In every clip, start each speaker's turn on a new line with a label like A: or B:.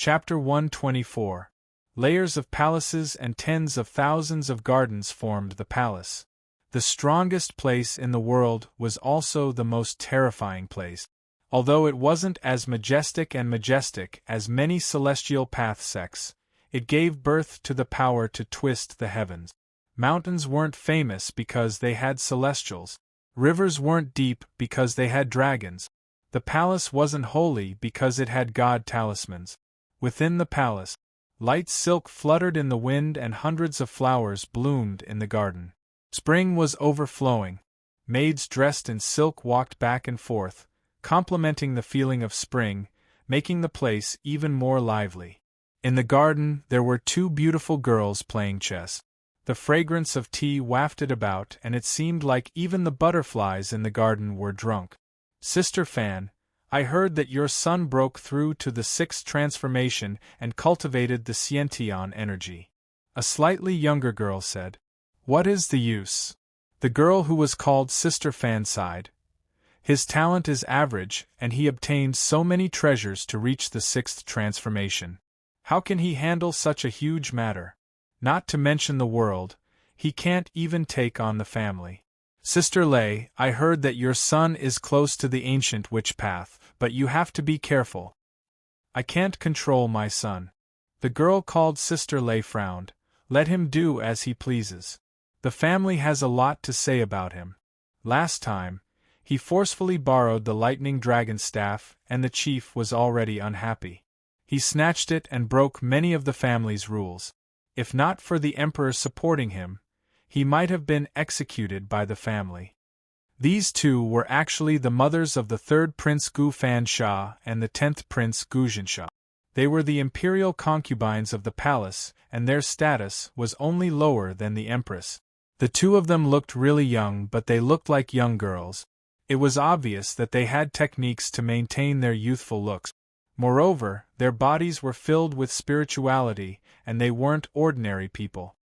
A: Chapter 124. Layers of palaces and tens of thousands of gardens formed the palace. The strongest place in the world was also the most terrifying place. Although it wasn't as majestic as many celestial path sects, it gave birth to the power to twist the heavens. Mountains weren't famous because they had celestials. Rivers weren't deep because they had dragons. The palace wasn't holy because it had god talismans. Within the palace, light silk fluttered in the wind and hundreds of flowers bloomed in the garden. Spring was overflowing. Maids dressed in silk walked back and forth, complementing the feeling of spring, making the place even more lively. In the garden, there were two beautiful girls playing chess. The fragrance of tea wafted about, and it seemed like even the butterflies in the garden were drunk. "Sister Fan, I heard that your son broke through to the sixth transformation and cultivated the Sciention energy," a slightly younger girl said. "What is the use?" The girl who was called Sister Fan sighed. "His talent is average, and he obtained so many treasures to reach the sixth transformation. How can he handle such a huge matter? Not to mention the world, he can't even take on the family. Sister Lei, I heard that your son is close to the ancient witch path, but you have to be careful." "I can't control my son." The girl called Sister Lei frowned. "Let him do as he pleases. The family has a lot to say about him. Last time, he forcefully borrowed the lightning dragon staff, and the chief was already unhappy. He snatched it and broke many of the family's rules. If not for the emperor supporting him, he might have been executed by the family." These two were actually the mothers of the 3rd Prince Gu Fan Sha and the 10th Prince Gu Jin Sha. They were the imperial concubines of the palace, and their status was only lower than the empress. The two of them looked really young, but they looked like young girls. It was obvious that they had techniques to maintain their youthful looks. Moreover, their bodies were filled with spirituality, and they weren't ordinary people.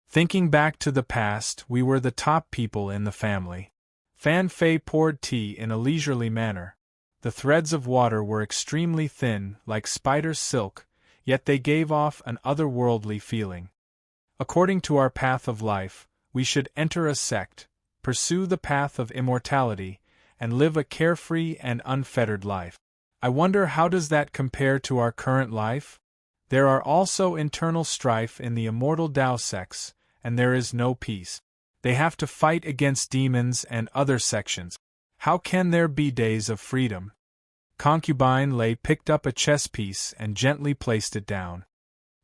A: Thinking back to the past, we were the top people in the family. Fan Fei poured tea in a leisurely manner. The threads of water were extremely thin, like spider's silk, yet they gave off an otherworldly feeling. "According to our path of life, we should enter a sect, pursue the path of immortality, and live a carefree and unfettered life. I wonder how does that compare to our current life? There are also internal strife in the immortal Tao sects, and there is no peace. They have to fight against demons and other sections. How can there be days of freedom?" Concubine Lei picked up a chess piece and gently placed it down.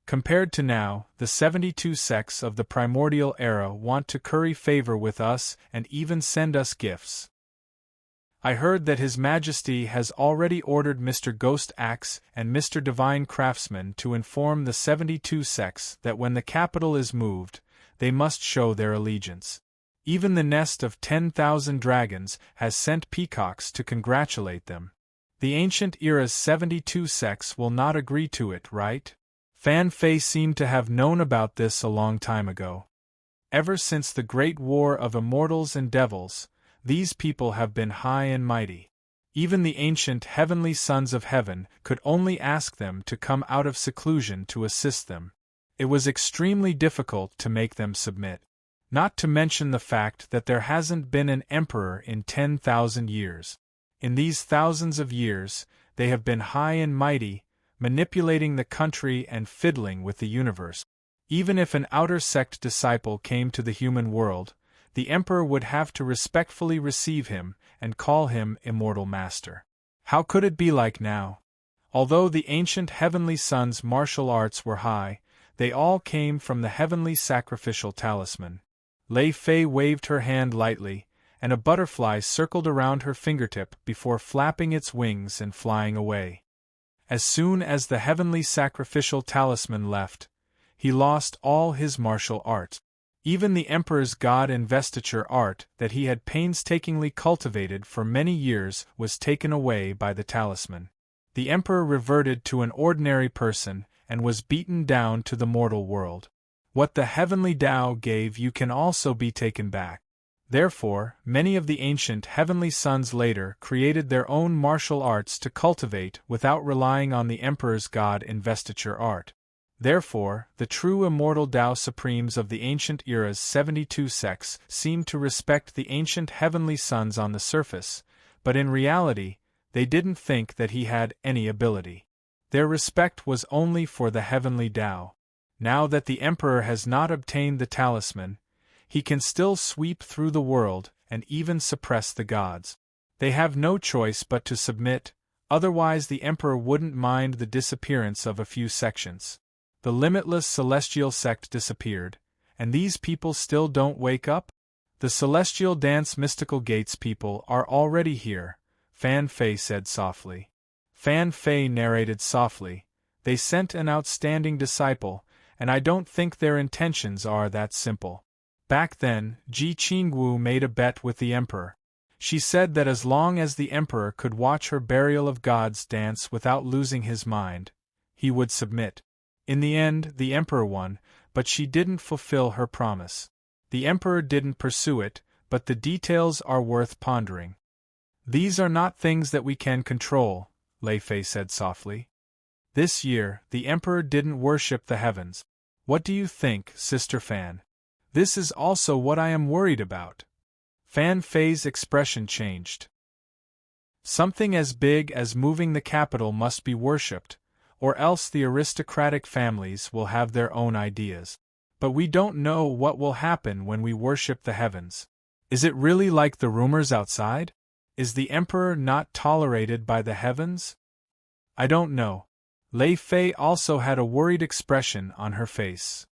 A: "Compared to now, the 72 sects of the primordial era want to curry favor with us and even send us gifts. I heard that His Majesty has already ordered Mr. Ghost Axe and Mr. Divine Craftsman to inform the 72 sects that when the capital is moved, they must show their allegiance. Even the nest of 10,000 dragons has sent peacocks to congratulate them. The ancient era's 72 sects will not agree to it, right?" Fan Fei seemed to have known about this a long time ago. Ever since the great war of immortals and devils, these people have been high and mighty. Even the ancient heavenly sons of heaven could only ask them to come out of seclusion to assist them. It was extremely difficult to make them submit. Not to mention the fact that there hasn't been an emperor in 10,000 years. In these thousands of years, they have been high and mighty, manipulating the country and fiddling with the universe. Even if an outer sect disciple came to the human world, the emperor would have to respectfully receive him and call him immortal master. How could it be like now? Although the ancient heavenly sons' martial arts were high, they all came from the heavenly sacrificial talisman. Lei Fei waved her hand lightly, and a butterfly circled around her fingertip before flapping its wings and flying away. As soon as the heavenly sacrificial talisman left, he lost all his martial arts. Even the emperor's god investiture art that he had painstakingly cultivated for many years was taken away by the talisman. The emperor reverted to an ordinary person and was beaten down to the mortal world. What the heavenly Tao gave you can also be taken back. Therefore, many of the ancient heavenly sons later created their own martial arts to cultivate without relying on the emperor's god investiture art. Therefore, the true immortal Tao Supremes of the ancient era's 72 sects seemed to respect the ancient heavenly sons on the surface, but in reality, they didn't think that he had any ability. Their respect was only for the heavenly Tao. Now that the emperor has not obtained the talisman, he can still sweep through the world and even suppress the gods. They have no choice but to submit, otherwise the emperor wouldn't mind the disappearance of a few sections. The limitless celestial sect disappeared, and these people still don't wake up? The celestial dance mystical gates people are already here, Fan Fei said softly. Fan Fei narrated softly, they sent an outstanding disciple, and I don't think their intentions are that simple. Back then, Ji Qingwu made a bet with the emperor. She said that as long as the emperor could watch her burial of gods dance without losing his mind, he would submit. In the end, the emperor won, but she didn't fulfill her promise. The emperor didn't pursue it, but the details are worth pondering. These are not things that we can control, Lei Fei said softly. This year, the emperor didn't worship the heavens. What do you think, Sister Fan? This is also what I am worried about. Fan Fei's expression changed. Something as big as moving the capital must be worshipped, or else the aristocratic families will have their own ideas. But we don't know what will happen when we worship the heavens. Is it really like the rumors outside? Is the emperor not tolerated by the heavens? I don't know. Lei Fei also had a worried expression on her face.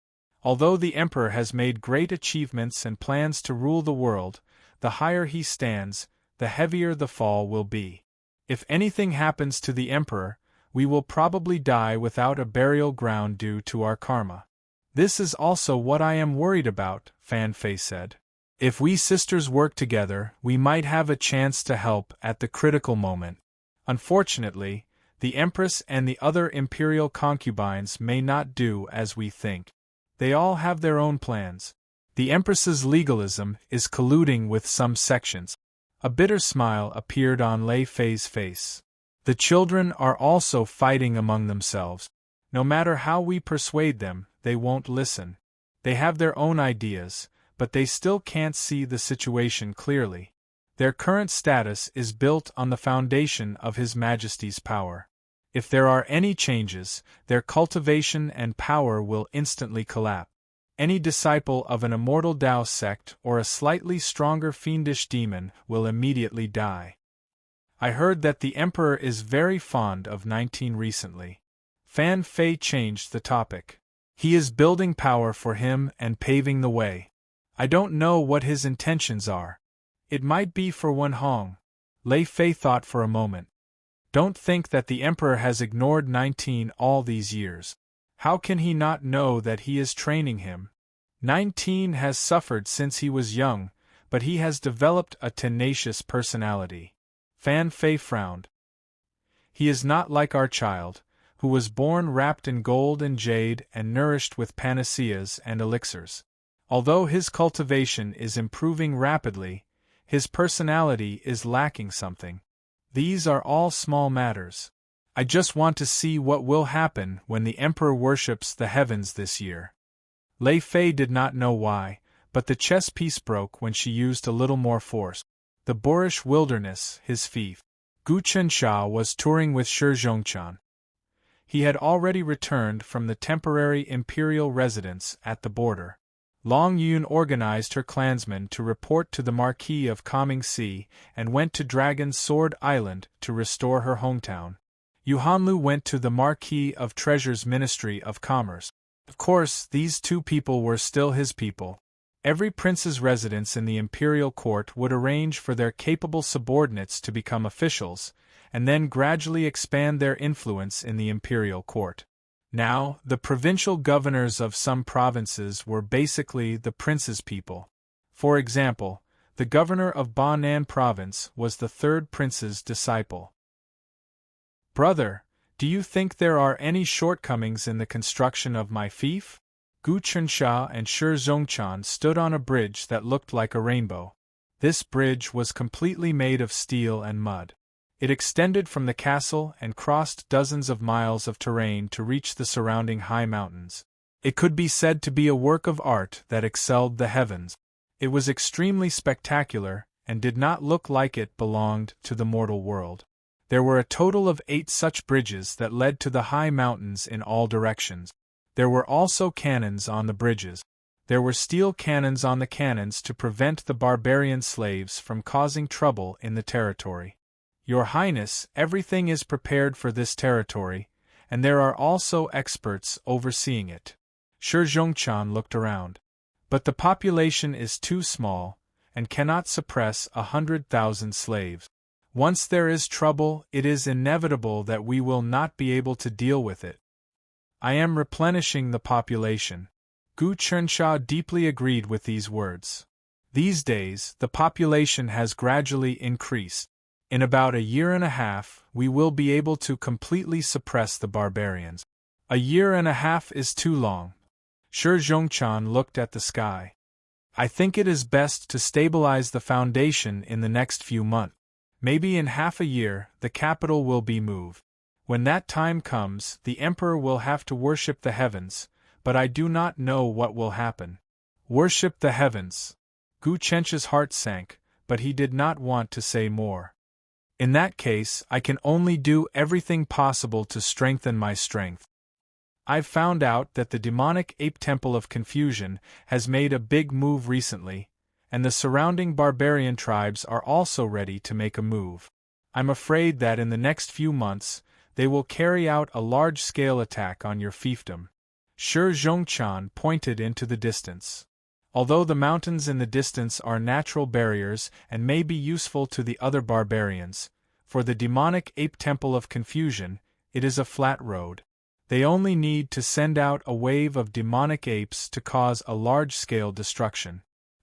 A: Although the emperor has made great achievements and plans to rule the world, the higher he stands, the heavier the fall will be. If anything happens to the emperor, we will probably die without a burial ground due to our karma. This is also what I am worried about, Fan Fei said. If we sisters work together, we might have a chance to help at the critical moment. Unfortunately, the empress and the other imperial concubines may not do as we think. They all have their own plans. The empress's legalism is colluding with some sections. A bitter smile appeared on Lei Fei's face. The children are also fighting among themselves. No matter how we persuade them, they won't listen. They have their own ideas, but they still can't see the situation clearly. Their current status is built on the foundation of His Majesty's power. If there are any changes, their cultivation and power will instantly collapse. Any disciple of an immortal Tao sect or a slightly stronger fiendish demon will immediately die. I heard that the emperor is very fond of 19 recently. Fan Fei changed the topic. He is building power for him and paving the way. I don't know what his intentions are. It might be for Wen Hong. Lei Fei thought for a moment. Don't think that the emperor has ignored 19 all these years. How can he not know that he is training him? 19 has suffered since he was young, but he has developed a tenacious personality. Fan Fei frowned. He is not like our child, who was born wrapped in gold and jade and nourished with panaceas and elixirs. Although his cultivation is improving rapidly, his personality is lacking something. These are all small matters. I just want to see what will happen when the emperor worships the heavens this year. Lei Fei did not know why, but the chess piece broke when she used a little more force. The boorish wilderness, his fief. Gu Chensha was touring with Shi Zhongchan. He had already returned from the temporary imperial residence at the border. Long Yun organized her clansmen to report to the Marquis of Comingxi and went to Dragon's Sword Island to restore her hometown. Yu Hanlu went to the Marquis of Treasure's Ministry of Commerce. Of course, these two people were still his people. Every prince's residence in the imperial court would arrange for their capable subordinates to become officials, and then gradually expand their influence in the imperial court. Now, the provincial governors of some provinces were basically the prince's people. For example, the governor of Banan province was the third prince's disciple. Brother, do you think there are any shortcomings in the construction of my fief? Gu Chensha and Shi Zhongchan stood on a bridge that looked like a rainbow. This bridge was completely made of steel and mud. It extended from the castle and crossed dozens of miles of terrain to reach the surrounding high mountains. It could be said to be a work of art that excelled the heavens. It was extremely spectacular, and did not look like it belonged to the mortal world. There were a total of 8 such bridges that led to the high mountains in all directions. There were also cannons on the bridges. There were steel cannons on the cannons to prevent the barbarian slaves from causing trouble in the territory. Your Highness, everything is prepared for this territory, and there are also experts overseeing it. Shi Zhongchan looked around. But the population is too small, and cannot suppress 100,000 slaves. Once there is trouble, it is inevitable that we will not be able to deal with it. I am replenishing the population. Gu Chensha deeply agreed with these words. These days, the population has gradually increased. In about a year and a half, we will be able to completely suppress the barbarians. A year and a half is too long. Shi Zhongchan looked at the sky. I think it is best to stabilize the foundation in the next few months. Maybe in half a year, the capital will be moved. When that time comes, the emperor will have to worship the heavens, but I do not know what will happen. Worship the heavens. Gu Chencha's heart sank, but he did not want to say more. In that case, I can only do everything possible to strengthen my strength. I've found out that the demonic ape temple of confusion has made a big move recently, and the surrounding barbarian tribes are also ready to make a move. I'm afraid that in the next few months, they will carry out a large-scale attack on your fiefdom. Shi Zhongchan pointed into the distance. Although the mountains in the distance are natural barriers and may be useful to the other barbarians, for the demonic ape temple of confusion, it is a flat road. They only need to send out a wave of demonic apes to cause a large-scale destruction.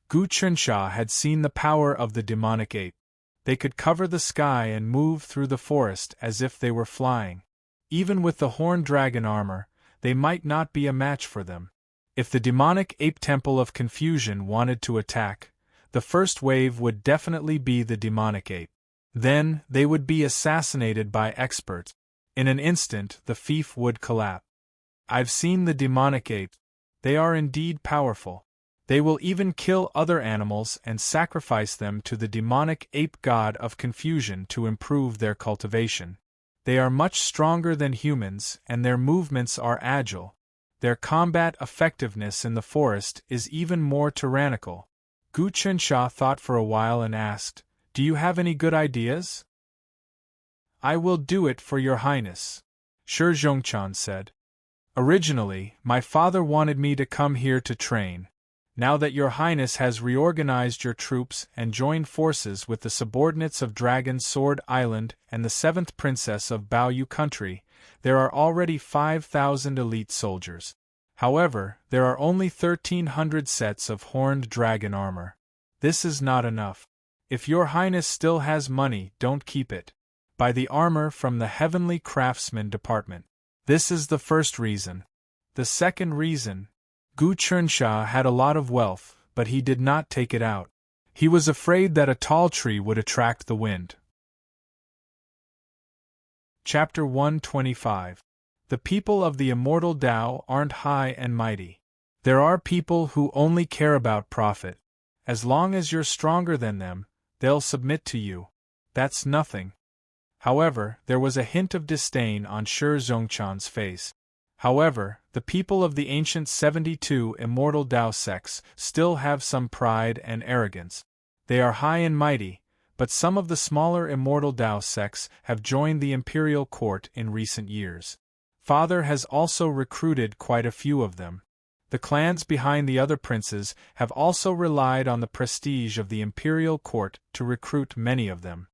A: Gu Chensha had seen the power of the demonic ape. They could cover the sky and move through the forest as if they were flying. Even with the horned dragon armor, they might not be a match for them. If the demonic ape temple of confusion wanted to attack, the first wave would definitely be the demonic ape. Then, they would be assassinated by experts. In an instant, the fief would collapse. I've seen the demonic apes. They are indeed powerful. They will even kill other animals and sacrifice them to the demonic ape god of confusion to improve their cultivation. They are much stronger than humans, and their movements are agile. Their combat effectiveness in the forest is even more tyrannical. Gu Chensha thought for a while and asked, "Do you have any good ideas?" "I will do it for your highness," Shi Zhongchan said. "Originally, my father wanted me to come here to train. Now that your highness has reorganized your troops and joined forces with the subordinates of Dragon Sword Island and the 7th princess of Baoyu country, there are already 5,000 elite soldiers. However, there are only 1,300 sets of horned dragon armor. This is not enough. If your highness still has money, don't keep it. Buy the armor from the Heavenly Craftsman department. This is the first reason. The second reason, Gu Chensha had a lot of wealth, but he did not take it out. He was afraid that a tall tree would attract the wind. Chapter 125. The people of the immortal Tao aren't high and mighty. There are people who only care about profit. As long as you're stronger than them, they'll submit to you. That's nothing. However, there was a hint of disdain on Shi Zhongchan's face. However, the people of the ancient 72 immortal Tao sects still have some pride and arrogance. They are high and mighty, but some of the smaller immortal Tao sects have joined the imperial court in recent years. Father has also recruited quite a few of them. The clans behind the other princes have also relied on the prestige of the imperial court to recruit many of them.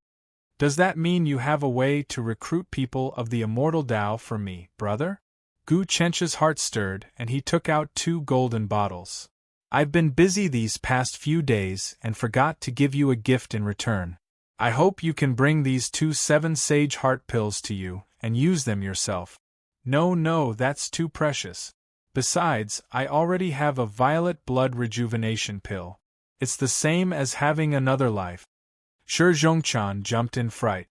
A: Does that mean you have a way to recruit people of the immortal Tao for me, brother? Gu Chencha's heart stirred, and he took out 2 golden bottles. I've been busy these past few days and forgot to give you a gift in return. I hope you can bring these 2 7 sage heart pills to you, and use them yourself. No, that's too precious. Besides, I already have a violet blood rejuvenation pill. It's the same as having another life. Shi Zhongchan jumped in fright.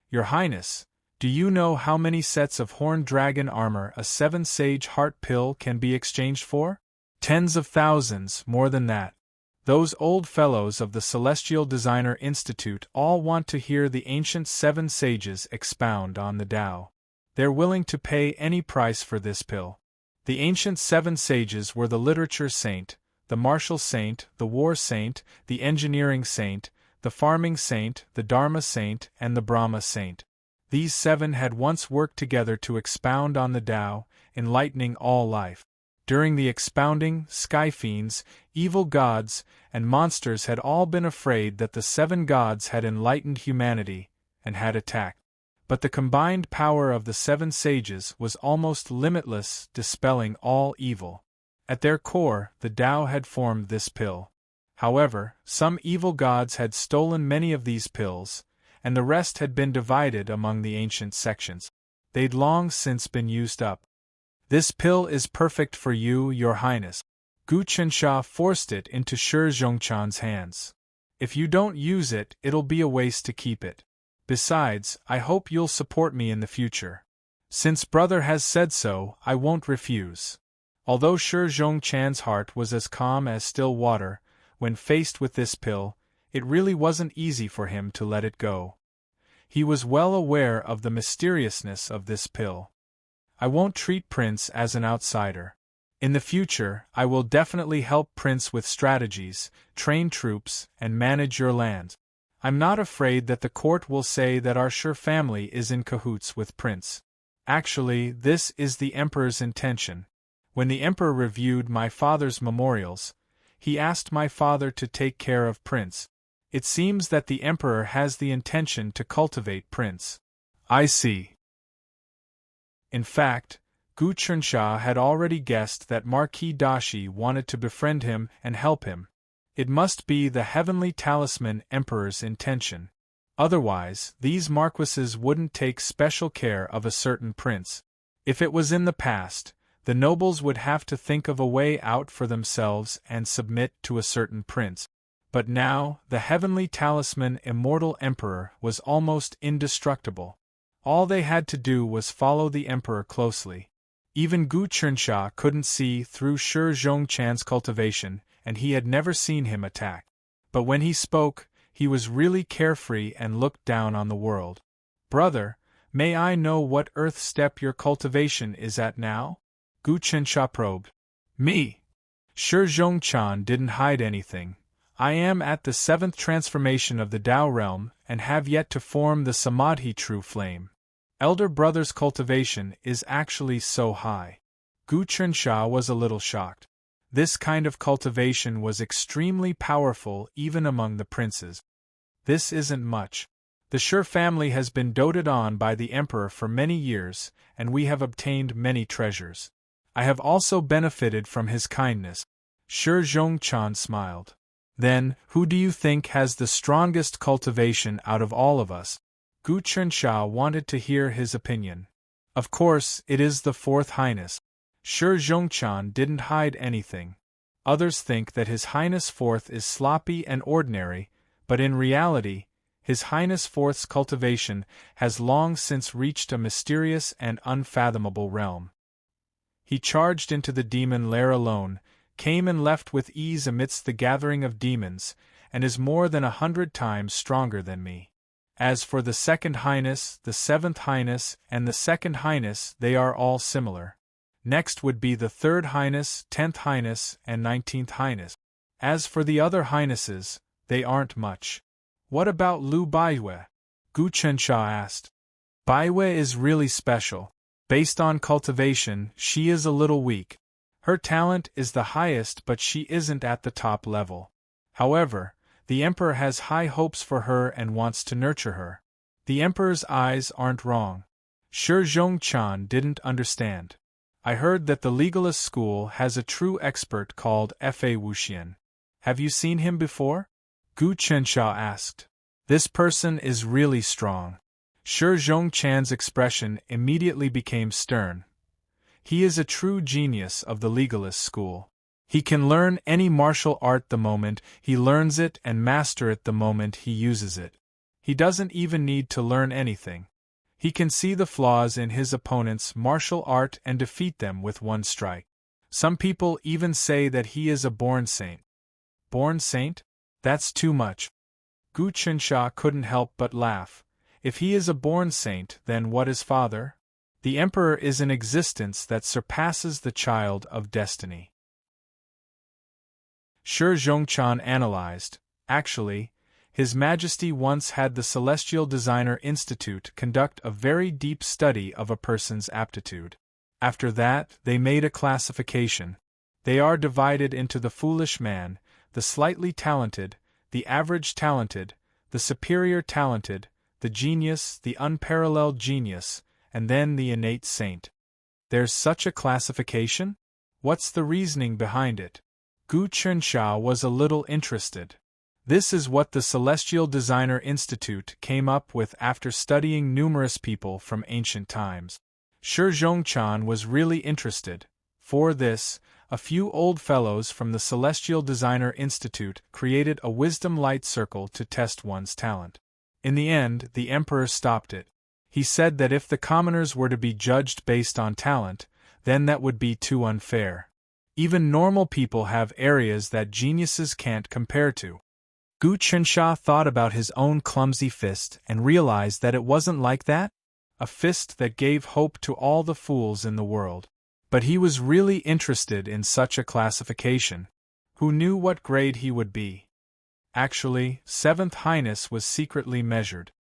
A: Your Highness, do you know how many sets of horned dragon armor a 7-sage heart pill can be exchanged for? Tens of thousands, more than that. Those old fellows of the Celestial Designer Institute all want to hear the ancient 7 sages expound on the Tao. They're willing to pay any price for this pill. The ancient 7 sages were the literature saint, the martial saint, the war saint, the engineering saint, the farming saint, the Dharma saint, and the Brahma saint. These 7 had once worked together to expound on the Tao, enlightening all life. During the expounding, sky fiends, evil gods, and monsters had all been afraid that the 7 gods had enlightened humanity, and had attacked. But the combined power of the 7 sages was almost limitless, dispelling all evil. At their core, the Tao had formed this pill. However, some evil gods had stolen many of these pills, and the rest had been divided among the ancient sections. They'd long since been used up. This pill is perfect for you, Your Highness. Gu Qinsha forced it into Shi Zhongchan's hands. If you don't use it, it'll be a waste to keep it. Besides, I hope you'll support me in the future. Since brother has said so, I won't refuse. Although Shi Zhongchan's heart was as calm as still water, when faced with this pill, it really wasn't easy for him to let it go. He was well aware of the mysteriousness of this pill. I won't treat Prince as an outsider. In the future, I will definitely help Prince with strategies, train troops, and manage your land. I'm not afraid that the court will say that our Shi family is in cahoots with Prince. Actually, this is the Emperor's intention. When the Emperor reviewed my father's memorials, he asked my father to take care of Prince. It seems that the Emperor has the intention to cultivate Prince. I see. In fact, Gu Qinsha had already guessed that Marquis Dashi wanted to befriend him and help him. It must be the heavenly talisman Emperor's intention. Otherwise, these marquises wouldn't take special care of a certain prince. If it was in the past, the nobles would have to think of a way out for themselves and submit to a certain prince. But now, the heavenly talisman Immortal Emperor was almost indestructible. All they had to do was follow the Emperor closely. Even Gu Qinsha couldn't see through Shi Zhongchan's cultivation, and he had never seen him attack. But when he spoke, he was really carefree and looked down on the world. Brother, may I know what earth step your cultivation is at now? Gu Qinsha probed. Me? Shi Zhongchan didn't hide anything. I am at the 7th transformation of the Tao realm, and have yet to form the Samadhi true flame. Elder brother's cultivation is actually so high. Gu Qinsha was a little shocked. This kind of cultivation was extremely powerful even among the princes. This isn't much. The Shi family has been doted on by the Emperor for many years, and we have obtained many treasures. I have also benefited from his kindness. Shi Zhongchan smiled. Then, who do you think has the strongest cultivation out of all of us? Gu Qinsha wanted to hear his opinion. Of course, it is the 4th Highness. Shi Zhongchan didn't hide anything. Others think that His Highness 4th is sloppy and ordinary, but in reality, His Highness 4th's cultivation has long since reached a mysterious and unfathomable realm. He charged into the demon lair alone, came and left with ease amidst the gathering of demons, and is more than 100 times stronger than me. As for the 2nd Highness, the 7th Highness, and the 2nd Highness, they are all similar. Next would be the 3rd Highness, 10th Highness, and 19th Highness. As for the other Highnesses, they aren't much. What about Lu Baiwei? Gu Qinsha asked. Baiwei is really special. Based on cultivation, she is a little weak. Her talent is the highest, but she isn't at the top level. However, the Emperor has high hopes for her and wants to nurture her. The Emperor's eyes aren't wrong. Shi Zhongchan didn't understand. I heard that the legalist school has a true expert called Fa Wuxian. Have you seen him before? Gu Qinsha asked. This person is really strong. Shi Zhongchan's expression immediately became stern. He is a true genius of the legalist school. He can learn any martial art the moment he learns it and master it the moment he uses it. He doesn't even need to learn anything. He can see the flaws in his opponent's martial art and defeat them with one strike. Some people even say that he is a born saint. Born saint? That's too much. Gu Qinsha couldn't help but laugh. If he is a born saint, then what is father? The emperor is an existence that surpasses the child of destiny. Shi Zhongqian analyzed. Actually, His Majesty once had the Celestial Designer Institute conduct a very deep study of a person's aptitude. After that, they made a classification. They are divided into the foolish man, the slightly talented, the average talented, the superior talented, the genius, the unparalleled genius, and then the innate saint. There's such a classification? What's the reasoning behind it? Gu Qinsha was a little interested. This is what the Celestial Designer Institute came up with after studying numerous people from ancient times. Shi Zhongqian was really interested. For this, a few old fellows from the Celestial Designer Institute created a wisdom light circle to test one's talent. In the end, the emperor stopped it. He said that if the commoners were to be judged based on talent, then that would be too unfair. Even normal people have areas that geniuses can't compare to. Gu Qinsha thought about his own clumsy fist and realized that it wasn't like that. A fist that gave hope to all the fools in the world. But he was really interested in such a classification. Who knew what grade he would be? Actually, 7th Highness was secretly measured.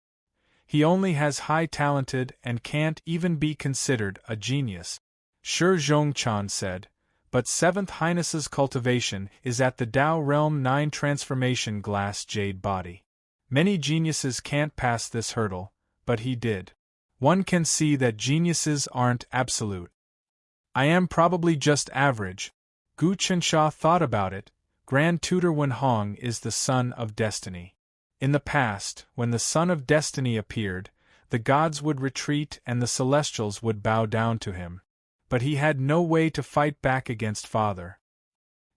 A: He only has high talented and can't even be considered a genius. Shi Zhongqian said. But 7th Highness's cultivation is at the Tao Realm 9 transformation glass jade body. Many geniuses can't pass this hurdle, but he did. One can see that geniuses aren't absolute. I am probably just average. Gu Qinsha thought about it. Grand Tutor Wenhong is the son of destiny. In the past, when the son of destiny appeared, the gods would retreat and the celestials would bow down to him. But he had no way to fight back against Father.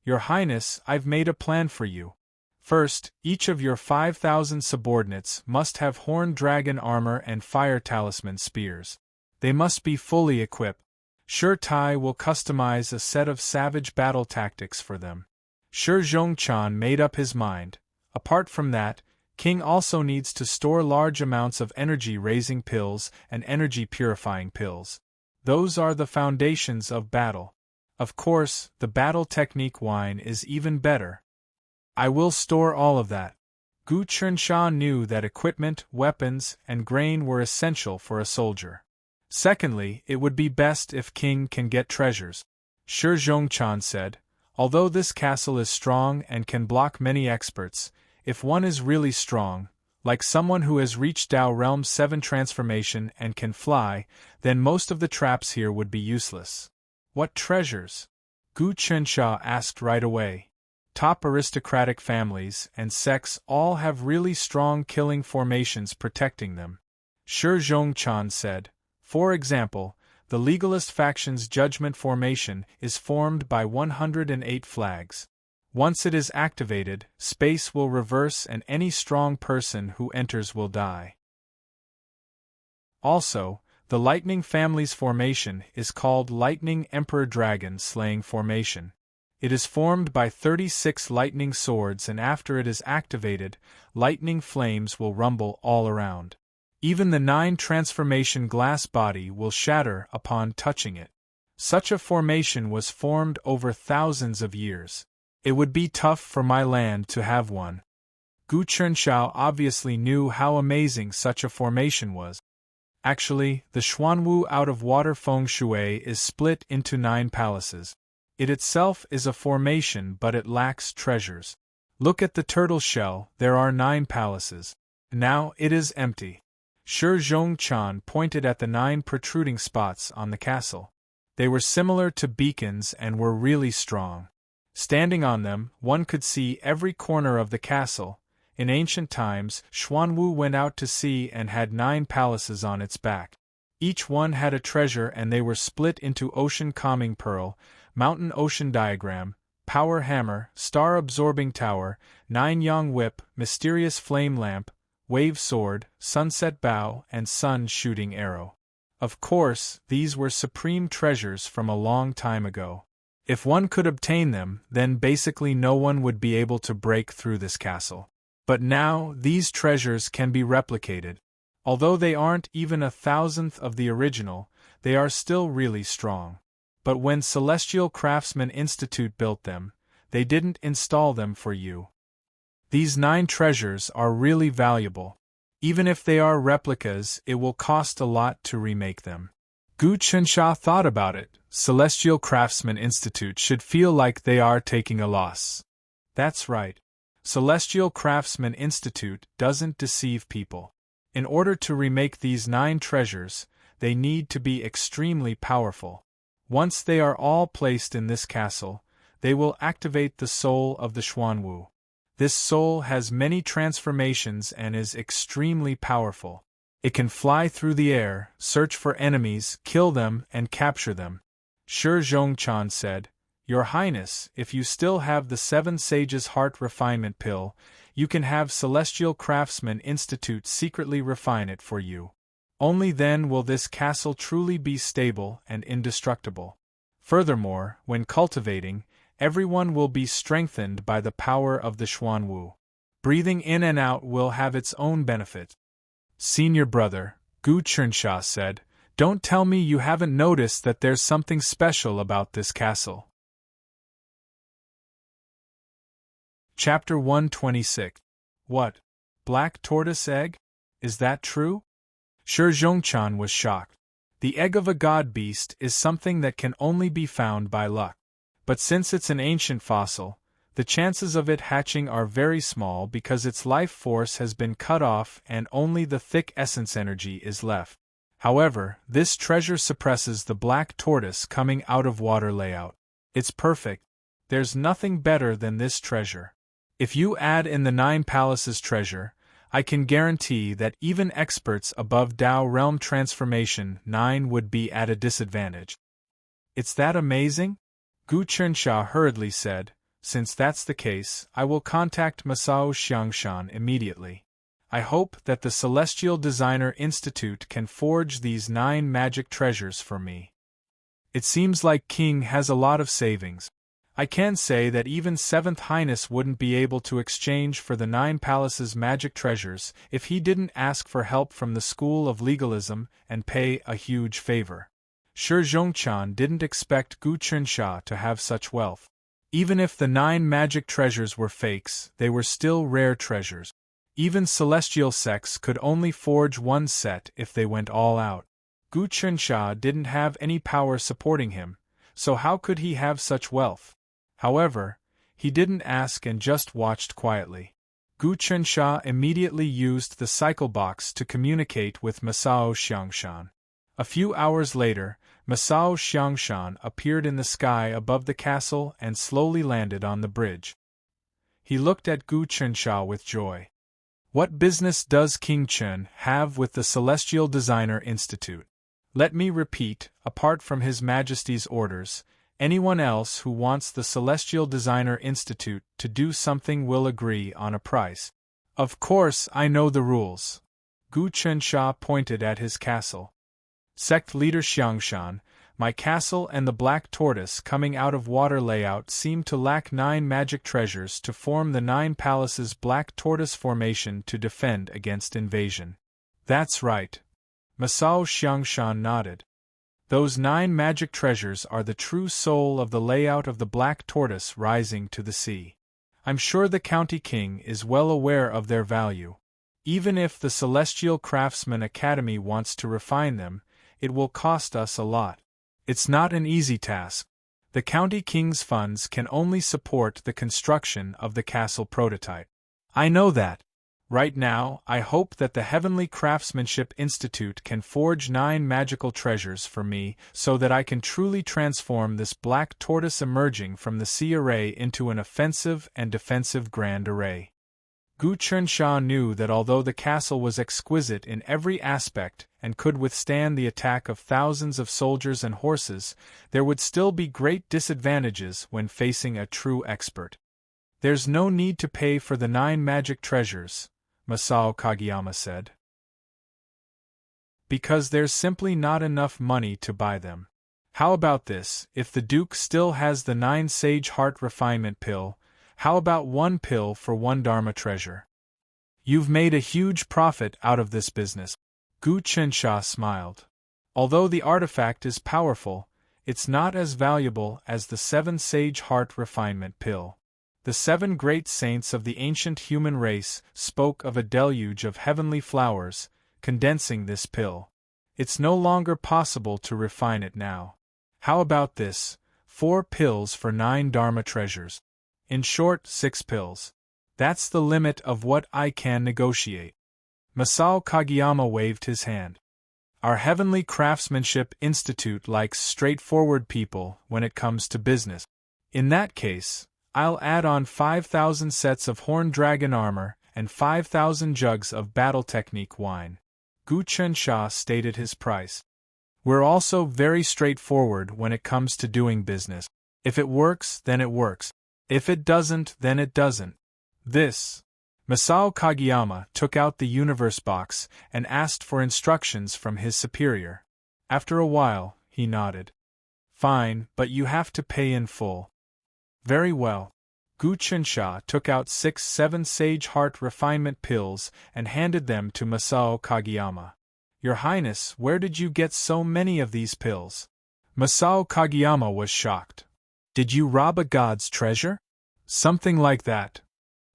A: Your Highness, I've made a plan for you. First, each of your 5,000 subordinates must have horned dragon armor and fire talisman spears. They must be fully equipped. Shi Tai will customize a set of savage battle tactics for them. Shi Zhongqian made up his mind. Apart from that, King also needs to store large amounts of energy-raising pills and energy-purifying pills. Those are the foundations of battle. Of course, the battle technique wine is even better. I will store all of that. Gu Qinsha knew that equipment, weapons, and grain were essential for a soldier. Secondly, it would be best if King can get treasures. Shi Zhongqian said, although this castle is strong and can block many experts, if one is really strong, like someone who has reached Tao Realm 7 transformation and can fly, then most of the traps here would be useless. What treasures? Gu Qinsha asked right away. Top aristocratic families and sects all have really strong killing formations protecting them. Shi Zhongqian said, for example, the legalist faction's judgment formation is formed by 108 flags. Once it is activated, space will reverse and any strong person who enters will die. Also, the Lightning family's formation is called Lightning Emperor Dragon Slaying Formation. It is formed by 36 lightning swords and after it is activated, lightning flames will rumble all around. Even the 9 transformation glass body will shatter upon touching it. Such a formation was formed over thousands of years. It would be tough for my land to have one. Gu Qinsha obviously knew how amazing such a formation was. Actually, the Xuanwu out-of-water feng shui is split into 9 palaces. It itself is a formation but it lacks treasures. Look at the turtle shell, there are 9 palaces. Now it is empty. Shi Zhongqian pointed at the 9 protruding spots on the castle. They were similar to beacons and were really strong. Standing on them, one could see every corner of the castle. In ancient times, Xuanwu went out to sea and had 9 palaces on its back. Each one had a treasure and they were split into Ocean Calming Pearl, Mountain Ocean Diagram, power hammer, star-absorbing tower, 9-yang whip, mysterious flame lamp, wave sword, sunset bow, and sun-shooting arrow. Of course, these were supreme treasures from a long time ago. If one could obtain them, then basically no one would be able to break through this castle. But now, these treasures can be replicated. Although they aren't even 1,000th of the original, they are still really strong. But when Celestial Craftsman Institute built them, they didn't install them for you. These 9 treasures are really valuable. Even if they are replicas, it will cost a lot to remake them. Gu Chensha thought about it. Celestial Craftsman Institute should feel like they are taking a loss. That's right. Celestial Craftsman Institute doesn't deceive people. In order to remake these 9 treasures, they need to be extremely powerful. Once they are all placed in this castle, they will activate the soul of the Xuanwu. This soul has many transformations and is extremely powerful. It can fly through the air, search for enemies, kill them, and capture them. Shi Zhongchan said, "Your Highness, if you still have the 7 Sages' Heart Refinement Pill, you can have Celestial Craftsman Institute secretly refine it for you. Only then will this castle truly be stable and indestructible. Furthermore, when cultivating, everyone will be strengthened by the power of the Xuanwu. Breathing in and out will have its own benefit." Senior brother, Gu Chensha said, "Don't tell me you haven't noticed that there's something special about this castle." Chapter 126. What? Black tortoise egg? Is that true? Shi Zhongchan was shocked. The egg of a god beast is something that can only be found by luck. But since it's an ancient fossil, the chances of it hatching are very small because its life force has been cut off and only the thick essence energy is left. However, this treasure suppresses the black tortoise coming out of water layout. It's perfect. There's nothing better than this treasure. If you add in the 9 palaces treasure, I can guarantee that even experts above Tao Realm Transformation 9 would be at a disadvantage. It's that amazing? Gu Chensha hurriedly said, "Since that's the case, I will contact Masao Xiangshan immediately. I hope that the Celestial Designer Institute can forge these 9 magic treasures for me. It seems like King has a lot of savings. I can say that even 7th Highness wouldn't be able to exchange for the 9 palaces magic treasures if he didn't ask for help from the School of Legalism and pay a huge favor." Shi Zhongchan didn't expect Gu Chensha to have such wealth. Even if the 9 magic treasures were fakes, they were still rare treasures. Even celestial sects could only forge 1 set if they went all out. Gu Chensha didn't have any power supporting him, so how could he have such wealth? However, he didn't ask and just watched quietly. Gu Chensha immediately used the cycle box to communicate with Masao Xiangshan. A few hours later, Masao Xiangshan appeared in the sky above the castle and slowly landed on the bridge. He looked at Gu Chensha with joy. "What business does King Chen have with the Celestial Designer Institute? Let me repeat, apart from His Majesty's orders, anyone else who wants the Celestial Designer Institute to do something will agree on a price. Of course I know the rules." Gu Chensha pointed at his castle. "Sect Leader Xiangshan, my castle and the black tortoise coming out of water layout seem to lack 9 magic treasures to form the 9 palaces black tortoise formation to defend against invasion." "That's right." Masao Xiangshan nodded. "Those 9 magic treasures are the true soul of the layout of the black tortoise rising to the sea. I'm sure the County King is well aware of their value. Even if the Celestial Craftsman Academy wants to refine them, it will cost us a lot. It's not an easy task. The County King's funds can only support the construction of the castle prototype." "I know that. Right now, I hope that the Heavenly Craftsmanship Institute can forge 9 magical treasures for me so that I can truly transform this black tortoise emerging from the sea array into an offensive and defensive grand array." Gu Chensha knew that although the castle was exquisite in every aspect and could withstand the attack of thousands of soldiers and horses, there would still be great disadvantages when facing a true expert. "There's no need to pay for the 9 magic treasures," Masao Kageyama said. "Because there's simply not enough money to buy them. How about this, if the Duke still has the 9 Sage Heart Refinement Pill, how about 1 pill for 1 Dharma treasure? You've made a huge profit out of this business." Gu Chensha smiled. "Although the artifact is powerful, it's not as valuable as the 7 Sage Heart Refinement Pill. The 7 great saints of the ancient human race spoke of a deluge of heavenly flowers, condensing this pill. It's no longer possible to refine it now. How about this, 4 pills for 9 Dharma treasures? In short, 6 pills. That's the limit of what I can negotiate." Masao Kageyama waved his hand. "Our Heavenly Craftsmanship Institute likes straightforward people when it comes to business. In that case, I'll add on 5,000 sets of horned dragon armor and 5,000 jugs of battle technique wine." Gu Chensha stated his price. "We're also very straightforward when it comes to doing business. If it works, then it works. If it doesn't, then it doesn't." This. Masao Kageyama took out the universe box and asked for instructions from his superior. After a while, he nodded. "Fine, but you have to pay in full." "Very well." Gu Chensha took out 6 7 Sage Heart Refinement Pills and handed them to Masao Kageyama. "Your Highness, where did you get so many of these pills?" Masao Kageyama was shocked. "Did you rob a god's treasure?" "Something like that."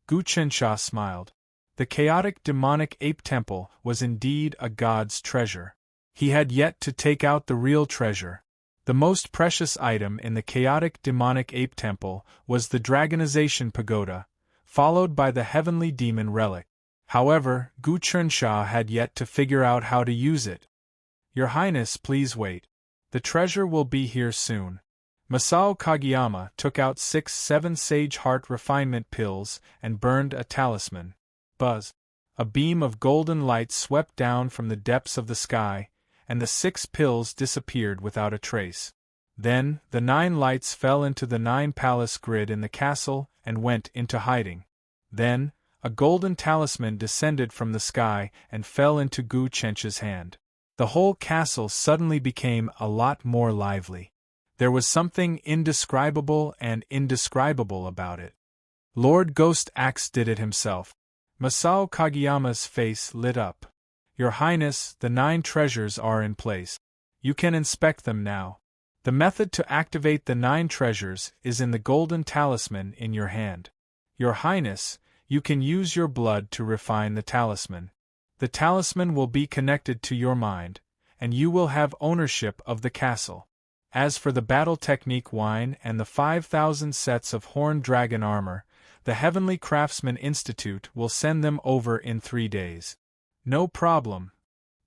A: Gu Chensha smiled. The chaotic demonic ape temple was indeed a god's treasure. He had yet to take out the real treasure. The most precious item in the chaotic demonic ape temple was the Dragonization Pagoda, followed by the Heavenly Demon Relic. However, Gu Chensha had yet to figure out how to use it. "Your Highness, please wait. The treasure will be here soon." Masao Kageyama took out 6 7 Sage Heart Refinement Pills and burned a talisman. Buzz! A beam of golden light swept down from the depths of the sky, and the 6 pills disappeared without a trace. Then, the 9 lights fell into the 9 palace grid in the castle and went into hiding. Then, a golden talisman descended from the sky and fell into Gu Chensha's hand. The whole castle suddenly became a lot more lively. There was something indescribable and indescribable about it. Lord Ghost Axe did it himself. Masao Kageyama's face lit up. "Your Highness, the 9 treasures are in place. You can inspect them now. The method to activate the 9 treasures is in the golden talisman in your hand. Your Highness, you can use your blood to refine the talisman. The talisman will be connected to your mind, and you will have ownership of the castle. As for the battle technique wine and the 5,000 sets of horned dragon armor, the Heavenly Craftsman Institute will send them over in 3 days." "No problem."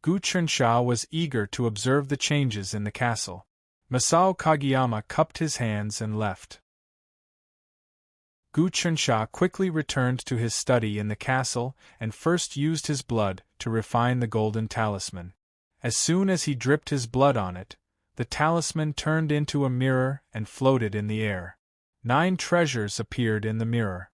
A: Gu Chensha was eager to observe the changes in the castle. Masao Kageyama cupped his hands and left. Gu Chensha quickly returned to his study in the castle and first used his blood to refine the golden talisman. As soon as he dripped his blood on it, the talisman turned into a mirror and floated in the air. 9 treasures appeared in the mirror.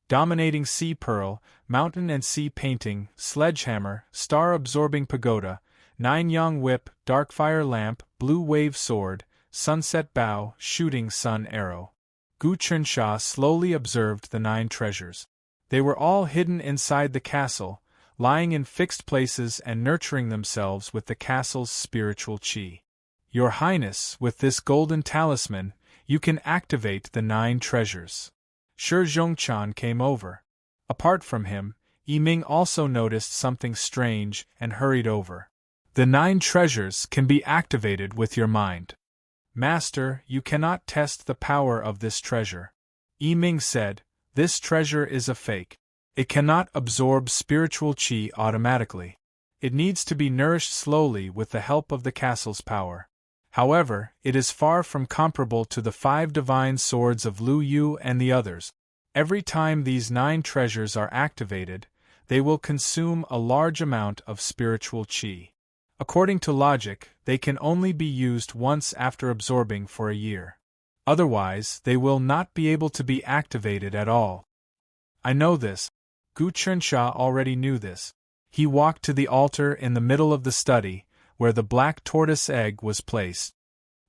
A: Dominating sea pearl, mountain and sea painting, sledgehammer, star-absorbing pagoda, 9 yang whip, darkfire lamp, blue wave sword, sunset bow, shooting sun arrow. Gu Chensha slowly observed the 9 treasures. They were all hidden inside the castle, lying in fixed places and nurturing themselves with the castle's spiritual qi. "Your Highness, with this golden talisman, you can activate the 9 treasures." Shi Zhongchan came over. Apart from him, Yiming also noticed something strange and hurried over. "The 9 treasures can be activated with your mind." "Master, you cannot test the power of this treasure." Yiming said, "This treasure is a fake. It cannot absorb spiritual qi automatically. It needs to be nourished slowly with the help of the castle's power. However, it is far from comparable to the 5 divine swords of Lu Yu and the others. Every time these 9 treasures are activated, they will consume a large amount of spiritual qi. According to logic, they can only be used once after absorbing for a year. Otherwise, they will not be able to be activated at all. I know this. Gu Qinsha already knew this. He walked to the altar in the middle of the study, where the black tortoise egg was placed.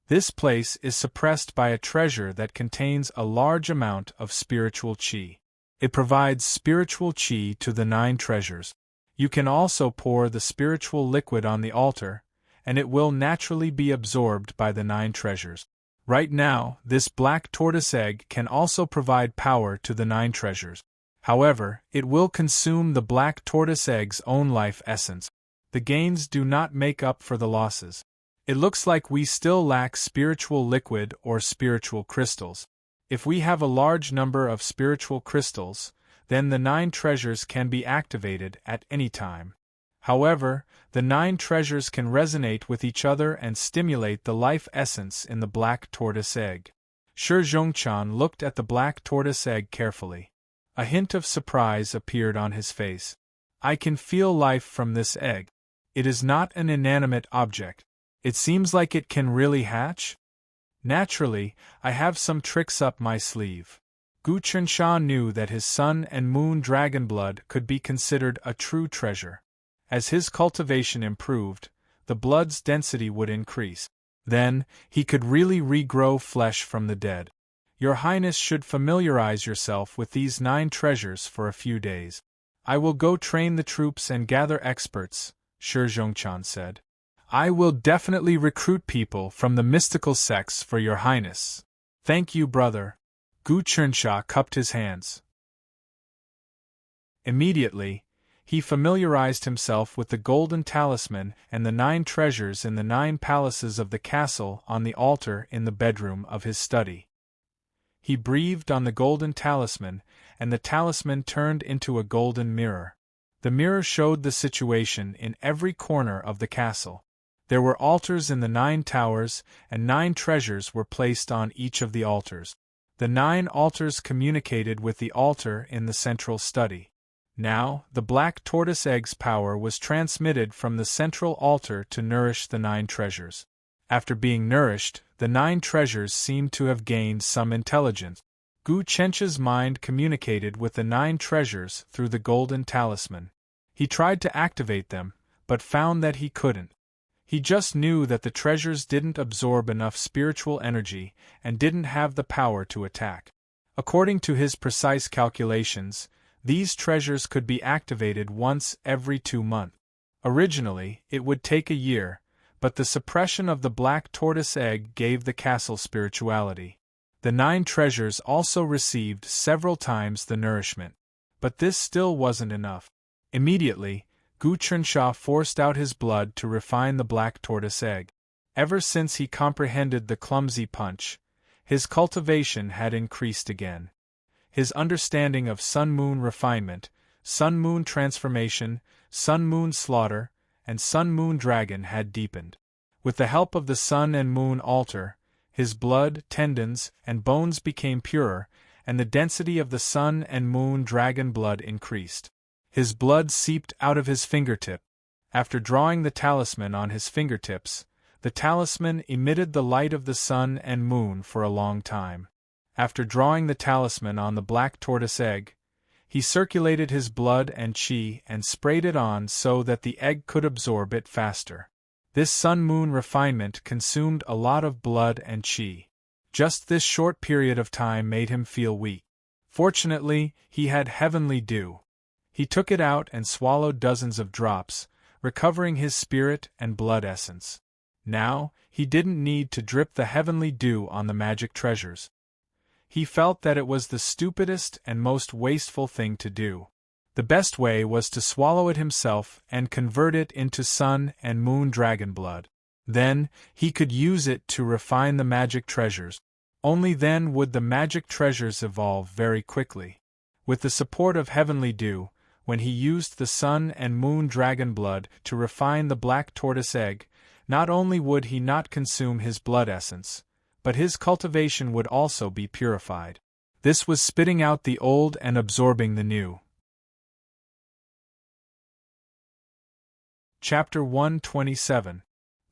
A: This place is suppressed by a treasure that contains a large amount of spiritual qi. It provides spiritual qi to the 9 treasures. You can also pour the spiritual liquid on the altar, and it will naturally be absorbed by the 9 treasures. Right now, this black tortoise egg can also provide power to the 9 treasures. However, it will consume the black tortoise egg's own life essence. The gains do not make up for the losses. It looks like we still lack spiritual liquid or spiritual crystals. If we have a large number of spiritual crystals, then the 9 treasures can be activated at any time. However, the 9 treasures can resonate with each other and stimulate the life essence in the black tortoise egg. Shi Zhongchan looked at the black tortoise egg carefully. A hint of surprise appeared on his face. I can feel life from this egg. It is not an inanimate object. It seems like it can really hatch? Naturally, I have some tricks up my sleeve. Gu Qinsha knew that his sun and moon dragon blood could be considered a true treasure. As his cultivation improved, the blood's density would increase. Then, he could really regrow flesh from the dead. Your Highness should familiarize yourself with these 9 treasures for a few days. I will go train the troops and gather experts, Shi Zhongchan said. I will definitely recruit people from the mystical sects for your Highness. Thank you, brother. Gu Qinsha cupped his hands. Immediately, he familiarized himself with the golden talisman and the 9 treasures in the 9 palaces of the castle on the altar in the bedroom of his study. He breathed on the golden talisman, and the talisman turned into a golden mirror. The mirror showed the situation in every corner of the castle. There were altars in the 9 towers, and 9 treasures were placed on each of the altars. The 9 altars communicated with the altar in the central study. Now, the black tortoise egg's power was transmitted from the central altar to nourish the 9 treasures. After being nourished, the 9 treasures seemed to have gained some intelligence. Gu Qinsha's mind communicated with the 9 treasures through the golden talisman. He tried to activate them, but found that he couldn't. He just knew that the treasures didn't absorb enough spiritual energy and didn't have the power to attack. According to his precise calculations, these treasures could be activated once every 2 months. Originally, it would take a year, but the suppression of the black tortoise egg gave the castle spirituality. The 9 treasures also received several times the nourishment. But this still wasn't enough. Immediately, Gu Qinsha forced out his blood to refine the black tortoise egg. Ever since he comprehended the clumsy punch, his cultivation had increased again. His understanding of sun-moon refinement, sun-moon transformation, sun-moon slaughter, and sun-moon dragon had deepened. With the help of the sun and moon altar, his blood, tendons, and bones became purer, and the density of the sun and moon dragon blood increased. His blood seeped out of his fingertip. After drawing the talisman on his fingertips, the talisman emitted the light of the sun and moon for a long time. After drawing the talisman on the black tortoise egg, he circulated his blood and qi and sprayed it on so that the egg could absorb it faster. This sun-moon refinement consumed a lot of blood and qi. Just this short period of time made him feel weak. Fortunately, he had heavenly dew. He took it out and swallowed dozens of drops, recovering his spirit and blood essence. Now, he didn't need to drip the heavenly dew on the magic treasures. He felt that it was the stupidest and most wasteful thing to do. The best way was to swallow it himself and convert it into sun and moon dragon blood. Then, he could use it to refine the magic treasures. Only then would the magic treasures evolve very quickly. With the support of heavenly dew, when he used the sun and moon dragon blood to refine the black tortoise egg, not only would he not consume his blood essence, but his cultivation would also be purified. This was spitting out the old and absorbing the new. Chapter 127.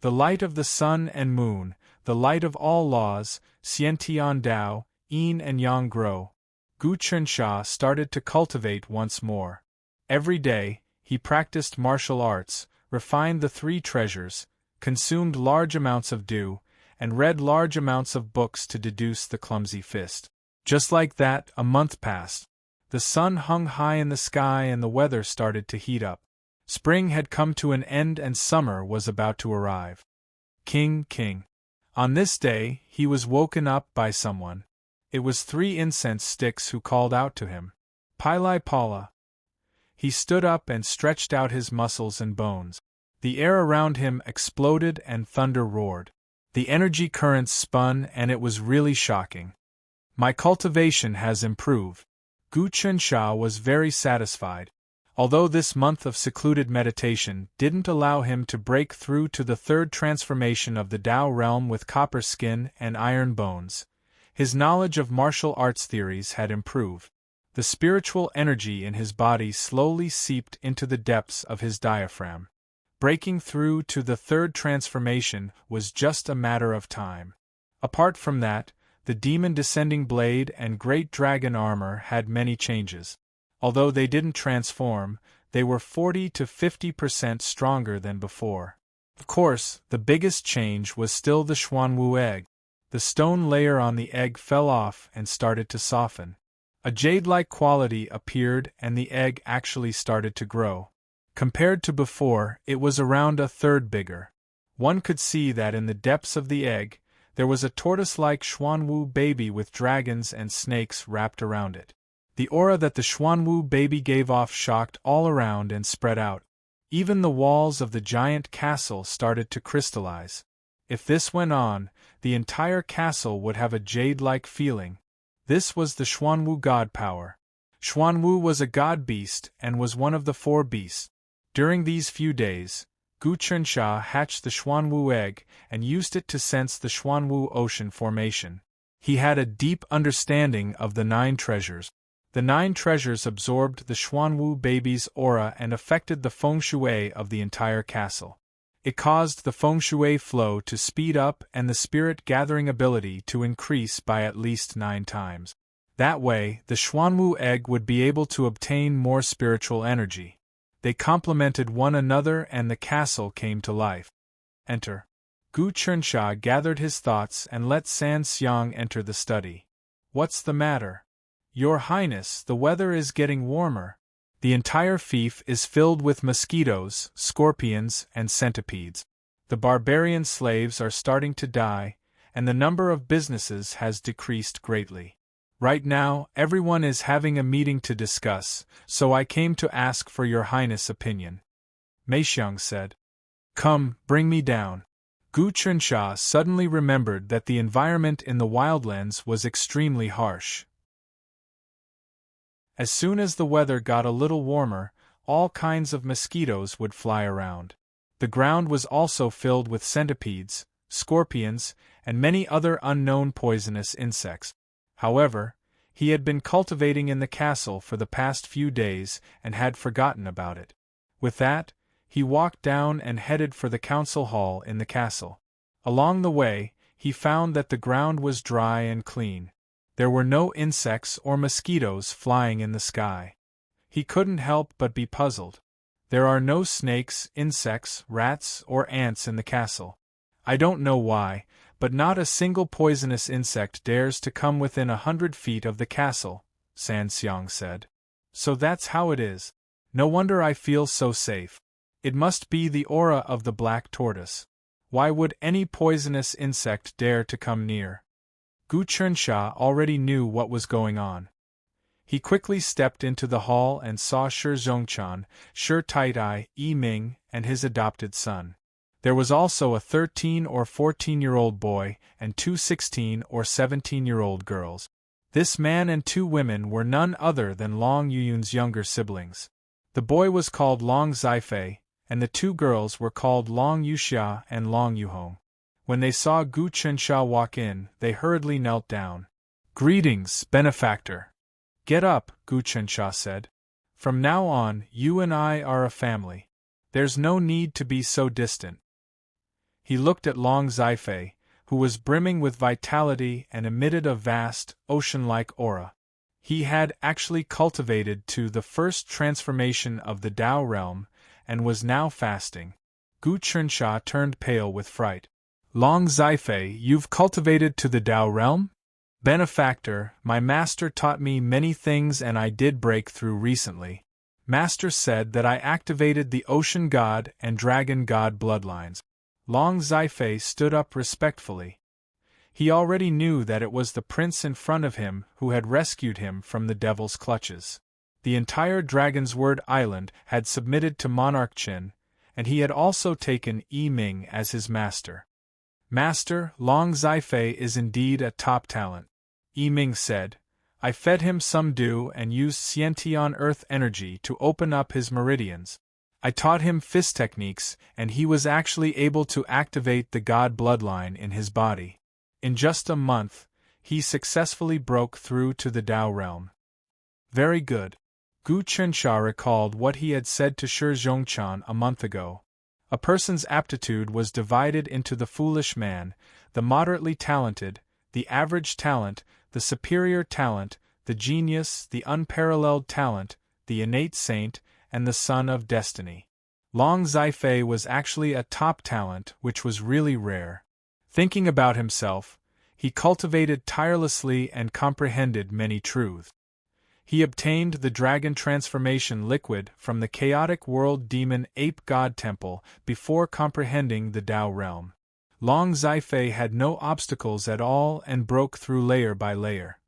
A: The light of the sun and moon, the light of all laws, Xiantian Dao, Yin and Yang grow. Gu Chunsha started to cultivate once more. Every day, he practiced martial arts, refined the three treasures, consumed large amounts of dew, and read large amounts of books to deduce the clumsy fist. Just like that, a month passed. The sun hung high in the sky and the weather started to heat up. Spring had come to an end and summer was about to arrive. King. On this day, he was woken up by someone. It was 3 incense sticks who called out to him. Pili Pala. He stood up and stretched out his muscles and bones. The air around him exploded and thunder roared. The energy currents spun and it was really shocking. My cultivation has improved. Gu Chunsha was very satisfied. Although this month of secluded meditation didn't allow him to break through to the third transformation of the Tao realm with copper skin and iron bones, his knowledge of martial arts theories had improved. The spiritual energy in his body slowly seeped into the depths of his diaphragm. Breaking through to the third transformation was just a matter of time. Apart from that, the demon descending blade and great dragon armor had many changes. Although they didn't transform, they were 40 to 50% stronger than before. Of course, the biggest change was still the Xuanwu egg. The stone layer on the egg fell off and started to soften. A jade-like quality appeared and the egg actually started to grow. Compared to before, it was around a third bigger. One could see that in the depths of the egg, there was a tortoise-like Xuanwu baby with dragons and snakes wrapped around it. The aura that the Xuanwu baby gave off shocked all around and spread out. Even the walls of the giant castle started to crystallize. If this went on, the entire castle would have a jade-like feeling. This was the Xuanwu god power. Xuanwu was a god beast and was one of the 4 beasts. During these few days, Gu Chunsha hatched the Xuanwu egg and used it to sense the Xuanwu ocean formation. He had a deep understanding of the 9 treasures. The 9 treasures absorbed the Xuanwu baby's aura and affected the feng shui of the entire castle. It caused the feng shui flow to speed up and the spirit-gathering ability to increase by at least 9 times. That way, the Xuanwu egg would be able to obtain more spiritual energy. They complemented one another and the castle came to life. Enter. Gu Chunsha gathered his thoughts and let San Xiang enter the study. What's the matter? Your Highness, the weather is getting warmer. The entire fief is filled with mosquitoes, scorpions, and centipedes. The barbarian slaves are starting to die, and the number of businesses has decreased greatly. Right now, everyone is having a meeting to discuss, so I came to ask for your Highness' opinion. Meixiang said. Come, bring me down. Gu Chunsha suddenly remembered that the environment in the wildlands was extremely harsh. As soon as the weather got a little warmer, all kinds of mosquitoes would fly around. The ground was also filled with centipedes, scorpions, and many other unknown poisonous insects. However, he had been cultivating in the castle for the past few days and had forgotten about it. With that, he walked down and headed for the council hall in the castle. Along the way, he found that the ground was dry and clean. There were no insects or mosquitoes flying in the sky. He couldn't help but be puzzled. There are no snakes, insects, rats, or ants in the castle. I don't know why, but not a single poisonous insect dares to come within 100 feet of the castle, San Xiang said. So that's how it is. No wonder I feel so safe. It must be the aura of the black tortoise. Why would any poisonous insect dare to come near? Gu Chunsha already knew what was going on. He quickly stepped into the hall and saw Shi Zhongchan, Shi Taitai, Yi Ming, and his adopted son. There was also a 13 or 14-year-old boy and 2 16 or 17-year-old girls. This man and 2 women were none other than Long Yuyun's younger siblings. The boy was called Long Zifei, and the 2 girls were called Long Yuxia and Long Yuhong. When they saw Gu Chunsha walk in, they hurriedly knelt down. Greetings, benefactor. Get up, Gu Chensha said. From now on, you and I are a family. There's no need to be so distant. He looked at Long Zifei, who was brimming with vitality and emitted a vast, ocean-like aura. He had actually cultivated to the first transformation of the Tao realm, and was now fasting. Gu Chensha turned pale with fright. Long Zifei, you've cultivated to the Tao realm? Benefactor, my master taught me many things and I did break through recently. Master said that I activated the Ocean God and Dragon God bloodlines. Long Zifei stood up respectfully. He already knew that it was the prince in front of him who had rescued him from the devil's clutches. The entire Dragon's Word Island had submitted to Monarch Qin, and he had also taken Yi Ming as his master. Master, Long Zifei is indeed a top talent. Yi Ming said, I fed him some dew and used Xiantian earth energy to open up his meridians. I taught him fist techniques and he was actually able to activate the god bloodline in his body. In just a month, he successfully broke through to the Tao realm. Very good. Gu Chensha recalled what he had said to Shi Zhongchan a month ago. A person's aptitude was divided into the foolish man, the moderately talented, the average talent, the superior talent, the genius, the unparalleled talent, the innate saint, and the son of destiny. Long Zifei was actually a top talent, which was really rare. Thinking about himself, he cultivated tirelessly and comprehended many truths. He obtained the dragon transformation liquid from the chaotic world demon ape god temple before comprehending the Tao realm. Long Zifei had no obstacles at all and broke through layer by layer.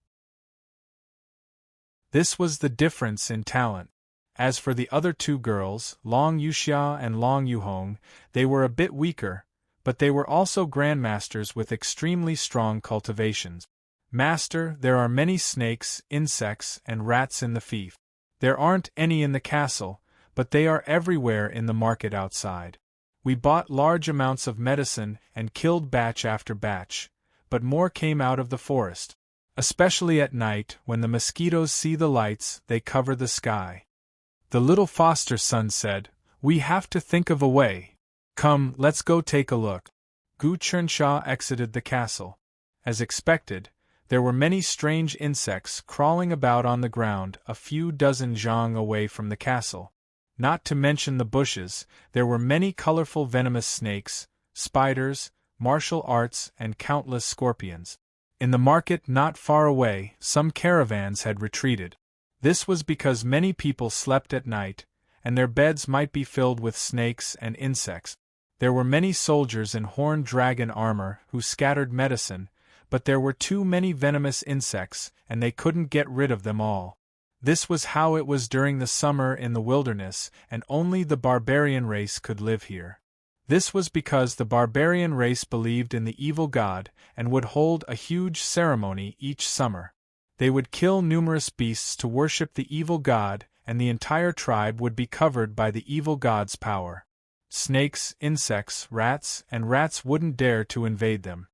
A: This was the difference in talent. As for the other two girls, Long Yuxia and Long Yuhong, they were a bit weaker, but they were also grandmasters with extremely strong cultivations. Master, there are many snakes, insects, and rats in the fief. There aren't any in the castle, but they are everywhere in the market outside. We bought large amounts of medicine and killed batch after batch, but more came out of the forest. Especially at night, when the mosquitoes see the lights, they cover the sky. The little foster son said, We have to think of a way. Come, let's go take a look. Gu Chensha exited the castle. As expected, there were many strange insects crawling about on the ground a few dozen zhang away from the castle. Not to mention the bushes, there were many colorful venomous snakes, spiders, martial arts, and countless scorpions. In the market not far away, some caravans had retreated. This was because many people slept at night, and their beds might be filled with snakes and insects. There were many soldiers in horned dragon armor who scattered medicine, but there were too many venomous insects, and they couldn't get rid of them all. This was how it was during the summer in the wilderness, and only the barbarian race could live here. This was because the barbarian race believed in the evil god, and would hold a huge ceremony each summer. They would kill numerous beasts to worship the evil god, and the entire tribe would be covered by the evil god's power. Snakes, insects, and rats wouldn't dare to invade them.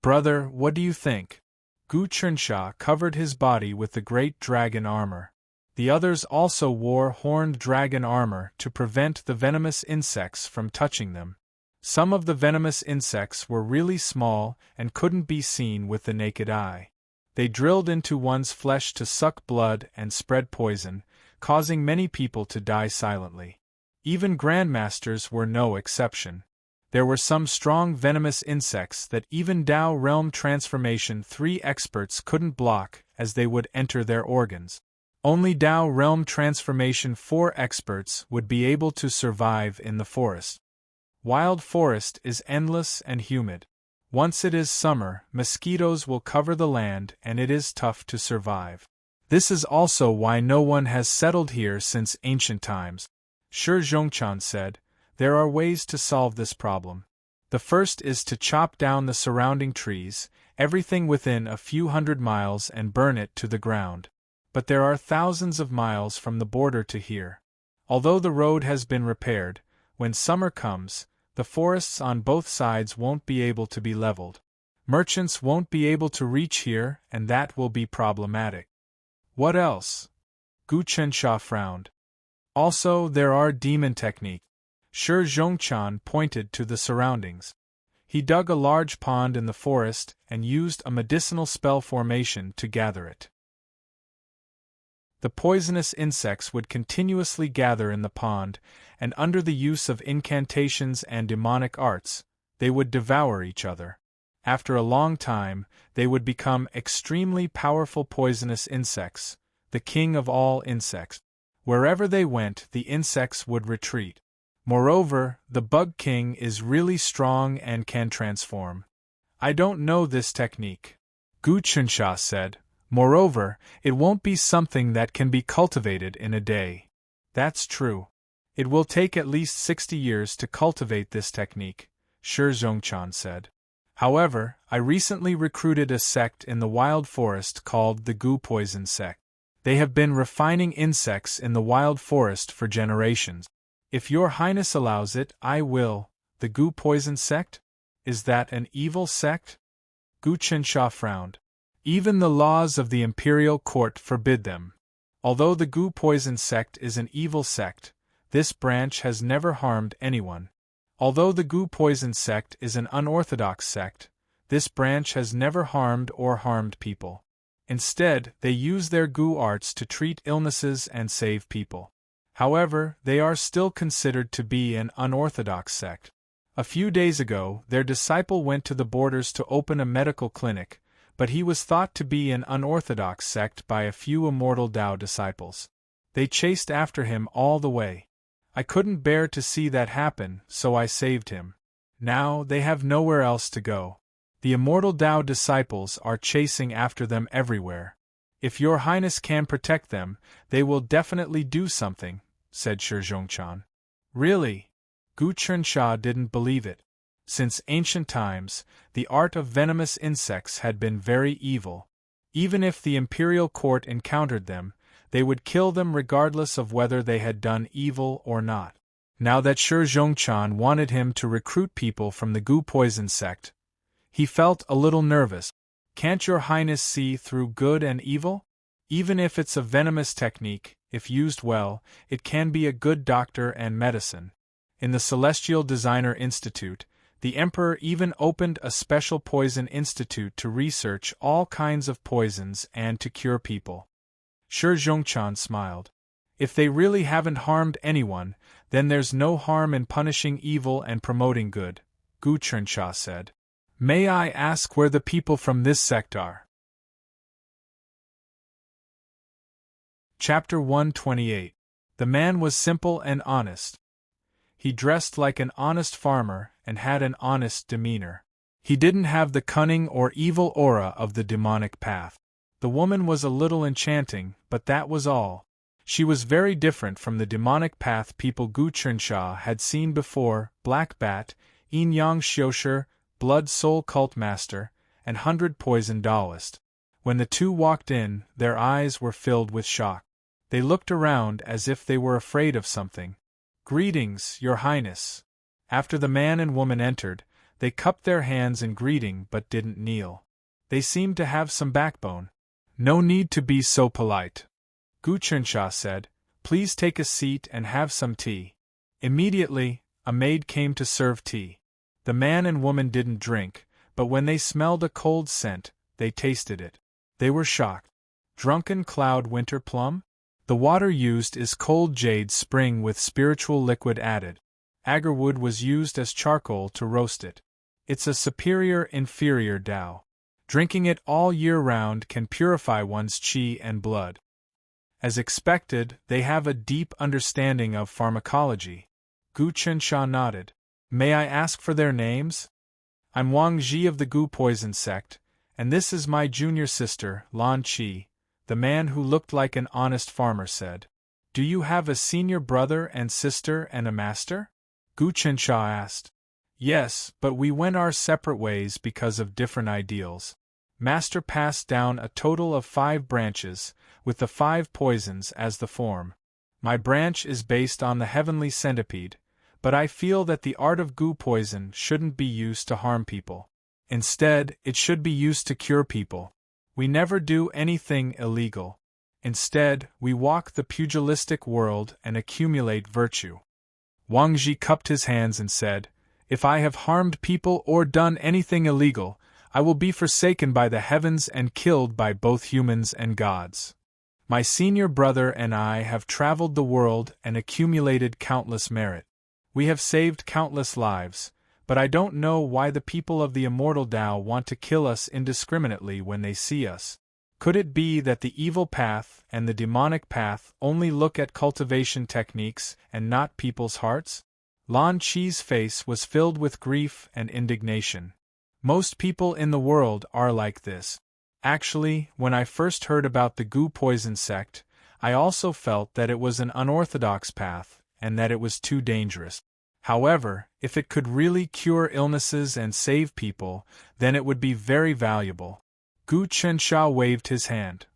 A: Brother, what do you think? Gu Chensha covered his body with the great dragon armor. The others also wore horned dragon armor to prevent the venomous insects from touching them. Some of the venomous insects were really small and couldn't be seen with the naked eye. They drilled into one's flesh to suck blood and spread poison, causing many people to die silently. Even grandmasters were no exception. There were some strong venomous insects that even Tao Realm Transformation 3 experts couldn't block as they would enter their organs. Only Tao Realm Transformation 4 experts would be able to survive in the forest. Wild forest is endless and humid. Once it is summer, mosquitoes will cover the land and it is tough to survive. This is also why no one has settled here since ancient times. Shi Zhongchan said, There are ways to solve this problem. The first is to chop down the surrounding trees, everything within a few hundred miles, and burn it to the ground. But there are thousands of miles from the border to here. Although the road has been repaired, when summer comes, the forests on both sides won't be able to be leveled. Merchants won't be able to reach here, and that will be problematic. What else? Gu Chensha frowned. Also, there are demon techniques. Shi Zhongchan pointed to the surroundings. He dug a large pond in the forest and used a medicinal spell formation to gather it. The poisonous insects would continuously gather in the pond, and under the use of incantations and demonic arts, they would devour each other. After a long time, they would become extremely powerful poisonous insects, the king of all insects. Wherever they went, the insects would retreat. Moreover, the Bug King is really strong and can transform. I don't know this technique, Gu Chensha said. Moreover, it won't be something that can be cultivated in a day. That's true. It will take at least 60 years to cultivate this technique, Shi Zhongchan said. However, I recently recruited a sect in the wild forest called the Gu Poison Sect. They have been refining insects in the wild forest for generations. If your highness allows it, I will. The Gu Poison Sect? Is that an evil sect? Gu Chensha frowned. Even the laws of the imperial court forbid them. Although the Gu Poison Sect is an evil sect, this branch has never harmed anyone. Although the Gu Poison Sect is an unorthodox sect, this branch has never harmed or harmed people. Instead, they use their Gu arts to treat illnesses and save people. However, they are still considered to be an unorthodox sect. A few days ago, their disciple went to the borders to open a medical clinic, but he was thought to be an unorthodox sect by a few immortal Tao disciples. They chased after him all the way. I couldn't bear to see that happen, so I saved him. Now they have nowhere else to go. The immortal Tao disciples are chasing after them everywhere. If your highness can protect them, they will definitely do something, said Shi Zhongchan. Really? Gu Chensha didn't believe it. Since ancient times, the art of venomous insects had been very evil. Even if the imperial court encountered them, they would kill them regardless of whether they had done evil or not. Now that Shi Zhongchan wanted him to recruit people from the Gu Poison Sect, he felt a little nervous. Can't your highness see through good and evil? Even if it's a venomous technique, if used well, it can be a good doctor and medicine. In the Celestial Designer Institute, the Emperor even opened a special poison institute to research all kinds of poisons and to cure people. Shi Zhongchan smiled. If they really haven't harmed anyone, then there's no harm in punishing evil and promoting good, Gu Chensha said. May I ask where the people from this sect are? Chapter 128. The man was simple and honest. He dressed like an honest farmer and had an honest demeanor. He didn't have the cunning or evil aura of the demonic path. The woman was a little enchanting, but that was all. She was very different from the demonic path people Gu Chensha had seen before: Black Bat, Yin Yang Xiushi, Blood Soul Cult Master, and 100 Poison Taoist. When the two walked in, their eyes were filled with shock. They looked around as if they were afraid of something. Greetings, Your Highness. After the man and woman entered, they cupped their hands in greeting but didn't kneel. They seemed to have some backbone. No need to be so polite, Gu Chensha said. Please take a seat and have some tea. Immediately, a maid came to serve tea. The man and woman didn't drink, but when they smelled a cold scent, they tasted it. They were shocked. Drunken Cloud Winter Plum? The water used is cold jade spring with spiritual liquid added. Agarwood was used as charcoal to roast it. It's a superior-inferior Tao. Drinking it all year round can purify one's qi and blood. As expected, they have a deep understanding of pharmacology. Gu Chensha nodded. May I ask for their names? I'm Wang Ji of the Gu Poison Sect, and this is my junior sister, Lan Qi, the man who looked like an honest farmer said. Do you have a senior brother and sister and a master? Gu Chensha asked. Yes, but we went our separate ways because of different ideals. Master passed down a total of 5 branches, with the 5 poisons as the form. My branch is based on the heavenly centipede, but I feel that the art of Gu poison shouldn't be used to harm people. Instead, it should be used to cure people. We never do anything illegal. Instead, we walk the pugilistic world and accumulate virtue. Wang Ji cupped his hands and said, "If I have harmed people or done anything illegal, I will be forsaken by the heavens and killed by both humans and gods. My senior brother and I have traveled the world and accumulated countless merit. We have saved countless lives, but I don't know why the people of the immortal Tao want to kill us indiscriminately when they see us. Could it be that the evil path and the demonic path only look at cultivation techniques and not people's hearts?" Lan Qi's face was filled with grief and indignation. Most people in the world are like this. Actually, when I first heard about the Gu poison sect, I also felt that it was an unorthodox path and that it was too dangerous. However, if it could really cure illnesses and save people, then it would be very valuable. Gu Chensha waved his hand.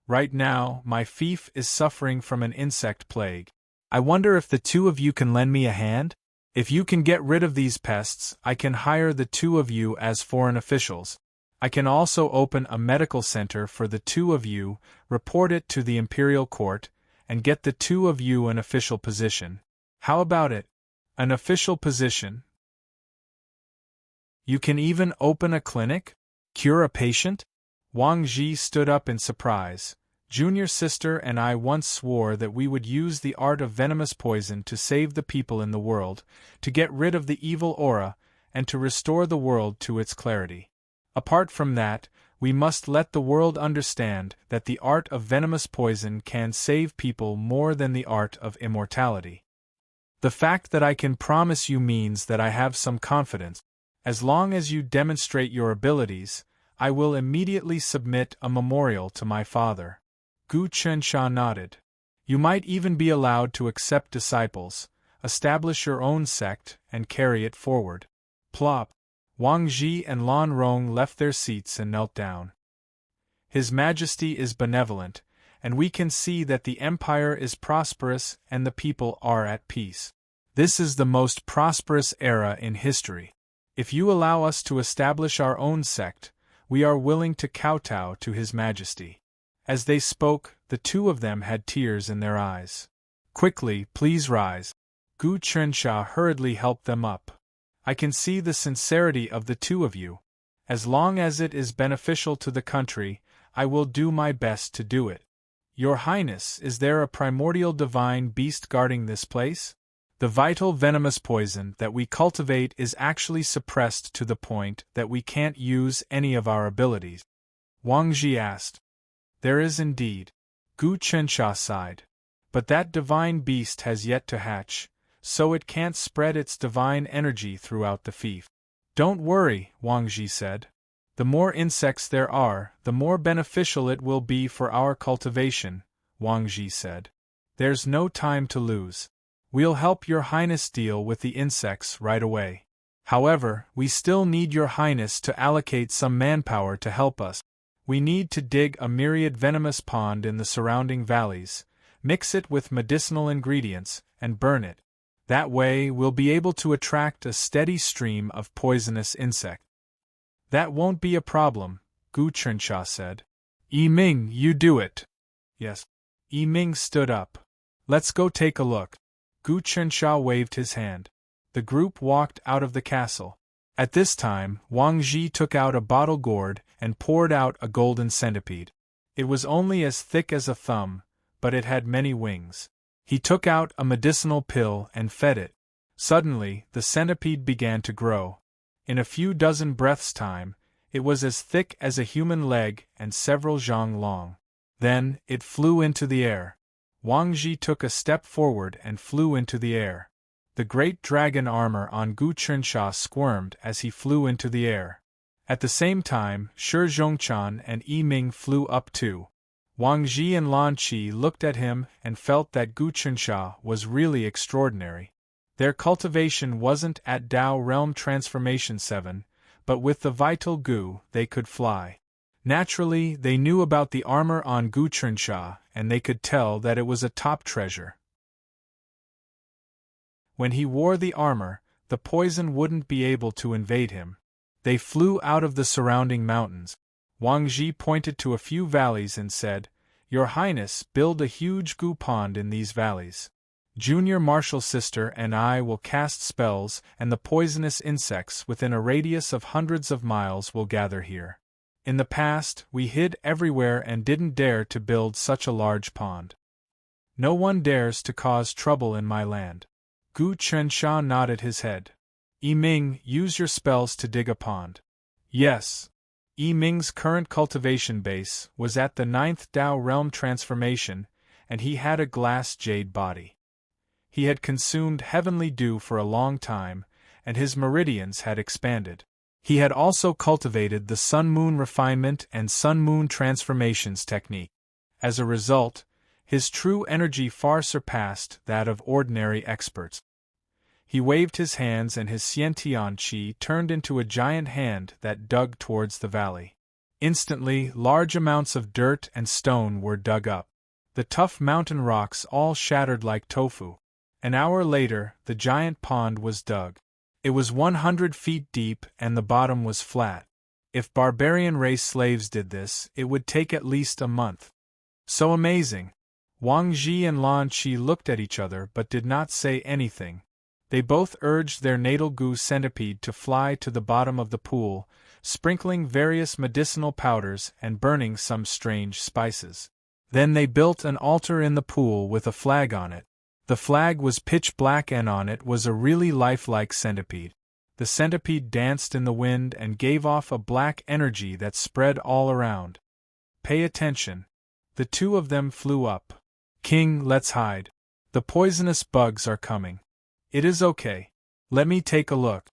A: "Right now, my fief is suffering from an insect plague. I wonder if the two of you can lend me a hand? If you can get rid of these pests, I can hire the two of you as foreign officials. I can also open a medical center for the two of you, report it to the imperial court, and get the two of you an official position. How about it? An official position? You can even open a clinic? Cure a patient?" Wang Ji stood up in surprise. "Junior sister and I once swore that we would use the art of venomous poison to save the people in the world, to get rid of the evil aura, and to restore the world to its clarity. Apart from that, we must let the world understand that the art of venomous poison can save people more than the art of immortality. The fact that I can promise you means that I have some confidence. As long as you demonstrate your abilities, I will immediately submit a memorial to my father." Gu Chensha nodded. "You might even be allowed to accept disciples, establish your own sect, and carry it forward." Plop! Wang Ji and Lan Rong left their seats and knelt down. "His Majesty is benevolent, and we can see that the empire is prosperous and the people are at peace. This is the most prosperous era in history. If you allow us to establish our own sect, we are willing to kowtow to His Majesty." As they spoke, the two of them had tears in their eyes. "Quickly, please rise." Gu Chensha hurriedly helped them up. "I can see the sincerity of the two of you. As long as it is beneficial to the country, I will do my best to do it. Your Highness, is there a primordial divine beast guarding this place? The vital venomous poison that we cultivate is actually suppressed to the point that we can't use any of our abilities." Wang Ji asked. "There is indeed." Gu Chensha sighed. "But that divine beast has yet to hatch, so it can't spread its divine energy throughout the fief." "Don't worry," Wang Ji said. "The more insects there are, the more beneficial it will be for our cultivation," Wang Ji said. "There's no time to lose. We'll help Your Highness deal with the insects right away. However, we still need Your Highness to allocate some manpower to help us. We need to dig a myriad venomous pond in the surrounding valleys, mix it with medicinal ingredients, and burn it. That way we'll be able to attract a steady stream of poisonous insects." "That won't be a problem," Gu Chensha said. "Yi Ming, you do it." "Yes." Yi Ming stood up. "Let's go take a look." Gu Chensha waved his hand. The group walked out of the castle. At this time, Wang Ji took out a bottle gourd and poured out a golden centipede. It was only as thick as a thumb, but it had many wings. He took out a medicinal pill and fed it. Suddenly, the centipede began to grow. In a few dozen breaths' time, it was as thick as a human leg and several zhang long. Then, it flew into the air. Wang Ji took a step forward and flew into the air. The great dragon armor on Gu Chensha squirmed as he flew into the air. At the same time, Shi Zhongchan and Yi Ming flew up too. Wang Ji and Lan Qi looked at him and felt that Gu Chensha was really extraordinary. Their cultivation wasn't at Tao Realm Transformation 7, but with the vital Gu, they could fly. Naturally, they knew about the armor on Gu Chensha, and they could tell that it was a top treasure. When he wore the armor, the poison wouldn't be able to invade him. They flew out of the surrounding mountains. Wang Ji pointed to a few valleys and said, "Your Highness, build a huge goo pond in these valleys. Junior Marshal Sister and I will cast spells, and the poisonous insects within a radius of hundreds of miles will gather here. In the past, we hid everywhere and didn't dare to build such a large pond. No one dares to cause trouble in my land." Gu Chensha nodded his head. "Yi Ming, use your spells to dig a pond." Yes. Yi Ming's current cultivation base was at the 9th Dao realm transformation, and he had a glass jade body. He had consumed heavenly dew for a long time, and his meridians had expanded. He had also cultivated the sun-moon refinement and sun-moon transformations technique. As a result, his true energy far surpassed that of ordinary experts. He waved his hands and his Xiantian Qi turned into a giant hand that dug towards the valley. Instantly, large amounts of dirt and stone were dug up. The tough mountain rocks all shattered like tofu. An hour later, the giant pond was dug. It was 100 feet deep and the bottom was flat. If barbarian race slaves did this, it would take at least a month. So amazing! Wang Ji and Lan Qi looked at each other but did not say anything. They both urged their natal goo centipede to fly to the bottom of the pool, sprinkling various medicinal powders and burning some strange spices. Then they built an altar in the pool with a flag on it. The flag was pitch black and on it was a really lifelike centipede. The centipede danced in the wind and gave off a black energy that spread all around. "Pay attention." The two of them flew up. "King, let's hide. The poisonous bugs are coming." "It is okay. Let me take a look."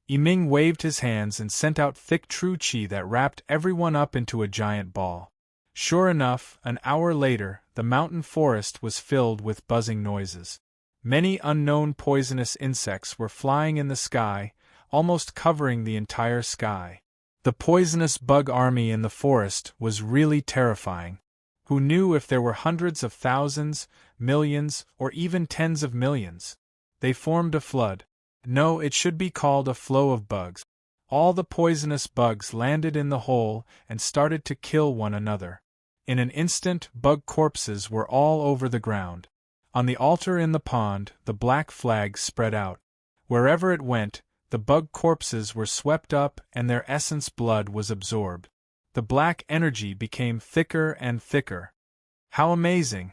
A: Yi Ming waved his hands and sent out thick true qi that wrapped everyone up into a giant ball. Sure enough, an hour later, the mountain forest was filled with buzzing noises. Many unknown poisonous insects were flying in the sky, almost covering the entire sky. The poisonous bug army in the forest was really terrifying. Who knew if there were hundreds of thousands, millions, or even tens of millions? They formed a flood. No, it should be called a flow of bugs. All the poisonous bugs landed in the hole and started to kill one another. In an instant, bug corpses were all over the ground. On the altar in the pond, the black flag spread out. Wherever it went, the bug corpses were swept up and their essence blood was absorbed. The black energy became thicker and thicker. How amazing!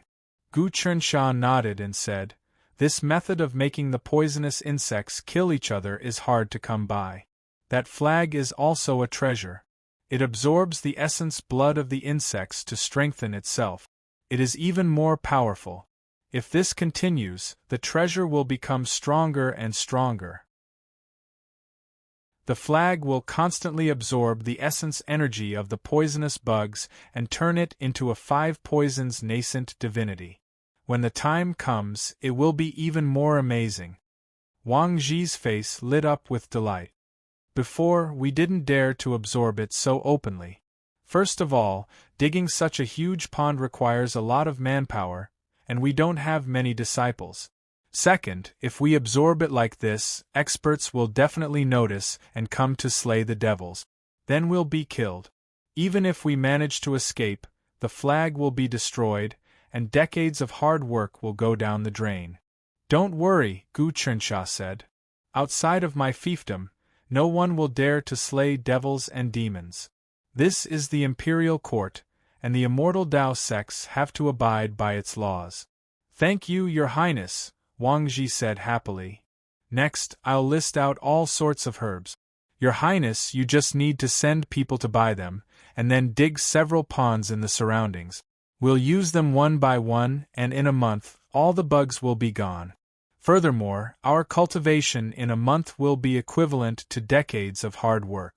A: Gu Chensha nodded and said, "This method of making the poisonous insects kill each other is hard to come by. That flag is also a treasure. It absorbs the essence blood of the insects to strengthen itself. It is even more powerful. If this continues, the treasure will become stronger and stronger. The flag will constantly absorb the essence energy of the poisonous bugs and turn it into a 5 poisons nascent divinity. When the time comes, it will be even more amazing." Wang Ji's face lit up with delight. "Before, we didn't dare to absorb it so openly. First of all, digging such a huge pond requires a lot of manpower, and we don't have many disciples. Second, if we absorb it like this, experts will definitely notice and come to slay the devils. Then we'll be killed. Even if we manage to escape, the flag will be destroyed, and decades of hard work will go down the drain." "Don't worry," Gu Chensha said. "Outside of my fiefdom, no one will dare to slay devils and demons. This is the imperial court, and the immortal Dao sects have to abide by its laws." "Thank you, Your Highness," Wang Ji said happily. "Next, I'll list out all sorts of herbs. Your Highness, you just need to send people to buy them, and then dig several ponds in the surroundings. We'll use them one by one, and in a month, all the bugs will be gone. Furthermore, our cultivation in a month will be equivalent to decades of hard work.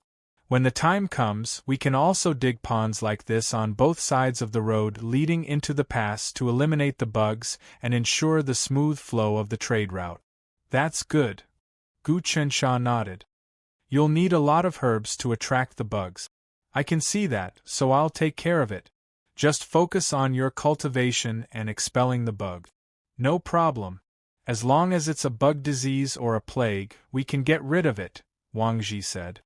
A: When the time comes, we can also dig ponds like this on both sides of the road leading into the pass to eliminate the bugs and ensure the smooth flow of the trade route." "That's good." Gu Chensha nodded. "You'll need a lot of herbs to attract the bugs. I can see that, so I'll take care of it. Just focus on your cultivation and expelling the bug." "No problem. As long as it's a bug disease or a plague, we can get rid of it," Wang Ji said.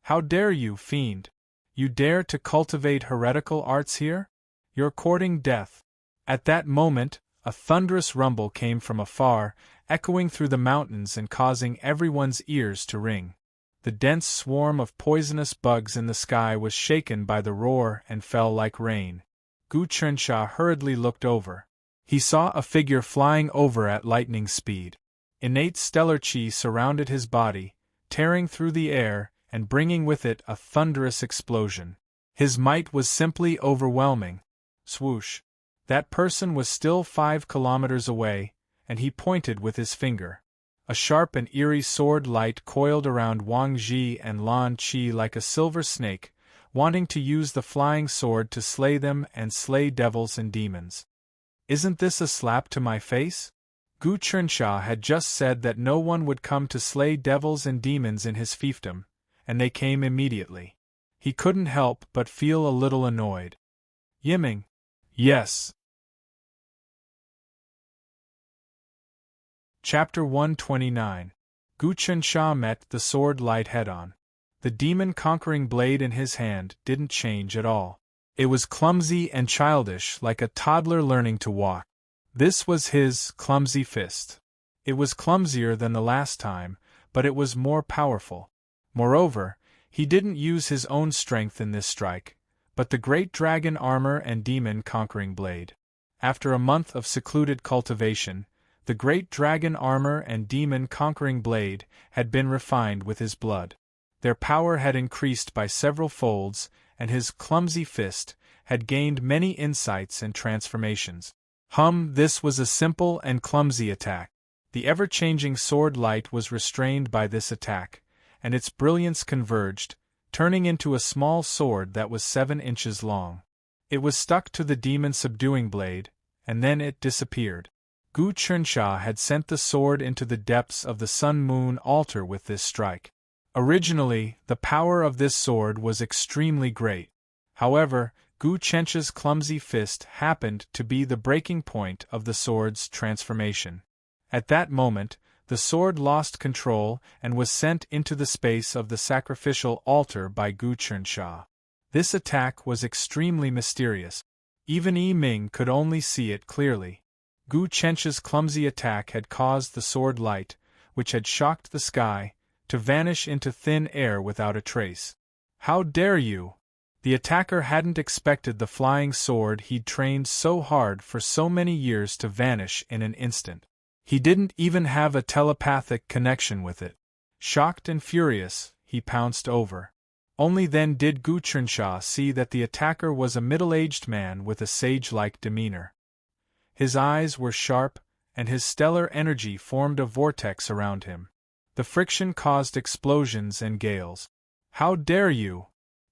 A: How dare you, fiend? You dare to cultivate heretical arts here? You're courting death. At that moment, a thunderous rumble came from afar, echoing through the mountains and causing everyone's ears to ring. The dense swarm of poisonous bugs in the sky was shaken by the roar and fell like rain. Gu Chensha hurriedly looked over. He saw a figure flying over at lightning speed. Innate stellar chi surrounded his body, tearing through the air and bringing with it a thunderous explosion. His might was simply overwhelming. Swoosh! That person was still 5 kilometers away, and he pointed with his finger. A sharp and eerie sword light coiled around Wang Ji and Lan Qi like a silver snake, wanting to use the flying sword to slay them and slay devils and demons. Isn't this a slap to my face? Gu Chensha had just said that no one would come to slay devils and demons in his fiefdom, and they came immediately. He couldn't help but feel a little annoyed. Yiming. Yes. Chapter 129. Gu Chensha met the sword light head-on. The demon-conquering blade in his hand didn't change at all. It was clumsy and childish, like a toddler learning to walk. This was his clumsy fist. It was clumsier than the last time, but it was more powerful. Moreover, he didn't use his own strength in this strike, but the great dragon armor and demon-conquering blade. After a month of secluded cultivation, the great dragon armor and demon-conquering blade had been refined with his blood. Their power had increased by several folds, and his clumsy fist had gained many insights and transformations. This was a simple and clumsy attack. The ever-changing sword light was restrained by this attack, and its brilliance converged, turning into a small sword that was 7 inches long. It was stuck to the demon-subduing blade, and then it disappeared. Gu Chensha had sent the sword into the depths of the sun-moon altar with this strike. Originally, the power of this sword was extremely great. However, Gu Chensha's clumsy fist happened to be the breaking point of the sword's transformation. At that moment, the sword lost control and was sent into the space of the sacrificial altar by Gu Chensha. This attack was extremely mysterious. Even Yi Ming could only see it clearly. Gu Chensha's clumsy attack had caused the sword light, which had shocked the sky, to vanish into thin air without a trace. How dare you! The attacker hadn't expected the flying sword he'd trained so hard for so many years to vanish in an instant. He didn't even have a telepathic connection with it. Shocked and furious, he pounced over. Only then did Gu Chensha see that the attacker was a middle-aged man with a sage-like demeanor. His eyes were sharp, and his stellar energy formed a vortex around him. The friction caused explosions and gales. How dare you!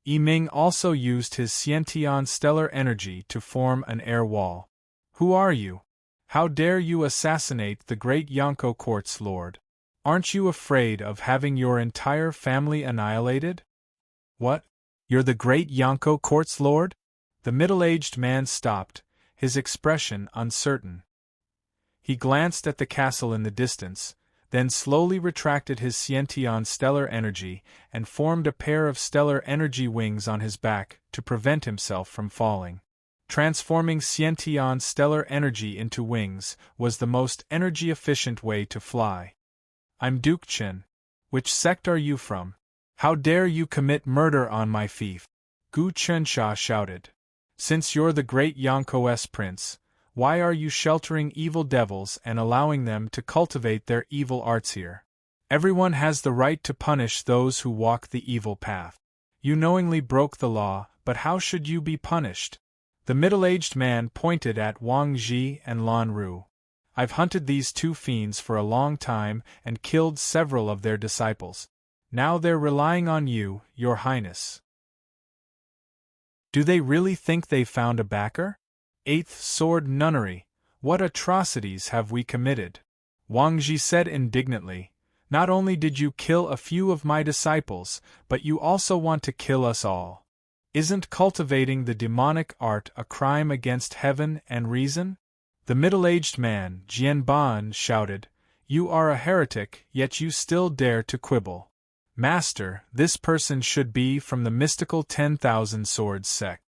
A: Yi Ming also used his Xiantian stellar energy to form an air wall. Who are you? How dare you assassinate the great Yanko Court's lord? Aren't you afraid of having your entire family annihilated? What? You're the great Yanko Court's lord? The middle-aged man stopped, his expression uncertain. He glanced at the castle in the distance, then slowly retracted his Xiantian stellar energy and formed a pair of stellar energy wings on his back to prevent himself from falling. Transforming Xiantian stellar energy into wings was the most energy-efficient way to fly. I'm Duke Chen. Which sect are you from? How dare you commit murder on my fief? Gu Chensha shouted. Since you're the great Yanko's prince, why are you sheltering evil devils and allowing them to cultivate their evil arts here? Everyone has the right to punish those who walk the evil path. You knowingly broke the law, but how should you be punished? The middle-aged man pointed at Wang Ji and Lan Ru. I've hunted these 2 fiends for a long time and killed several of their disciples. Now they're relying on you, Your Highness. Do they really think they've found a backer? 8th Sword Nunnery, what atrocities have we committed? Wang Ji said indignantly. Not only did you kill a few of my disciples, but you also want to kill us all. Isn't cultivating the demonic art a crime against heaven and reason? The middle-aged man, Jian Ban, shouted. You are a heretic, yet you still dare to quibble. Master, this person should be from the mystical 10,000 Swords sect.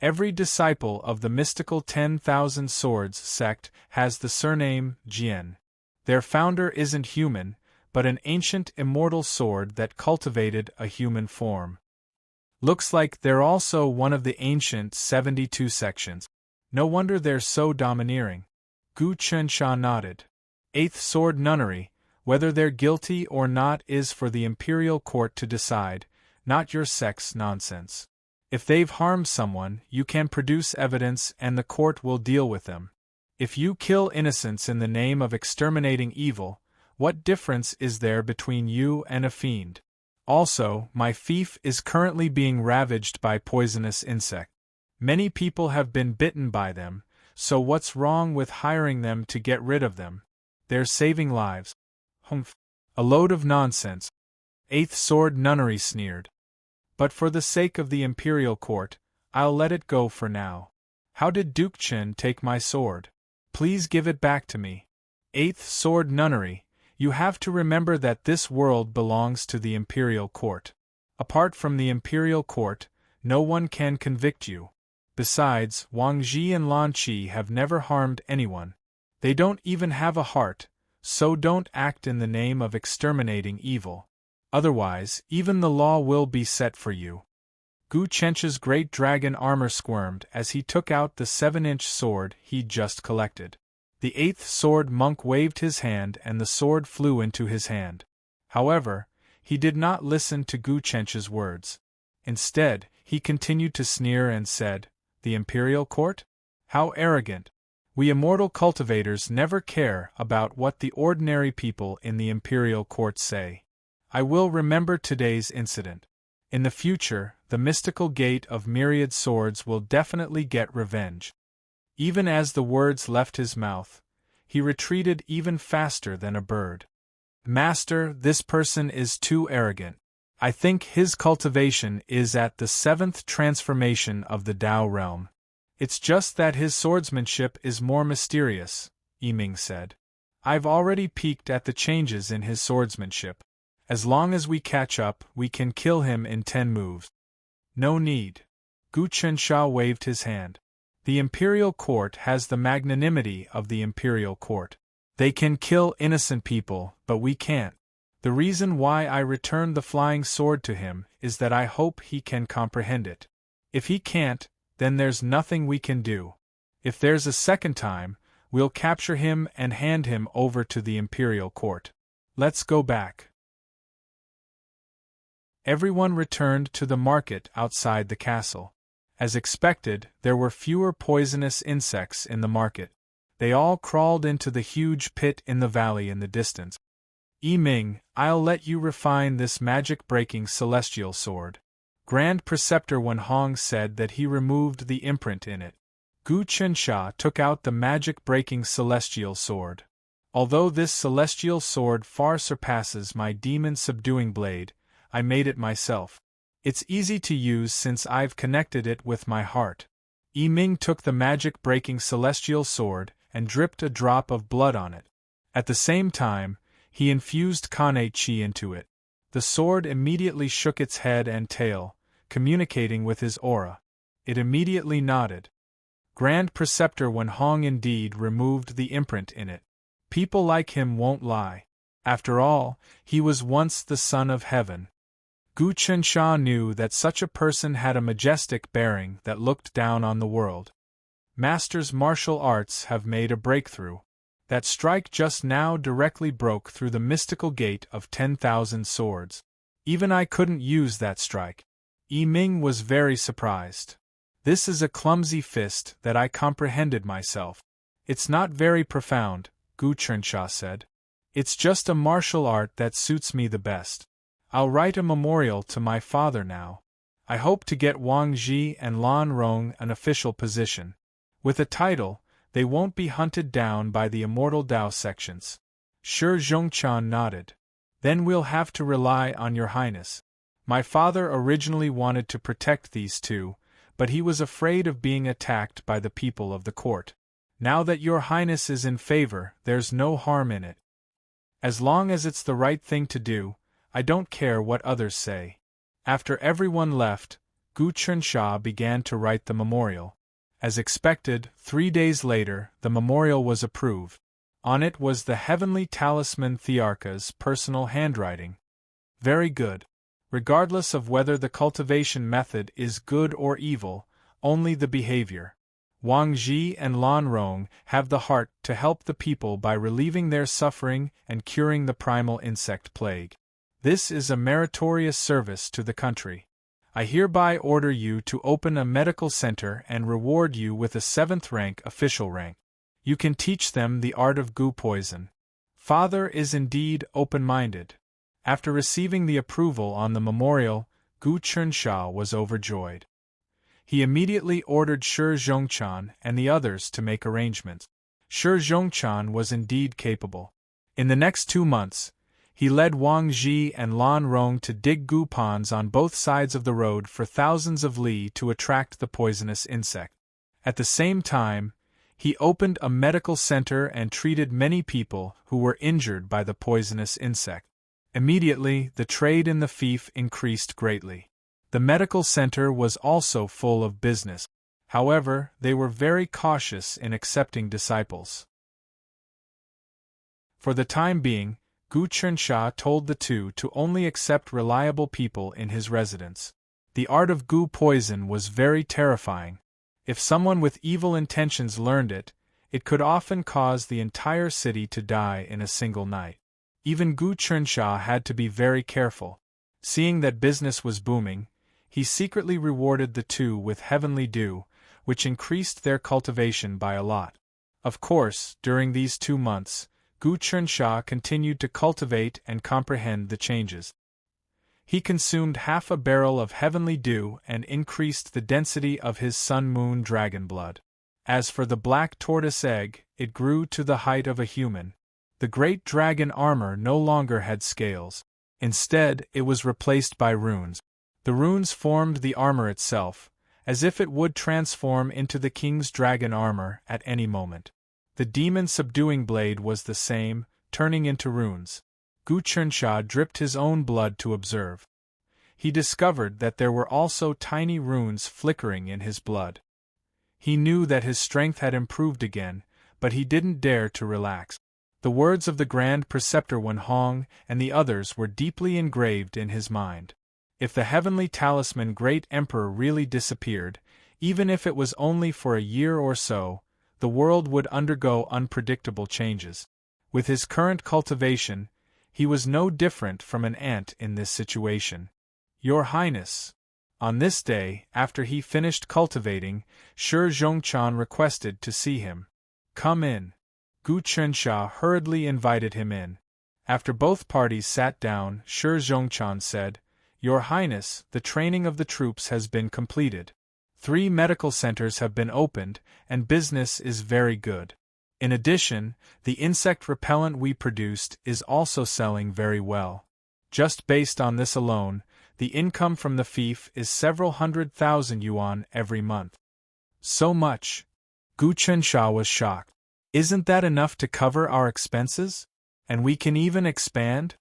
A: Every disciple of the mystical 10,000 Swords sect has the surname Jian. Their founder isn't human, but an ancient immortal sword that cultivated a human form. Looks like they're also one of the ancient 72 sections. No wonder they're so domineering. Gu Chensha nodded. Eighth Sword Nunnery, whether they're guilty or not is for the imperial court to decide, not your sect's nonsense. If they've harmed someone, you can produce evidence and the court will deal with them. If you kill innocents in the name of exterminating evil, what difference is there between you and a fiend? Also, my fief is currently being ravaged by poisonous insects. Many people have been bitten by them, so what's wrong with hiring them to get rid of them? They're saving lives. Humph. A load of nonsense. Eighth Sword Nunnery sneered. But for the sake of the imperial court, I'll let it go for now. How did Duke Chen take my sword? Please give it back to me. Eighth Sword Nunnery, you have to remember that this world belongs to the imperial court. Apart from the imperial court, no one can convict you. Besides, Wang Ji and Lan Qi have never harmed anyone. They don't even have a heart, so don't act in the name of exterminating evil. Otherwise, even the law will be set for you. Gu Chencha's great dragon armor squirmed as he took out the 7-inch sword he'd just collected. The 8th sword monk waved his hand and the sword flew into his hand. However, he did not listen to Gu Chencha's words. Instead, he continued to sneer and said, "The imperial court? How arrogant! We immortal cultivators never care about what the ordinary people in the imperial court say. I will remember today's incident. In the future, the mystical gate of myriad swords will definitely get revenge." Even as the words left his mouth, he retreated even faster than a bird. Master, this person is too arrogant. I think his cultivation is at the 7th transformation of the Tao realm. It's just that his swordsmanship is more mysterious, Yiming said. I've already peeked at the changes in his swordsmanship. As long as we catch up, we can kill him in 10 moves. No need. Gu Chensha waved his hand. The imperial court has the magnanimity of the imperial court. They can kill innocent people, but we can't. The reason why I returned the flying sword to him is that I hope he can comprehend it. If he can't, then there's nothing we can do. If there's a second time, we'll capture him and hand him over to the imperial court. Let's go back. Everyone returned to the market outside the castle. As expected, there were fewer poisonous insects in the market. They all crawled into the huge pit in the valley in the distance. Yiming, I'll let you refine this magic-breaking celestial sword. Grand Preceptor Wenhong said that he removed the imprint in it. Gu Chensha took out the magic-breaking celestial sword. Although this celestial sword far surpasses my demon-subduing blade, I made it myself. It's easy to use since I've connected it with my heart. Yiming took the magic-breaking celestial sword and dripped a drop of blood on it. At the same time, he infused Kane Chi into it. The sword immediately shook its head and tail, communicating with his aura. It immediately nodded. Grand Preceptor Wenhong indeed removed the imprint in it. People like him won't lie. After all, he was once the son of heaven. Gu Chensha knew that such a person had a majestic bearing that looked down on the world. Masters martial arts have made a breakthrough. That strike just now directly broke through the mystical gate of 10,000 swords. Even I couldn't use that strike. Yiming was very surprised. This is a clumsy fist that I comprehended myself. It's not very profound, Gu Chensha said. It's just a martial art that suits me the best. I'll write a memorial to my father now. I hope to get Wang Ji and Lan Rong an official position. With a title, they won't be hunted down by the immortal Tao sections. Shi Zhongchan nodded. Then we'll have to rely on your highness. My father originally wanted to protect these two, but he was afraid of being attacked by the people of the court. Now that your highness is in favor, there's no harm in it. As long as it's the right thing to do, I don't care what others say. After everyone left, Gu Chunxia began to write the memorial. As expected, 3 days later, the memorial was approved. On it was the heavenly talisman Thearka's personal handwriting. Very good. Regardless of whether the cultivation method is good or evil, only the behavior. Wang Ji and Lan Rong have the heart to help the people by relieving their suffering and curing the primal insect plague. This is a meritorious service to the country. I hereby order you to open a medical center and reward you with a 7th rank official rank. You can teach them the art of gu poison. Father is indeed open-minded. After receiving the approval on the memorial, Gu Chunxia was overjoyed. He immediately ordered Shi Zhongchan and the others to make arrangements. Shi Zhongchan was indeed capable. In the next 2 months, he led Wang Ji and Lan Rong to dig gu ponds on both sides of the road for thousands of li to attract the poisonous insect. At the same time, he opened a medical center and treated many people who were injured by the poisonous insect. Immediately, the trade in the fief increased greatly. The medical center was also full of business. However, they were very cautious in accepting disciples. For the time being, Gu Chunxia told the two to only accept reliable people in his residence. The art of gu poison was very terrifying. If someone with evil intentions learned it, it could often cause the entire city to die in a single night. Even Gu Chunxia had to be very careful. Seeing that business was booming, he secretly rewarded the two with heavenly dew, which increased their cultivation by a lot. Of course, during these 2 months, Gu Chunxia continued to cultivate and comprehend the changes. He consumed half a barrel of heavenly dew and increased the density of his sun-moon dragon blood. As for the black tortoise egg, it grew to the height of a human. The great dragon armor no longer had scales. Instead, it was replaced by runes. The runes formed the armor itself, as if it would transform into the king's dragon armor at any moment. The demon-subduing blade was the same, turning into runes. Gu Chunxia dripped his own blood to observe. He discovered that there were also tiny runes flickering in his blood. He knew that his strength had improved again, but he didn't dare to relax. The words of the Grand Preceptor Wen Hong and the others were deeply engraved in his mind. If the heavenly talisman Great Emperor really disappeared, even if it was only for a year or so, the world would undergo unpredictable changes. With his current cultivation, he was no different from an ant in this situation. Your Highness. On this day, after he finished cultivating, Shi Zhongchan requested to see him. Come in. Gu Chunxia hurriedly invited him in. After both parties sat down, Shi Zhongchan said, Your Highness, the training of the troops has been completed. 3 medical centers have been opened, and business is very good. In addition, the insect repellent we produced is also selling very well. Just based on this alone, the income from the fief is several 100,000 yuan every month. So much? Gu Chunxia was shocked. Isn't that enough to cover our expenses? And we can even expand?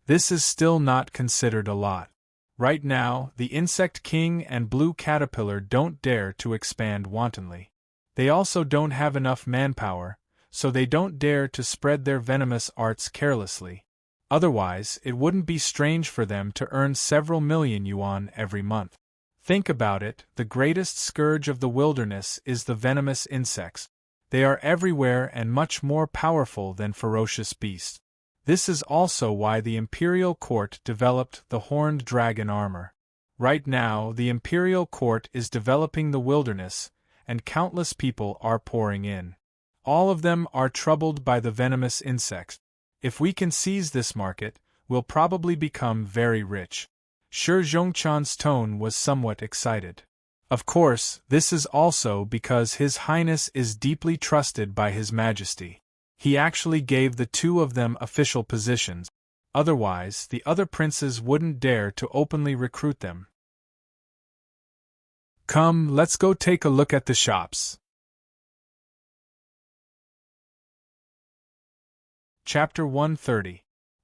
A: This is still not considered a lot. Right now, the Insect King and Blue Caterpillar don't dare to expand wantonly. They also don't have enough manpower, so they don't dare to spread their venomous arts carelessly. Otherwise, it wouldn't be strange for them to earn several million yuan every month. Think about it, the greatest scourge of the wilderness is the venomous insects. They are everywhere and much more powerful than ferocious beasts. This is also why the imperial court developed the horned dragon armor. Right now, the imperial court is developing the wilderness, and countless people are pouring in. All of them are troubled by the venomous insects. If we can seize this market, we'll probably become very rich. Shi Zhongchan's tone was somewhat excited. Of course, this is also because His Highness is deeply trusted by His Majesty. He actually gave the 2 of them official positions. Otherwise, the other princes wouldn't dare to openly recruit them. Come, let's go take a look at the shops. Chapter 130.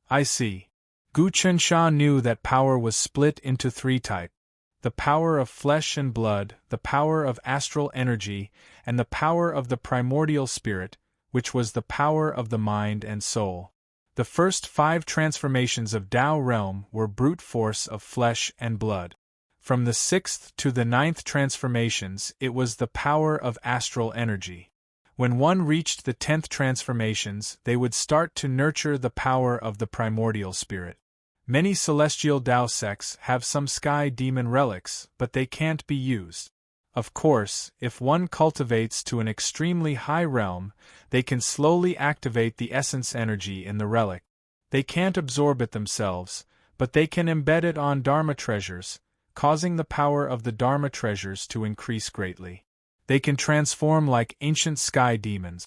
A: I see. Gu Chensha knew that power was split into three types: the power of flesh and blood, the power of astral energy, and the power of the primordial spirit, which was the power of the mind and soul. The first 5 transformations of Tao realm were brute force of flesh and blood. From the 6th to the 9th transformations, it was the power of astral energy. When one reached the 10th transformations, they would start to nurture the power of the primordial spirit. Many celestial Tao sects have some sky demon relics, but they can't be used. Of course, if one cultivates to an extremely high realm, they can slowly activate the essence energy in the relic. They can't absorb it themselves, but they can embed it on Dharma treasures, causing the power of the Dharma treasures to increase greatly. They can transform like ancient sky demons.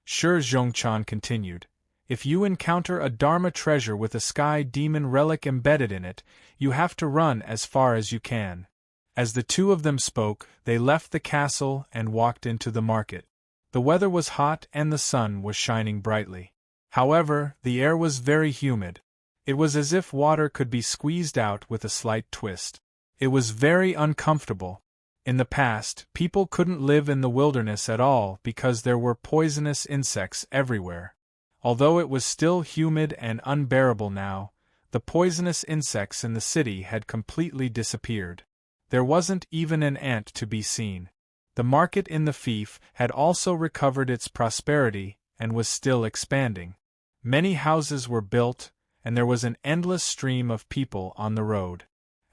A: Shi Zhongchan continued. If you encounter a Dharma treasure with a sky demon relic embedded in it, you have to run as far as you can. As the two of them spoke, they left the castle and walked into the market. The weather was hot and the sun was shining brightly. However, the air was very humid. It was as if water could be squeezed out with a slight twist. It was very uncomfortable. In the past, people couldn't live in the wilderness at all because there were poisonous insects everywhere. Although it was still humid and unbearable now, the poisonous insects in the city had completely disappeared. There wasn't even an ant to be seen. The market in the fief had also recovered its prosperity and was still expanding. Many houses were built, and there was an endless stream of people on the road.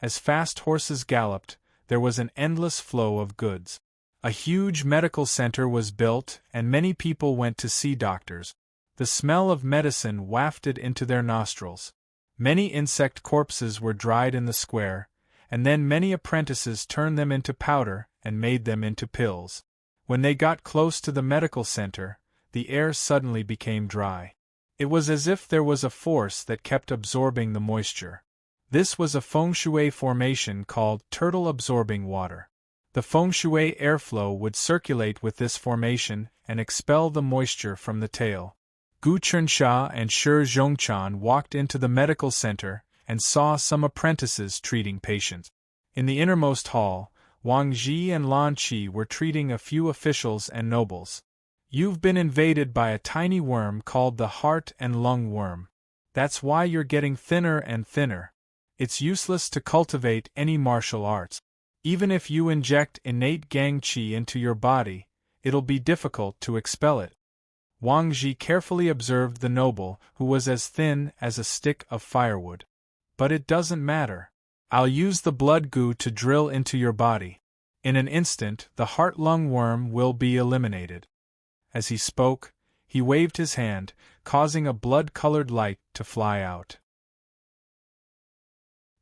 A: As fast horses galloped, there was an endless flow of goods. A huge medical center was built, and many people went to see doctors. The smell of medicine wafted into their nostrils. Many insect corpses were dried in the square, and then many apprentices turned them into powder and made them into pills. When they got close to the medical center, the air suddenly became dry. It was as if there was a force that kept absorbing the moisture. This was a feng shui formation called turtle-absorbing water. The feng shui airflow would circulate with this formation and expel the moisture from the tail. Gu Chensha and Shi Zhongchan walked into the medical center and saw some apprentices treating patients. In the innermost hall, Wang Ji and Lan Qi were treating a few officials and nobles. You've been invaded by a tiny worm called the heart and lung worm. That's why you're getting thinner and thinner. It's useless to cultivate any martial arts. Even if you inject innate gang qi into your body, it'll be difficult to expel it. Wang Ji carefully observed the noble, who was as thin as a stick of firewood. But it doesn't matter. I'll use the blood goo to drill into your body. In an instant, the heart-lung worm will be eliminated. As he spoke, he waved his hand, causing a blood-colored light to fly out.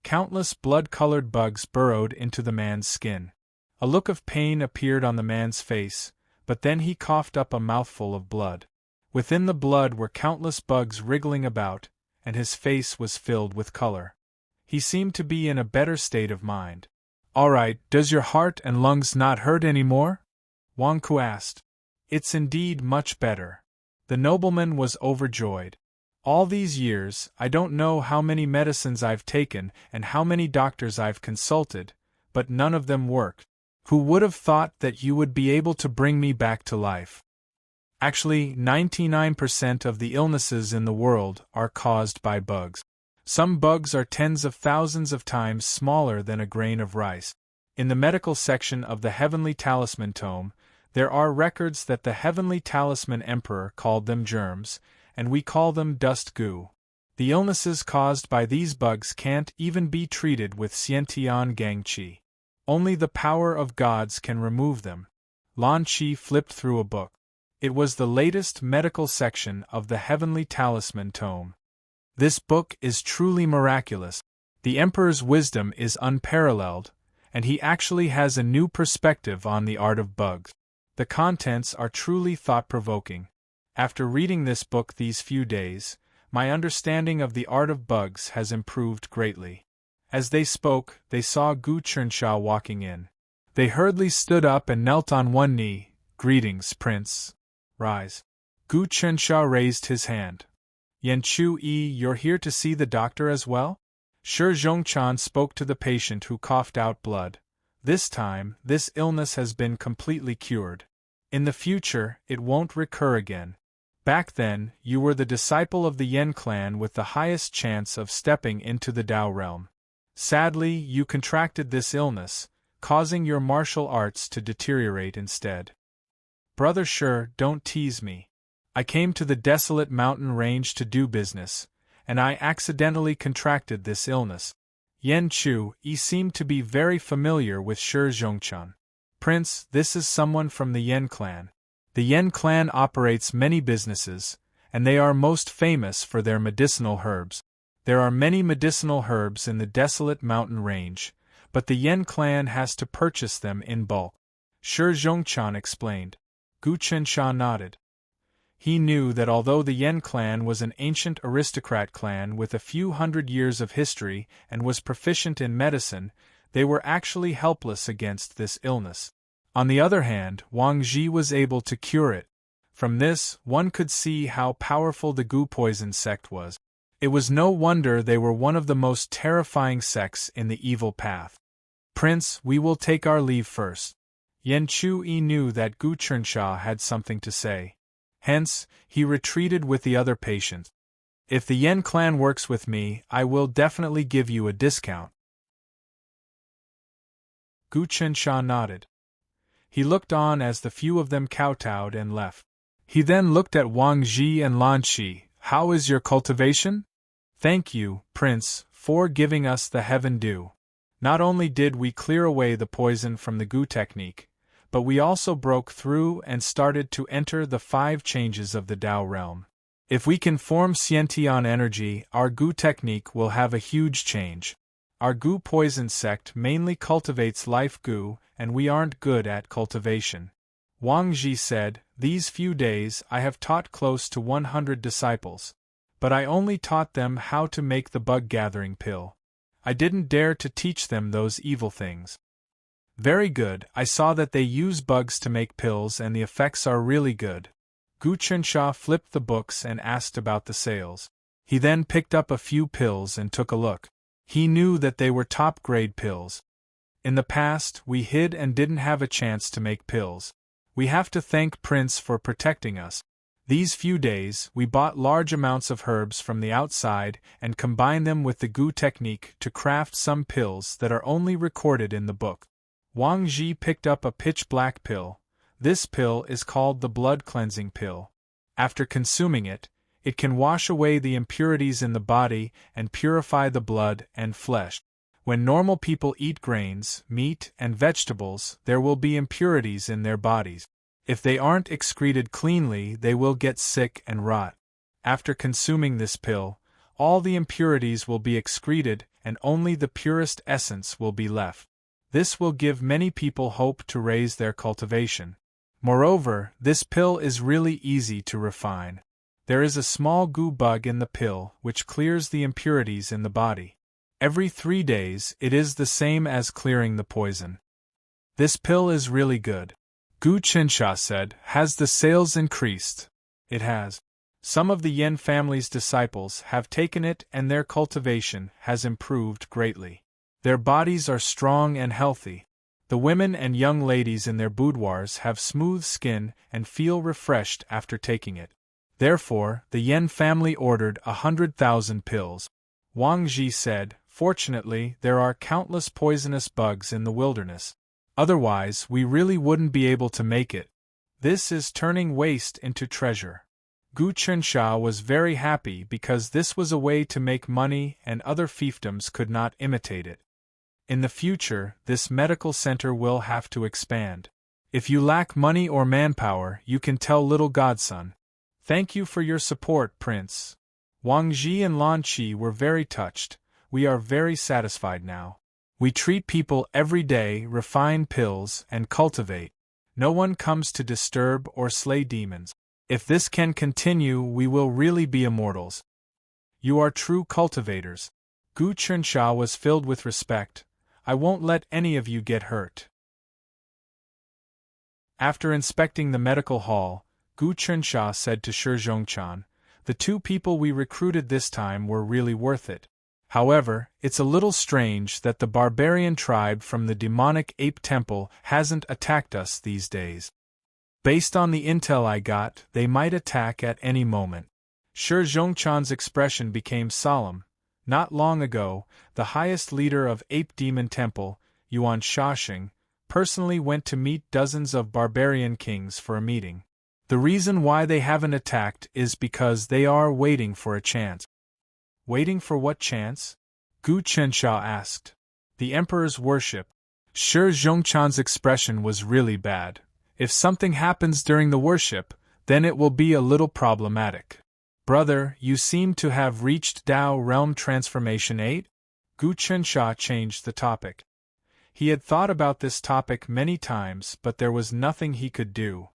A: Countless blood-colored bugs burrowed into the man's skin. A look of pain appeared on the man's face, but then he coughed up a mouthful of blood. Within the blood were countless bugs wriggling about, and his face was filled with color. He seemed to be in a better state of mind. "All right, does your heart and lungs not hurt anymore?" Wang Ku asked. "It's indeed much better." The nobleman was overjoyed. "All these years, I don't know how many medicines I've taken and how many doctors I've consulted, but none of them worked. Who would have thought that you would be able to bring me back to life?" Actually, 99% of the illnesses in the world are caused by bugs. Some bugs are tens of thousands of times smaller than a grain of rice. In the medical section of the Heavenly Talisman Tome, there are records that the Heavenly Talisman Emperor called them germs, and we call them dust goo. The illnesses caused by these bugs can't even be treated with Xiantian Gang Qi. Only the power of gods can remove them. Lan Qi flipped through a book. It was the latest medical section of the Heavenly Talisman Tome. This book is truly miraculous. The Emperor's wisdom is unparalleled, and he actually has a new perspective on the art of bugs. The contents are truly thought-provoking. After reading this book these few days, my understanding of the art of bugs has improved greatly. As they spoke, they saw Gu Chensha walking in. They hurriedly stood up and knelt on one knee. "Greetings, Prince." "Rise." Gu Chensha raised his hand. Yan Chu-yi, you're here to see the doctor as well? Shi Zhongchan spoke to the patient who coughed out blood. This time, this illness has been completely cured. In the future, it won't recur again. Back then, you were the disciple of the Yen clan with the highest chance of stepping into the Tao realm. Sadly, you contracted this illness, causing your martial arts to deteriorate instead. Brother Shi, don't tease me. I came to the desolate mountain range to do business, and I accidentally contracted this illness. Yan Chu-yi seemed to be very familiar with Shi Zhongchan. Prince, this is someone from the Yen clan. The Yen clan operates many businesses, and they are most famous for their medicinal herbs. There are many medicinal herbs in the desolate mountain range, but the Yen clan has to purchase them in bulk. Shi Zhongchan explained. Gu Qinsha nodded. He knew that although the Yen clan was an ancient aristocrat clan with a few hundred years of history and was proficient in medicine, they were actually helpless against this illness. On the other hand, Wang Ji was able to cure it. From this, one could see how powerful the Gu poison sect was. It was no wonder they were one of the most terrifying sects in the evil path. Prince, we will take our leave first. Yan Chu-yi knew that Gu Qinsha had something to say. Hence, he retreated with the other patients. If the Yen clan works with me, I will definitely give you a discount. Gu Qinsha nodded. He looked on as the few of them kowtowed and left. He then looked at Wang Ji and Lan Qi. How is your cultivation? Thank you, Prince, for giving us the heaven dew. Not only did we clear away the poison from the Gu technique, but we also broke through and started to enter the 5 changes of the Tao realm. If we can form Xiantian energy, our Gu technique will have a huge change. Our Gu poison sect mainly cultivates life Gu, and we aren't good at cultivation. Wang Ji said, these few days I have taught close to 100 disciples. But I only taught them how to make the bug-gathering pill. I didn't dare to teach them those evil things. Very good, I saw that they use bugs to make pills and the effects are really good. Gu Qinsha flipped the books and asked about the sales. He then picked up a few pills and took a look. He knew that they were top-grade pills. In the past, we hid and didn't have a chance to make pills. We have to thank Prince for protecting us. These few days, we bought large amounts of herbs from the outside and combined them with the Gu technique to craft some pills that are only recorded in the book. Wang Ji picked up a pitch-black pill. This pill is called the blood-cleansing pill. After consuming it, it can wash away the impurities in the body and purify the blood and flesh. When normal people eat grains, meat, and vegetables, there will be impurities in their bodies. If they aren't excreted cleanly, they will get sick and rot. After consuming this pill, all the impurities will be excreted and only the purest essence will be left. This will give many people hope to raise their cultivation. Moreover, this pill is really easy to refine. There is a small Gu bug in the pill which clears the impurities in the body. Every 3 days, it is the same as clearing the poison. This pill is really good. Gu Qinsha said, has the sales increased? It has. Some of the Yen family's disciples have taken it and their cultivation has improved greatly. Their bodies are strong and healthy. The women and young ladies in their boudoirs have smooth skin and feel refreshed after taking it. Therefore, the Yen family ordered 100,000 pills. Wang Ji said, fortunately, there are countless poisonous bugs in the wilderness. Otherwise, we really wouldn't be able to make it. This is turning waste into treasure. Gu Qinsha was very happy because this was a way to make money and other fiefdoms could not imitate it. In the future, this medical center will have to expand. If you lack money or manpower, you can tell little godson. Thank you for your support, Prince. Wang Ji and Lan Qi were very touched. We are very satisfied now. We treat people every day, refine pills, and cultivate. No one comes to disturb or slay demons. If this can continue, we will really be immortals. You are true cultivators. Gu Qinsha was filled with respect. I won't let any of you get hurt. After inspecting the medical hall, Gu Qinsha said to Shi Zhongchan, The 2 people we recruited this time were really worth it. However, it's a little strange that the barbarian tribe from the demonic ape temple hasn't attacked us these days. Based on the intel I got, they might attack at any moment. Shi Zhongchan's expression became solemn. Not long ago, the highest leader of Ape Demon Temple, Yuan Shaxing, personally went to meet dozens of barbarian kings for a meeting. The reason why they haven't attacked is because they are waiting for a chance. Waiting for what chance? Gu Chensha asked. The Emperor's worship. Shi Zhongchan's expression was really bad. If something happens during the worship, then it will be a little problematic. Brother, you seem to have reached Dao Realm Transformation 8? Gu Chensha changed the topic. He had thought about this topic many times, but there was nothing he could do.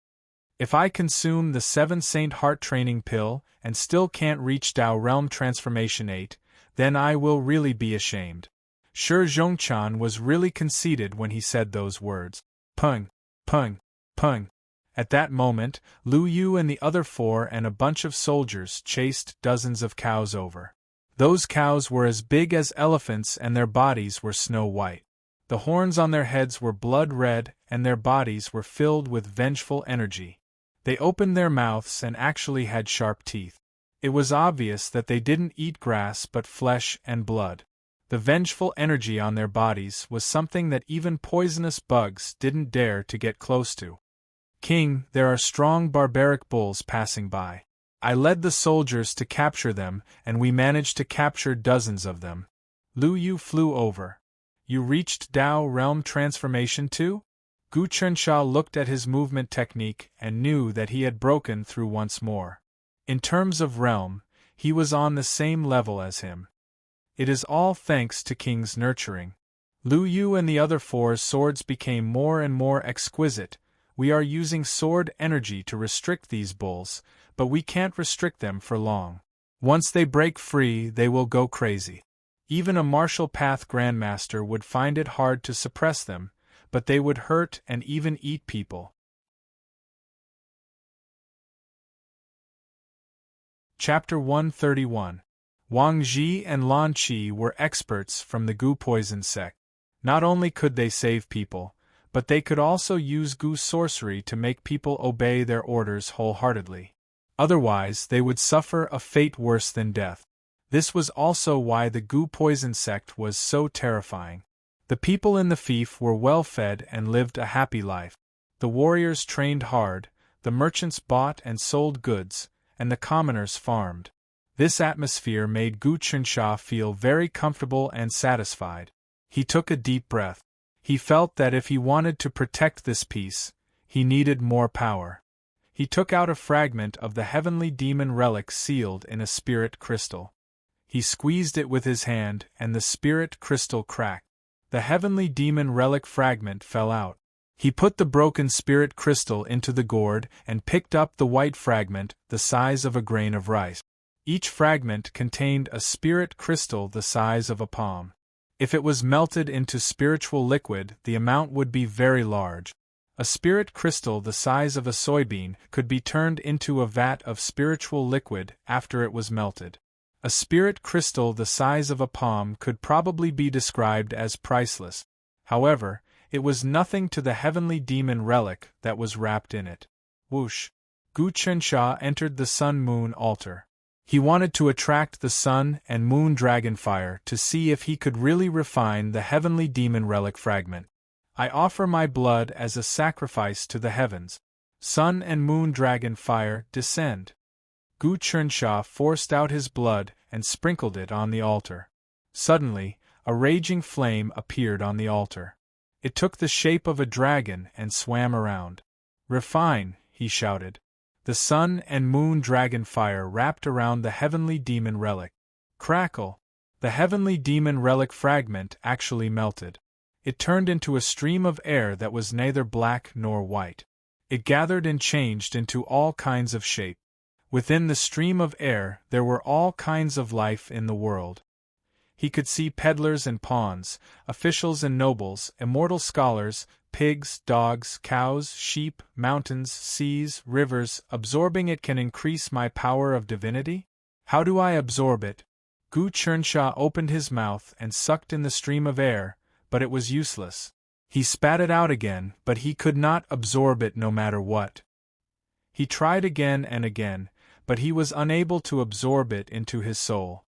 A: If I consume the 7 Saint Heart Training Pill and still can't reach Dao Realm Transformation 8, then I will really be ashamed. Shi Zhongchan was really conceited when he said those words. Pung, pung, pung. At that moment, Lu Yu and the other 4 and a bunch of soldiers chased dozens of cows over. Those cows were as big as elephants and their bodies were snow white. The horns on their heads were blood red and their bodies were filled with vengeful energy. They opened their mouths and actually had sharp teeth. It was obvious that they didn't eat grass but flesh and blood. The vengeful energy on their bodies was something that even poisonous bugs didn't dare to get close to. King, there are strong barbaric bulls passing by. I led the soldiers to capture them, and we managed to capture dozens of them. Lu Yu flew over. You reached Dao Realm Transformation too? Gu Chensha looked at his movement technique and knew that he had broken through once more. In terms of realm, he was on the same level as him. It is all thanks to King's nurturing. Lu Yu and the other 4's swords became more and more exquisite. We are using sword energy to restrict these bulls, but we can't restrict them for long. Once they break free, they will go crazy. Even a martial path grandmaster would find it hard to suppress them, but they would hurt and even eat people. Chapter 131. Wang Ji and Lan Qi were experts from the Gu poison sect. Not only could they save people, but they could also use Gu sorcery to make people obey their orders wholeheartedly. Otherwise, they would suffer a fate worse than death. This was also why the Gu poison sect was so terrifying. The people in the fief were well fed and lived a happy life. The warriors trained hard, the merchants bought and sold goods, and the commoners farmed. This atmosphere made Gu Chensha feel very comfortable and satisfied. He took a deep breath. He felt that if he wanted to protect this peace, he needed more power. He took out a fragment of the heavenly demon relic sealed in a spirit crystal. He squeezed it with his hand, and the spirit crystal cracked. The heavenly demon relic fragment fell out. He put the broken spirit crystal into the gourd and picked up the white fragment, the size of a grain of rice. Each fragment contained a spirit crystal the size of a palm. If it was melted into spiritual liquid, the amount would be very large. A spirit crystal the size of a soybean could be turned into a vat of spiritual liquid after it was melted. A spirit crystal the size of a palm could probably be described as priceless. However, it was nothing to the heavenly demon relic that was wrapped in it. Whoosh! Gu Chensha entered the sun-moon altar. He wanted to attract the sun and moon dragon fire to see if he could really refine the heavenly demon relic fragment. I offer my blood as a sacrifice to the heavens. Sun and moon dragon fire, descend. Gu Chensha forced out his blood and sprinkled it on the altar. Suddenly, a raging flame appeared on the altar. It took the shape of a dragon and swam around. Refine, he shouted. The sun and moon dragon fire wrapped around the heavenly demon relic. Crackle! The heavenly demon relic fragment actually melted. It turned into a stream of air that was neither black nor white. It gathered and changed into all kinds of shape. Within the stream of air there were all kinds of life in the world. He could see peddlers and pawns, officials and nobles, immortal scholars, pigs, dogs, cows, sheep, mountains, seas, rivers. Absorbing it can increase my power of divinity? How do I absorb it? Gu Chernsha opened his mouth and sucked in the stream of air, but it was useless. He spat it out again, but he could not absorb it no matter what. He tried again and again, but he was unable to absorb it into his soul.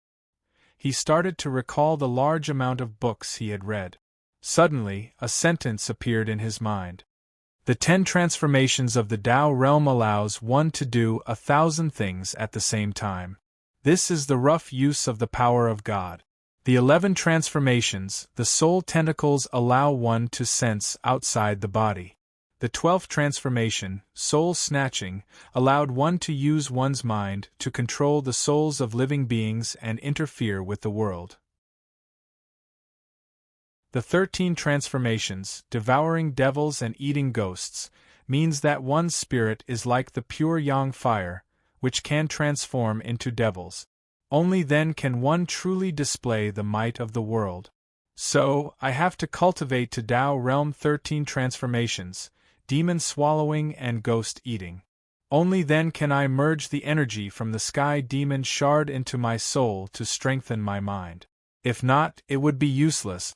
A: He started to recall the large amount of books he had read. Suddenly, a sentence appeared in his mind. The 10 transformations of the Tao realm allows one to do 1,000 things at the same time. This is the rough use of the power of God. The 11 transformations, the soul tentacles, allow one to sense outside the body. The 12th transformation, soul snatching, allowed one to use one's mind to control the souls of living beings and interfere with the world. The 13 transformations, devouring devils and eating ghosts, means that one's spirit is like the pure yang fire, which can transform into devils. Only then can one truly display the might of the world. So, I have to cultivate to Tao realm 13 transformations, demon swallowing and ghost eating. Only then can I merge the energy from the sky demon shard into my soul to strengthen my mind. If not, it would be useless.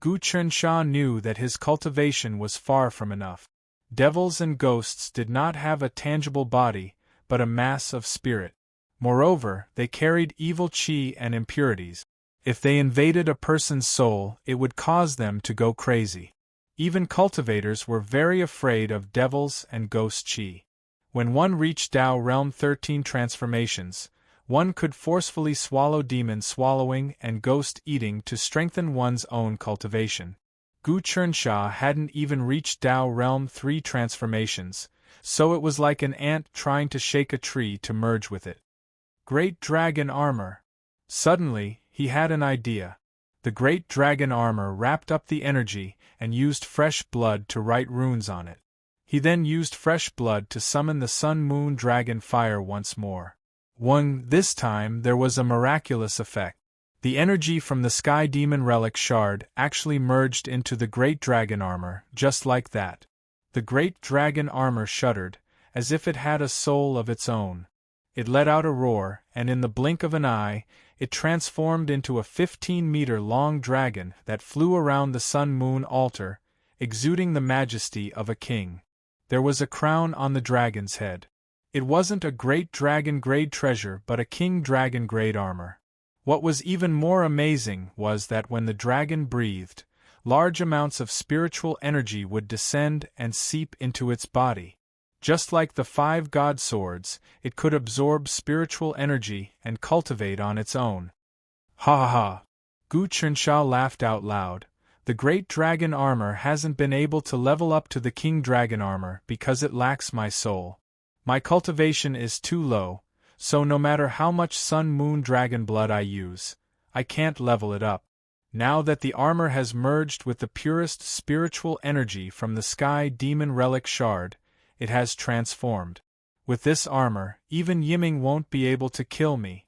A: Gu Chernsha knew that his cultivation was far from enough. Devils and ghosts did not have a tangible body, but a mass of spirit. Moreover, they carried evil qi and impurities. If they invaded a person's soul, it would cause them to go crazy. Even cultivators were very afraid of devils and ghost qi. When one reached Tao realm 13 transformations, one could forcefully swallow demon swallowing and ghost eating to strengthen one's own cultivation. Gu Chernsha hadn't even reached Tao realm 3 transformations, so it was like an ant trying to shake a tree to merge with it. Great dragon armor. Suddenly, he had an idea. The great dragon armor wrapped up the energy and used fresh blood to write runes on it. He then used fresh blood to summon the sun-moon dragon fire once more. This time there was a miraculous effect. The energy from the sky demon relic shard actually merged into the great dragon armor, just like that. The great dragon armor shuddered, as if it had a soul of its own. It let out a roar, and in the blink of an eye, it transformed into a 15-meter-long dragon that flew around the sun-moon altar, exuding the majesty of a king. There was a crown on the dragon's head. It wasn't a great dragon-grade treasure but a king dragon-grade armor. What was even more amazing was that when the dragon breathed, large amounts of spiritual energy would descend and seep into its body. Just like the 5 god swords, it could absorb spiritual energy and cultivate on its own. Ha ha ha! Gu Chernsha laughed out loud. The great dragon armor hasn't been able to level up to the king dragon armor because it lacks my soul. My cultivation is too low, so no matter how much sun-moon dragon blood I use, I can't level it up. Now that the armor has merged with the purest spiritual energy from the sky demon relic shard, it has transformed. With this armor, even Yiming won't be able to kill me.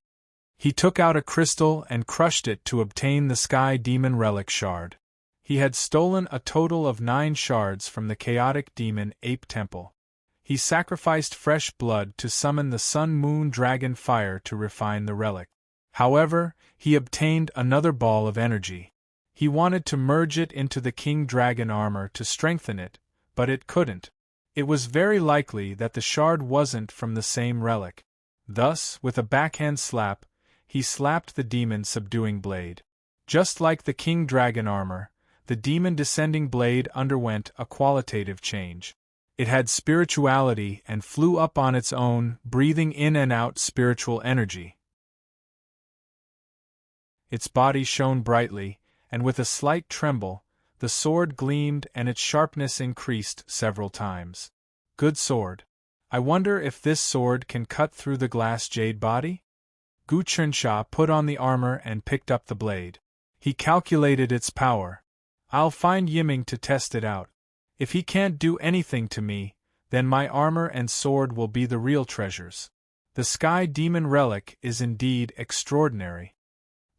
A: He took out a crystal and crushed it to obtain the sky demon relic shard. He had stolen a total of 9 shards from the chaotic demon ape temple. He sacrificed fresh blood to summon the sun-moon dragon fire to refine the relic. However, he obtained another ball of energy. He wanted to merge it into the king dragon armor to strengthen it, but it couldn't. It was very likely that the shard wasn't from the same relic. Thus, with a backhand slap, he slapped the demon subduing blade. Just like the king dragon armor, the demon descending blade underwent a qualitative change. It had spirituality and flew up on its own, breathing in and out spiritual energy. Its body shone brightly, and with a slight tremble, the sword gleamed and its sharpness increased several times. Good sword. I wonder if this sword can cut through the glass jade body? Gu Chernsha put on the armor and picked up the blade. He calculated its power. I'll find Yiming to test it out. If he can't do anything to me, then my armor and sword will be the real treasures. The sky demon relic is indeed extraordinary.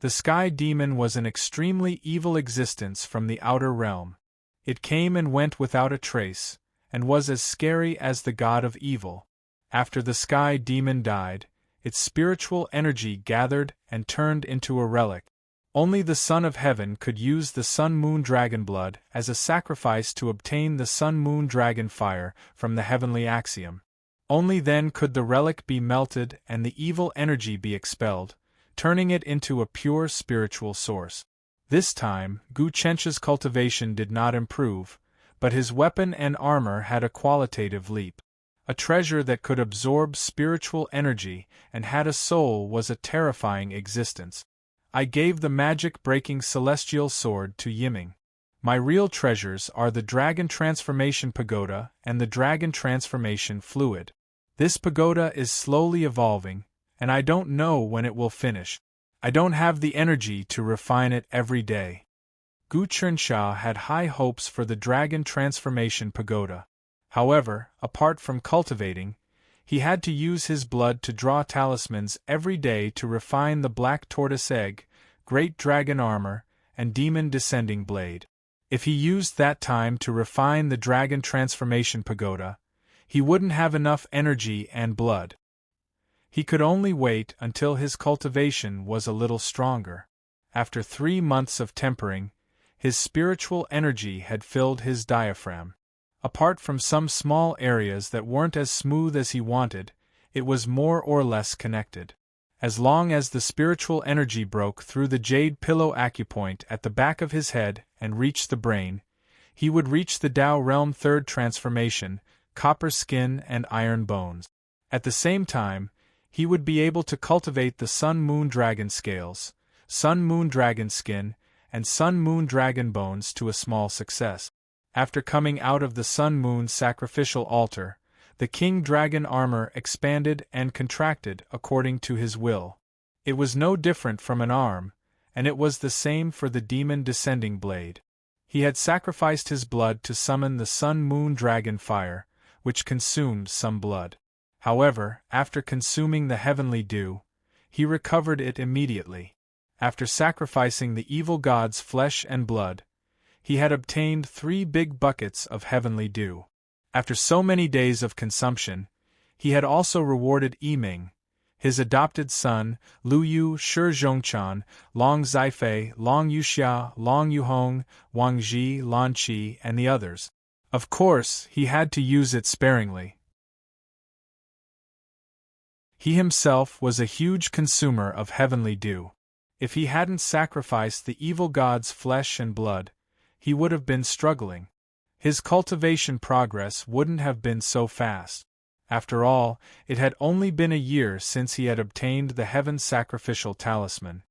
A: The sky demon was an extremely evil existence from the outer realm. It came and went without a trace, and was as scary as the god of evil. After the sky demon died, its spiritual energy gathered and turned into a relic. Only the Son of Heaven could use the Sun-Moon Dragon blood as a sacrifice to obtain the Sun-Moon Dragon fire from the heavenly axiom. Only then could the relic be melted and the evil energy be expelled, turning it into a pure spiritual source. This time, Gu Chencha's cultivation did not improve, but his weapon and armor had a qualitative leap. A treasure that could absorb spiritual energy and had a soul was a terrifying existence. I gave the magic-breaking celestial sword to Yiming. My real treasures are the Dragon Transformation Pagoda and the Dragon Transformation Fluid. This pagoda is slowly evolving, and I don't know when it will finish. I don't have the energy to refine it every day. Gu Chensha had high hopes for the Dragon Transformation Pagoda. However, apart from cultivating, he had to use his blood to draw talismans every day to refine the Black Tortoise Egg, Great Dragon Armor, and Demon Descending Blade. If he used that time to refine the Dragon Transformation Pagoda, he wouldn't have enough energy and blood. He could only wait until his cultivation was a little stronger. After 3 months of tempering, his spiritual energy had filled his diaphragm. Apart from some small areas that weren't as smooth as he wanted, it was more or less connected. As long as the spiritual energy broke through the jade pillow acupoint at the back of his head and reached the brain, he would reach the Tao Realm Third Transformation, Copper Skin and Iron Bones. At the same time, he would be able to cultivate the Sun-Moon Dragon Scales, Sun-Moon Dragon Skin, and Sun-Moon Dragon Bones to a small success. After coming out of the Sun-Moon Sacrificial Altar, the King Dragon armor expanded and contracted according to his will. It was no different from an arm, and it was the same for the Demon Descending Blade. He had sacrificed his blood to summon the Sun-Moon Dragon fire, which consumed some blood. However, after consuming the heavenly dew, he recovered it immediately. After sacrificing the evil god's flesh and blood, he had obtained 3 big buckets of heavenly dew. After so many days of consumption, he had also rewarded Yiming, his adopted son, Luyu Shizhongchan, Long Zifei, Long Yuxia, Long Yuhong, Wang Ji, Lan Qi, and the others. Of course, he had to use it sparingly. He himself was a huge consumer of heavenly dew. If he hadn't sacrificed the evil god's flesh and blood, he would have been struggling. His cultivation progress wouldn't have been so fast. After all, it had only been a year since he had obtained the Heaven Sacrificial Talisman.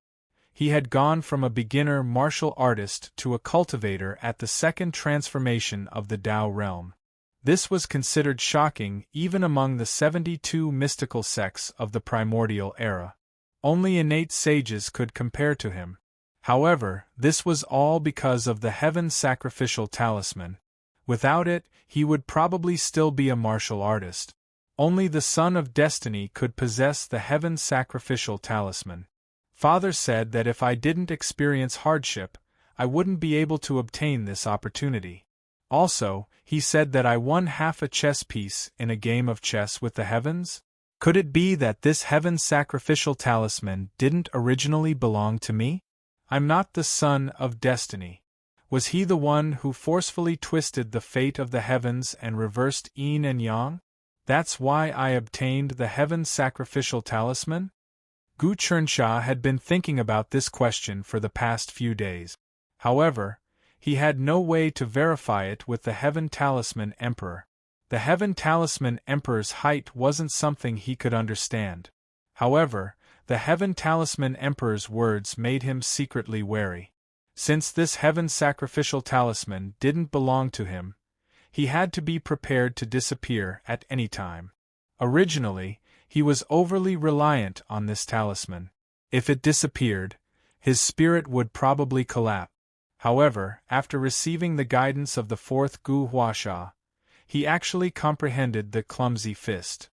A: He had gone from a beginner martial artist to a cultivator at the second transformation of the Tao realm. This was considered shocking even among the 72 mystical sects of the primordial era. Only innate sages could compare to him. However, this was all because of the Heaven Sacrificial Talisman. Without it, he would probably still be a martial artist. Only the Son of Destiny could possess the Heaven Sacrificial Talisman. Father said that if I didn't experience hardship, I wouldn't be able to obtain this opportunity. Also, he said that I won half a chess piece in a game of chess with the heavens? Could it be that this Heaven Sacrificial Talisman didn't originally belong to me? I'm not the Son of Destiny. Was he the one who forcefully twisted the fate of the heavens and reversed yin and yang? That's why I obtained the Heaven Sacrificial Talisman? Gu Chensha had been thinking about this question for the past few days. However, he had no way to verify it with the Heaven Talisman Emperor. The Heaven Talisman Emperor's height wasn't something he could understand. However, the Heaven Talisman Emperor's words made him secretly wary. Since this Heaven Sacrificial Talisman didn't belong to him, he had to be prepared to disappear at any time. Originally, he was overly reliant on this talisman. If it disappeared, his spirit would probably collapse. However, after receiving the guidance of the fourth Gu Huasha, he actually comprehended the clumsy fist.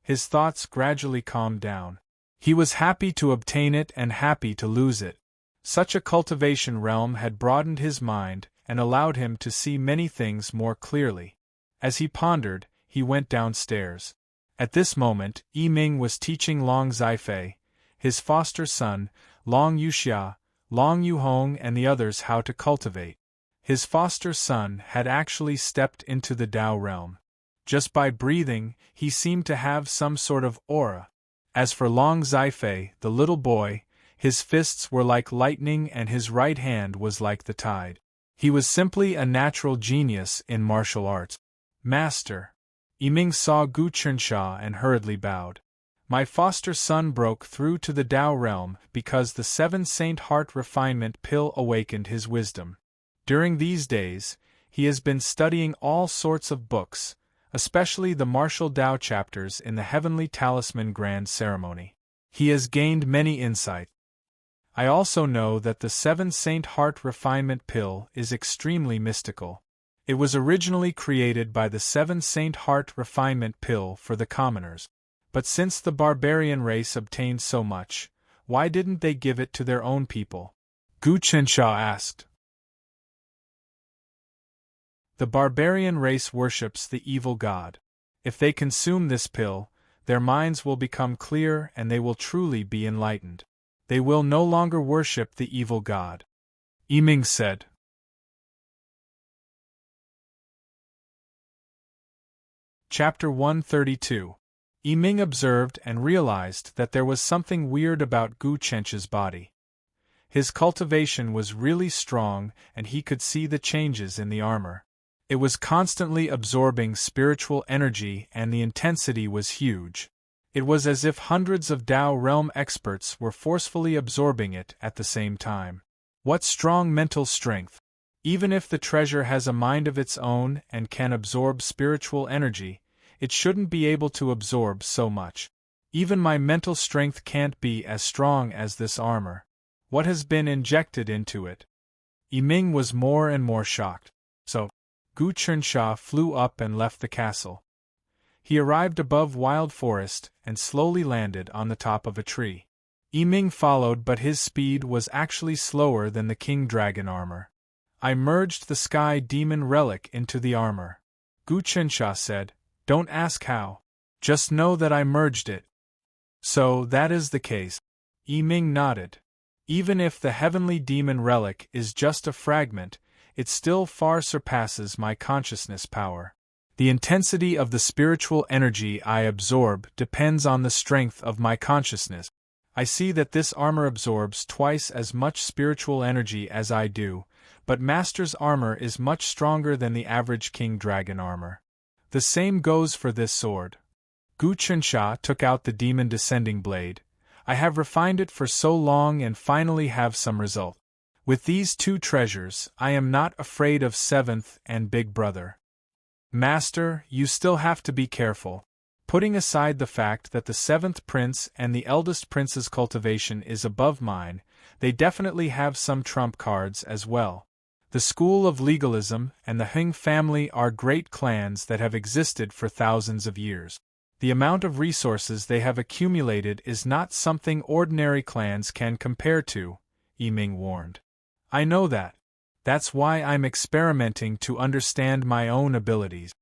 A: His thoughts gradually calmed down. He was happy to obtain it and happy to lose it. Such a cultivation realm had broadened his mind and allowed him to see many things more clearly. As he pondered, he went downstairs. At this moment, Yi Ming was teaching Long Zifei, his foster son, Long Yuxia, Long Yuhong and the others how to cultivate. His foster son had actually stepped into the Tao realm. Just by breathing, he seemed to have some sort of aura. As for Long Zifei, the little boy, his fists were like lightning and his right hand was like the tide. He was simply a natural genius in martial arts. Master. Yi Ming saw Gu Qinsha and hurriedly bowed. My foster son broke through to the Tao realm because the 7 Saint Heart Refinement Pill awakened his wisdom. During these days, he has been studying all sorts of books, especially the martial Tao chapters in the Heavenly Talisman Grand Ceremony. He has gained many insights. I also know that the 7 Saint Heart Refinement Pill is extremely mystical. It was originally created by the 7 Saint Heart Refinement Pill for the commoners. But since the barbarian race obtained so much, why didn't they give it to their own people? Gu Qinsha asked. The barbarian race worships the evil god. If they consume this pill, their minds will become clear and they will truly be enlightened. They will no longer worship the evil god. Yi Ming said. Chapter 132. Yi Ming observed and realized that there was something weird about Gu Qinsha's body. His cultivation was really strong and he could see the changes in the armor. It was constantly absorbing spiritual energy and the intensity was huge. It was as if hundreds of Tao realm experts were forcefully absorbing it at the same time. What strong mental strength! Even if the treasure has a mind of its own and can absorb spiritual energy, it shouldn't be able to absorb so much. Even my mental strength can't be as strong as this armor. What has been injected into it? Yi Ming was more and more shocked. So, Gu Qinsha flew up and left the castle. He arrived above Wild Forest and slowly landed on the top of a tree. Yi Ming followed, but his speed was actually slower than the King Dragon armor. I merged the Sky Demon relic into the armor. Gu Qinsha said, "Don't ask how. Just know that I merged it." So that is the case. Yi Ming nodded. Even if the Heavenly Demon relic is just a fragment, it still far surpasses my consciousness power. The intensity of the spiritual energy I absorb depends on the strength of my consciousness. I see that this armor absorbs twice as much spiritual energy as I do, but Master's armor is much stronger than the average King Dragon armor. The same goes for this sword. Gu Qinsha took out the demon descending blade. I have refined it for so long and finally have some result. With these 2 treasures, I am not afraid of 7th and Big Brother. Master, you still have to be careful. Putting aside the fact that the 7th prince and the eldest prince's cultivation is above mine, they definitely have some trump cards as well. The School of Legalism and the Heng family are great clans that have existed for thousands of years. The amount of resources they have accumulated is not something ordinary clans can compare to, Yi Ming warned. I know that. That's why I'm experimenting to understand my own abilities.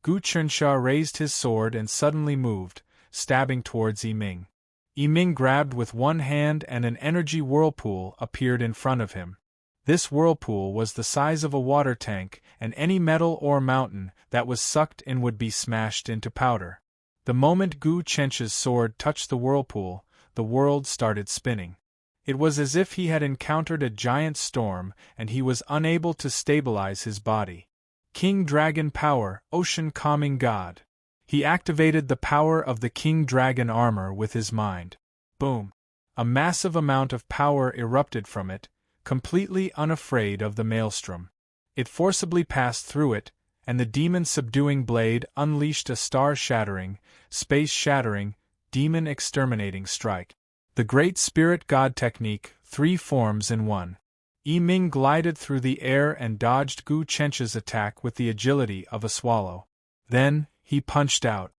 A: Gu Qinsha raised his sword and suddenly moved, stabbing towards Yi Ming. Yi Ming grabbed with one hand and an energy whirlpool appeared in front of him. This whirlpool was the size of a water tank, and any metal or mountain that was sucked in would be smashed into powder. The moment Gu Qinsha's sword touched the whirlpool, the world started spinning. It was as if he had encountered a giant storm and he was unable to stabilize his body. King Dragon Power, Ocean Calming God. He activated the power of the King Dragon armor with his mind. Boom! A massive amount of power erupted from it, completely unafraid of the maelstrom. It forcibly passed through it, and the demon-subduing blade unleashed a star-shattering, space-shattering, demon-exterminating strike. The Great Spirit God technique, 3 forms in 1. Yi Ming glided through the air and dodged Gu Qinsha's attack with the agility of a swallow. Then, he punched out.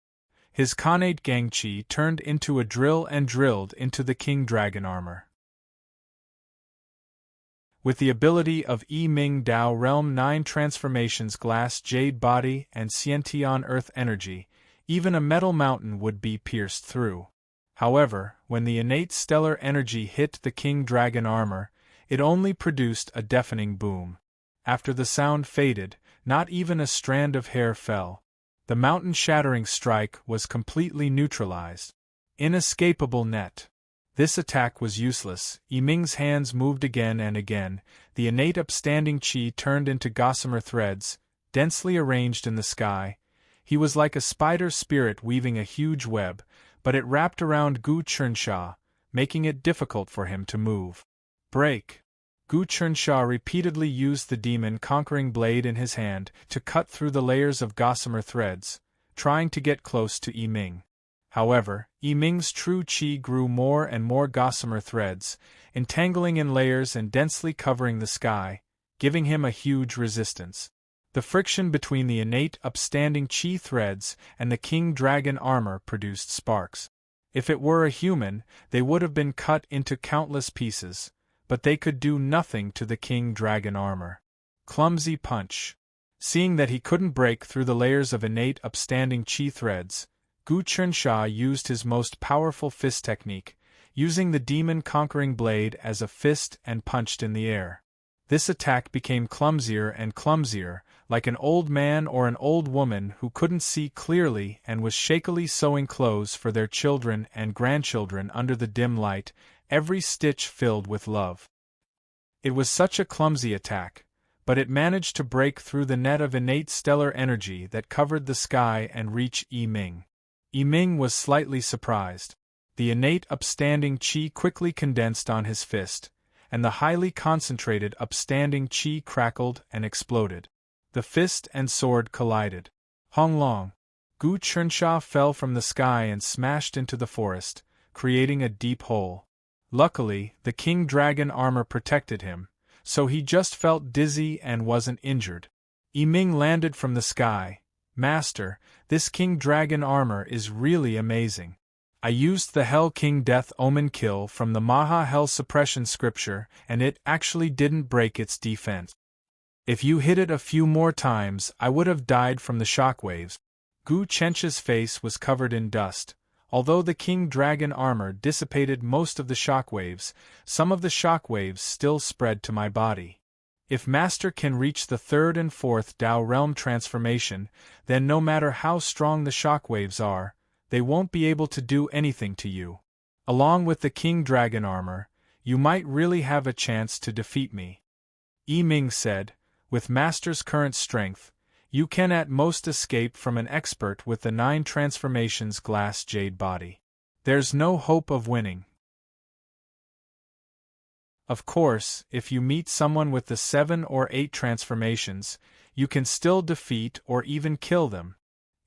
A: His Khanate Gangchi turned into a drill and drilled into the King Dragon armor. With the ability of Yi Ming Dao Realm 9 transformations, glass jade body and Xiantian earth energy, even a metal mountain would be pierced through. However, when the innate stellar energy hit the king dragon armor, it only produced a deafening boom. After the sound faded, not even a strand of hair fell. The mountain-shattering strike was completely neutralized. Inescapable net. This attack was useless. Yi Ming's hands moved again and again. The innate upstanding qi turned into gossamer threads, densely arranged in the sky. He was like a spider spirit weaving a huge web, but it wrapped around Gu Churnsha, making it difficult for him to move. Break! Gu Churnsha repeatedly used the demon-conquering blade in his hand to cut through the layers of gossamer threads, trying to get close to Yi Ming. However, Yi Ming's true qi grew more and more gossamer threads, entangling in layers and densely covering the sky, giving him a huge resistance. The friction between the innate upstanding qi threads and the king dragon armor produced sparks. If it were a human, they would have been cut into countless pieces, but they could do nothing to the king dragon armor. Clumsy punch. Seeing that he couldn't break through the layers of innate upstanding qi threads, Gu Churnsha used his most powerful fist technique, using the demon-conquering blade as a fist and punched in the air. This attack became clumsier and clumsier, like an old man or an old woman who couldn't see clearly and was shakily sewing clothes for their children and grandchildren under the dim light, every stitch filled with love. It was such a clumsy attack, but it managed to break through the net of innate stellar energy that covered the sky and reach Yi Ming. Yi Ming was slightly surprised. The innate upstanding qi quickly condensed on his fist, and the highly concentrated upstanding qi crackled and exploded. The fist and sword collided. Hong Long. Gu Churnsha fell from the sky and smashed into the forest, creating a deep hole. Luckily, the king dragon armor protected him, so he just felt dizzy and wasn't injured. Yi Ming landed from the sky. Master, this king dragon armor is really amazing. I used the Hell King Death Omen kill from the Maha Hell Suppression scripture and it actually didn't break its defense. If you hit it a few more times I would have died from the shockwaves. Gu Chensha's face was covered in dust. Although the king dragon armor dissipated most of the shockwaves, some of the shockwaves still spread to my body. If Master can reach the third and fourth Dao Realm transformation, then no matter how strong the shockwaves are, they won't be able to do anything to you. Along with the king dragon armor, you might really have a chance to defeat me. Yi Ming said, with Master's current strength, you can at most escape from an expert with the 9 transformations glass jade body. There's no hope of winning. Of course, if you meet someone with the 7 or 8 transformations, you can still defeat or even kill them.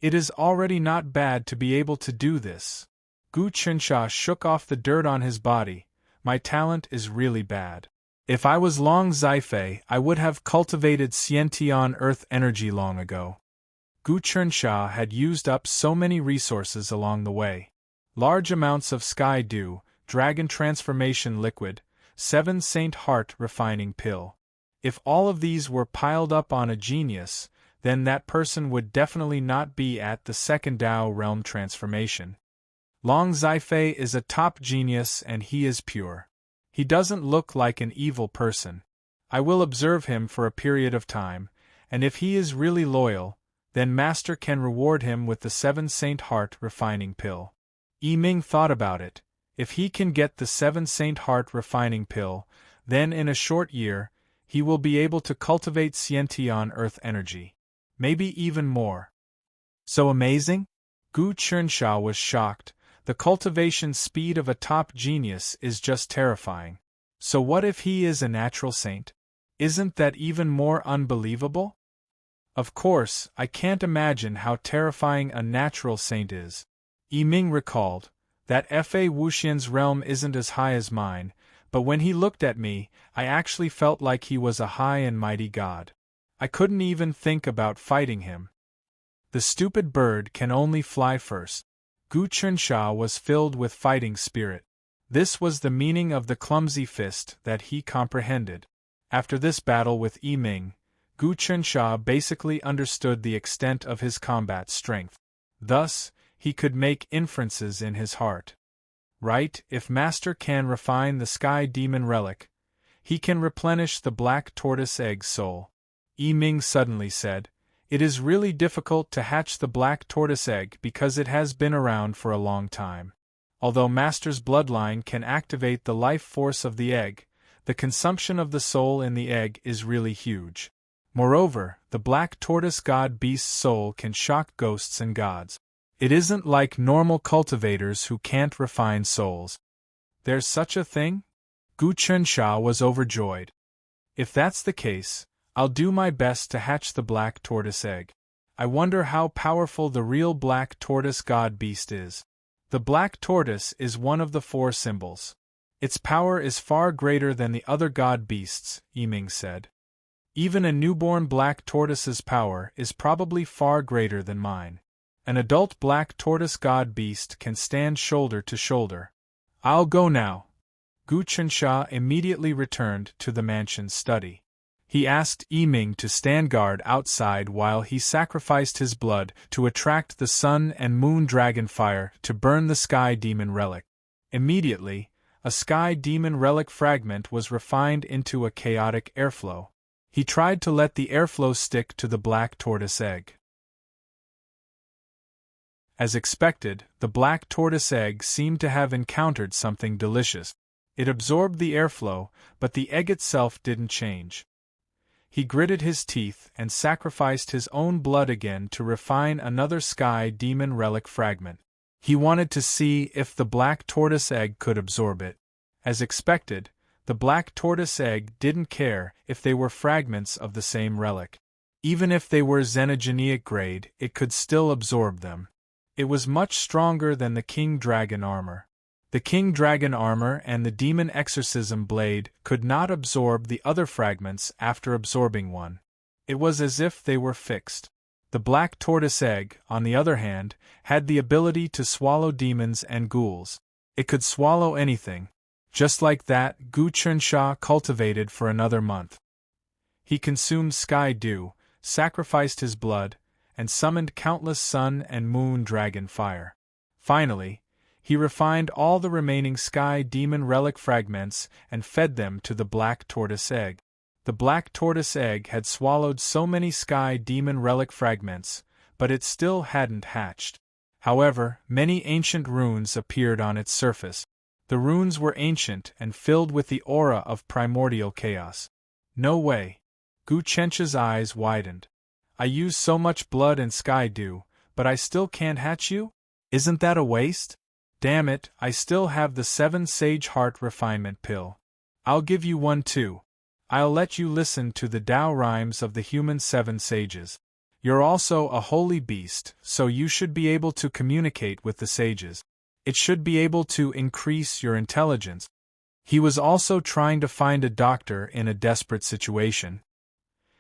A: It is already not bad to be able to do this. Gu Churnsha shook off the dirt on his body. My talent is really bad. If I was Long Zifei, I would have cultivated Xiantian earth energy long ago. Gu Churnsha had used up so many resources along the way. Large amounts of sky dew, dragon transformation liquid, 7 Saint Heart refining pill. If all of these were piled up on a genius, then that person would definitely not be at the second Dao Realm transformation. Long Zifei is a top genius and he is pure. He doesn't look like an evil person. I will observe him for a period of time, and if he is really loyal, then Master can reward him with the 7 Saint Heart refining pill. Yi Ming thought about it. If he can get the 7 Saint Heart refining pill, then in a short year, he will be able to cultivate Xiantian earth energy. Maybe even more. So amazing? Gu Churnsha was shocked. The cultivation speed of a top genius is just terrifying. So what if he is a natural saint? Isn't that even more unbelievable? Of course, I can't imagine how terrifying a natural saint is. Yi Ming recalled. That Fa Wuxian's realm isn't as high as mine, but when he looked at me, I actually felt like he was a high and mighty god. I couldn't even think about fighting him. The stupid bird can only fly first. Gu Churnsha was filled with fighting spirit. This was the meaning of the clumsy fist that he comprehended. After this battle with Yi Ming, Gu Chensha basically understood the extent of his combat strength. Thus, he could make inferences in his heart. Right, if Master can refine the Sky Demon relic, he can replenish the Black Tortoise Egg's soul. Yi Ming suddenly said, "It is really difficult to hatch the Black Tortoise Egg because it has been around for a long time. Although Master's bloodline can activate the life force of the egg, the consumption of the soul in the egg is really huge. Moreover, the Black Tortoise God Beast's soul can shock ghosts and gods. It isn't like normal cultivators who can't refine souls." "There's such a thing?" Gu Chensha was overjoyed. "If that's the case, I'll do my best to hatch the Black Tortoise Egg. I wonder how powerful the real Black Tortoise God Beast is." "The Black Tortoise is one of the 4 symbols. Its power is far greater than the other God Beasts," Yi Ming said. "Even a newborn Black Tortoise's power is probably far greater than mine. An adult Black Tortoise God Beast can stand shoulder to shoulder. I'll go now." Gu Chensha immediately returned to the mansion's study. He asked Yi Ming to stand guard outside while he sacrificed his blood to attract the sun and moon dragon fire to burn the Sky Demon relic. Immediately, a Sky Demon relic fragment was refined into a chaotic airflow. He tried to let the airflow stick to the Black Tortoise Egg. As expected, the Black Tortoise Egg seemed to have encountered something delicious. It absorbed the airflow, but the egg itself didn't change. He gritted his teeth and sacrificed his own blood again to refine another Sky Demon relic fragment. He wanted to see if the Black Tortoise Egg could absorb it. As expected, the Black Tortoise Egg didn't care if they were fragments of the same relic. Even if they were xenogenic grade, it could still absorb them. It was much stronger than the King Dragon armor. The King Dragon armor and the Demon Exorcism blade could not absorb the other fragments after absorbing one. It was as if they were fixed. The Black Tortoise Egg, on the other hand, had the ability to swallow demons and ghouls. It could swallow anything. Just like that, Gu Chensha cultivated for another month. He consumed sky dew, sacrificed his blood, and summoned countless sun and moon dragon fire. Finally, he refined all the remaining Sky Demon relic fragments and fed them to the Black Tortoise Egg. The Black Tortoise Egg had swallowed so many Sky Demon relic fragments, but it still hadn't hatched. However, many ancient runes appeared on its surface. The runes were ancient and filled with the aura of primordial chaos. "No way." Gu Chensha's eyes widened. "I used so much blood and sky dew, but I still can't hatch you? Isn't that a waste? Damn it, I still have the 7 Sage Heart Refinement Pill. I'll give you one too. I'll let you listen to the Tao rhymes of the human 7 sages. You're also a holy beast, so you should be able to communicate with the sages. It should be able to increase your intelligence." He was also trying to find a doctor in a desperate situation.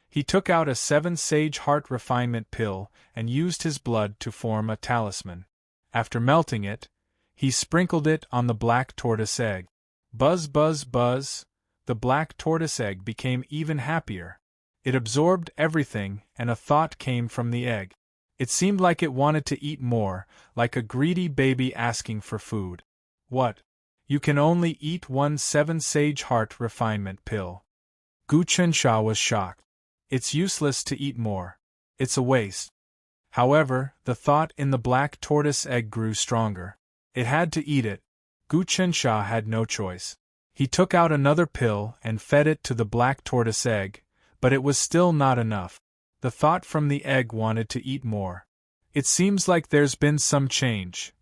A: He took out a 7 Sage Heart Refinement Pill and used his blood to form a talisman. After melting it, he sprinkled it on the Black Tortoise Egg. Buzz, buzz, buzz. The Black Tortoise Egg became even happier. It absorbed everything, and a thought came from the egg. It seemed like it wanted to eat more, like a greedy baby asking for food. "What? You can only eat one 7 Sage Heart Refinement Pill?" Gu Chensha was shocked. "It's useless to eat more. It's a waste." However, the thought in the Black Tortoise Egg grew stronger. It had to eat it. Gu Chensha had no choice. He took out another pill and fed it to the Black Tortoise Egg, but it was still not enough. The thought from the egg wanted to eat more. "It seems like there's been some change."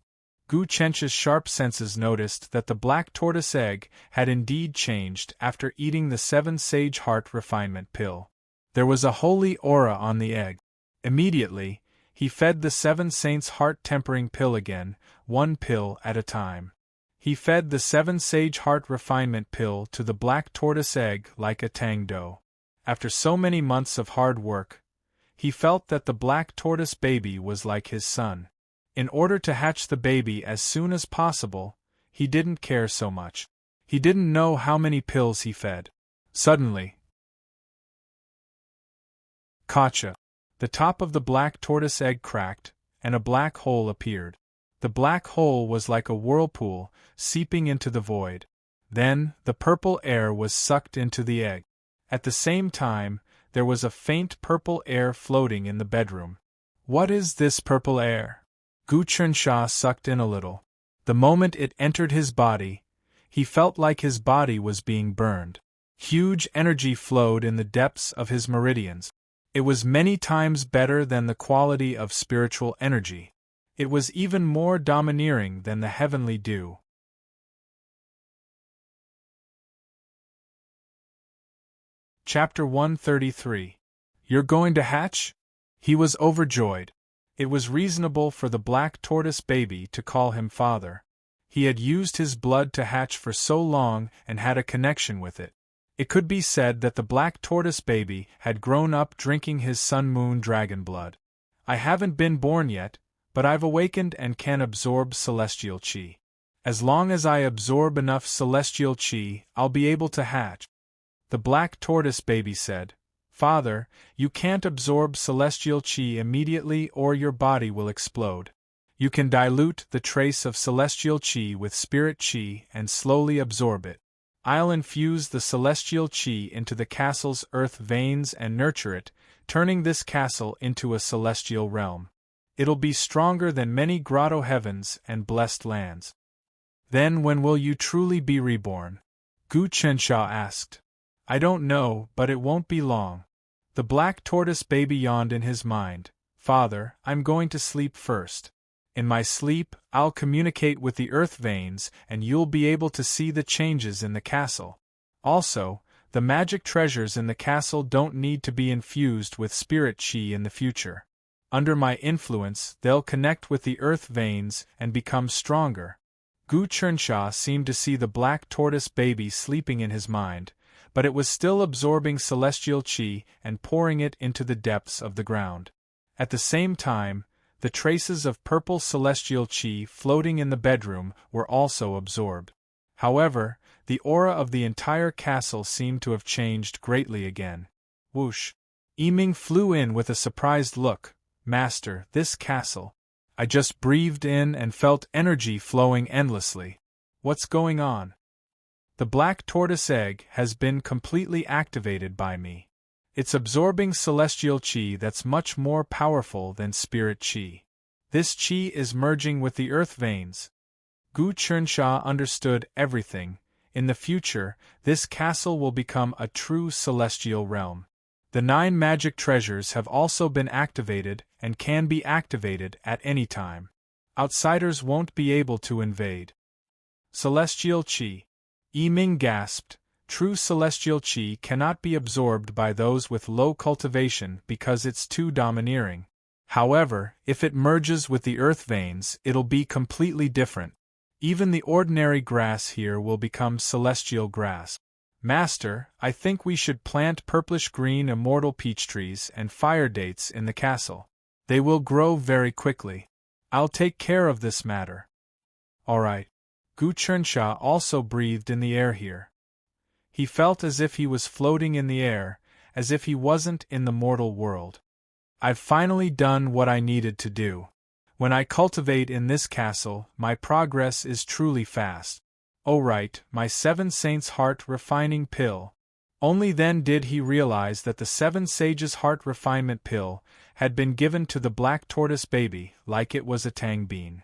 A: Gu Chensha's sharp senses noticed that the Black Tortoise Egg had indeed changed after eating the 7 Sage Heart Refinement Pill. There was a holy aura on the egg. Immediately, he fed the 7 Saints Heart Tempering Pill again, one pill at a time. He fed the 7 Sage Heart Refinement Pill to the Black Tortoise Egg like a tang dough. After so many months of hard work, he felt that the Black Tortoise baby was like his son. In order to hatch the baby as soon as possible, he didn't care so much. He didn't know how many pills he fed. Suddenly, Gotcha! The top of the black tortoise egg cracked, and a black hole appeared. The black hole was like a whirlpool, seeping into the void. Then, the purple air was sucked into the egg. At the same time, there was a faint purple air floating in the bedroom. What is this purple air? Gu Chensha sucked in a little. The moment it entered his body, he felt like his body was being burned. Huge energy flowed in the depths of his meridians. It was many times better than the quality of spiritual energy. It was even more domineering than the heavenly dew. Chapter 133. You're going to hatch? He was overjoyed. It was reasonable for the black tortoise baby to call him father. He had used his blood to hatch for so long and had a connection with it. It could be said that the black tortoise baby had grown up drinking his sun-moon dragon blood. I haven't been born yet, but I've awakened and can absorb celestial chi. As long as I absorb enough celestial chi, I'll be able to hatch. The black tortoise baby said, Father, you can't absorb celestial chi immediately or your body will explode. You can dilute the trace of celestial chi with spirit chi and slowly absorb it. I'll infuse the celestial chi into the castle's earth veins and nurture it, turning this castle into a celestial realm. It'll be stronger than many grotto heavens and blessed lands. Then when will you truly be reborn? Gu Chensha asked. I don't know, but it won't be long. The black tortoise baby yawned in his mind. Father, I'm going to sleep first. In my sleep, I'll communicate with the earth veins and you'll be able to see the changes in the castle. Also, the magic treasures in the castle don't need to be infused with spirit chi in the future. Under my influence, they'll connect with the earth veins and become stronger. Gu Chensha seemed to see the black tortoise baby sleeping in his mind, but it was still absorbing celestial chi and pouring it into the depths of the ground. At the same time, the traces of purple celestial chi floating in the bedroom were also absorbed. However, the aura of the entire castle seemed to have changed greatly again. Whoosh! Yiming flew in with a surprised look. Master, this castle. I just breathed in and felt energy flowing endlessly. What's going on? The black tortoise egg has been completely activated by me. It's absorbing celestial chi that's much more powerful than spirit chi. This chi is merging with the earth veins. Gu Chensha understood everything. In the future, this castle will become a true celestial realm. The 9 magic treasures have also been activated and can be activated at any time. Outsiders won't be able to invade. Celestial chi. Yiming gasped. True celestial chi cannot be absorbed by those with low cultivation because it's too domineering. However, if it merges with the earth veins, it'll be completely different. Even the ordinary grass here will become celestial grass. Master, I think we should plant purplish-green immortal peach trees and fire dates in the castle. They will grow very quickly. I'll take care of this matter. All right. Gu Chensha also breathed in the air here. He felt as if he was floating in the air, as if he wasn't in the mortal world. I've finally done what I needed to do. When I cultivate in this castle, my progress is truly fast. Oh right, my 7 saints' heart refining pill. Only then did he realize that the 7 sages' heart refinement pill had been given to the black tortoise baby like it was a tang bean.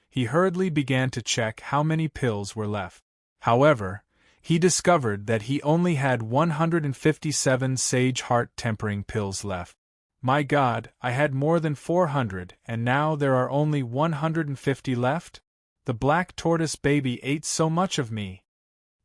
A: He hurriedly began to check how many pills were left. However, he discovered that he only had 157 sage heart-tempering pills left. My God, I had more than 400 and now there are only 150 left? The black tortoise baby ate so much of me.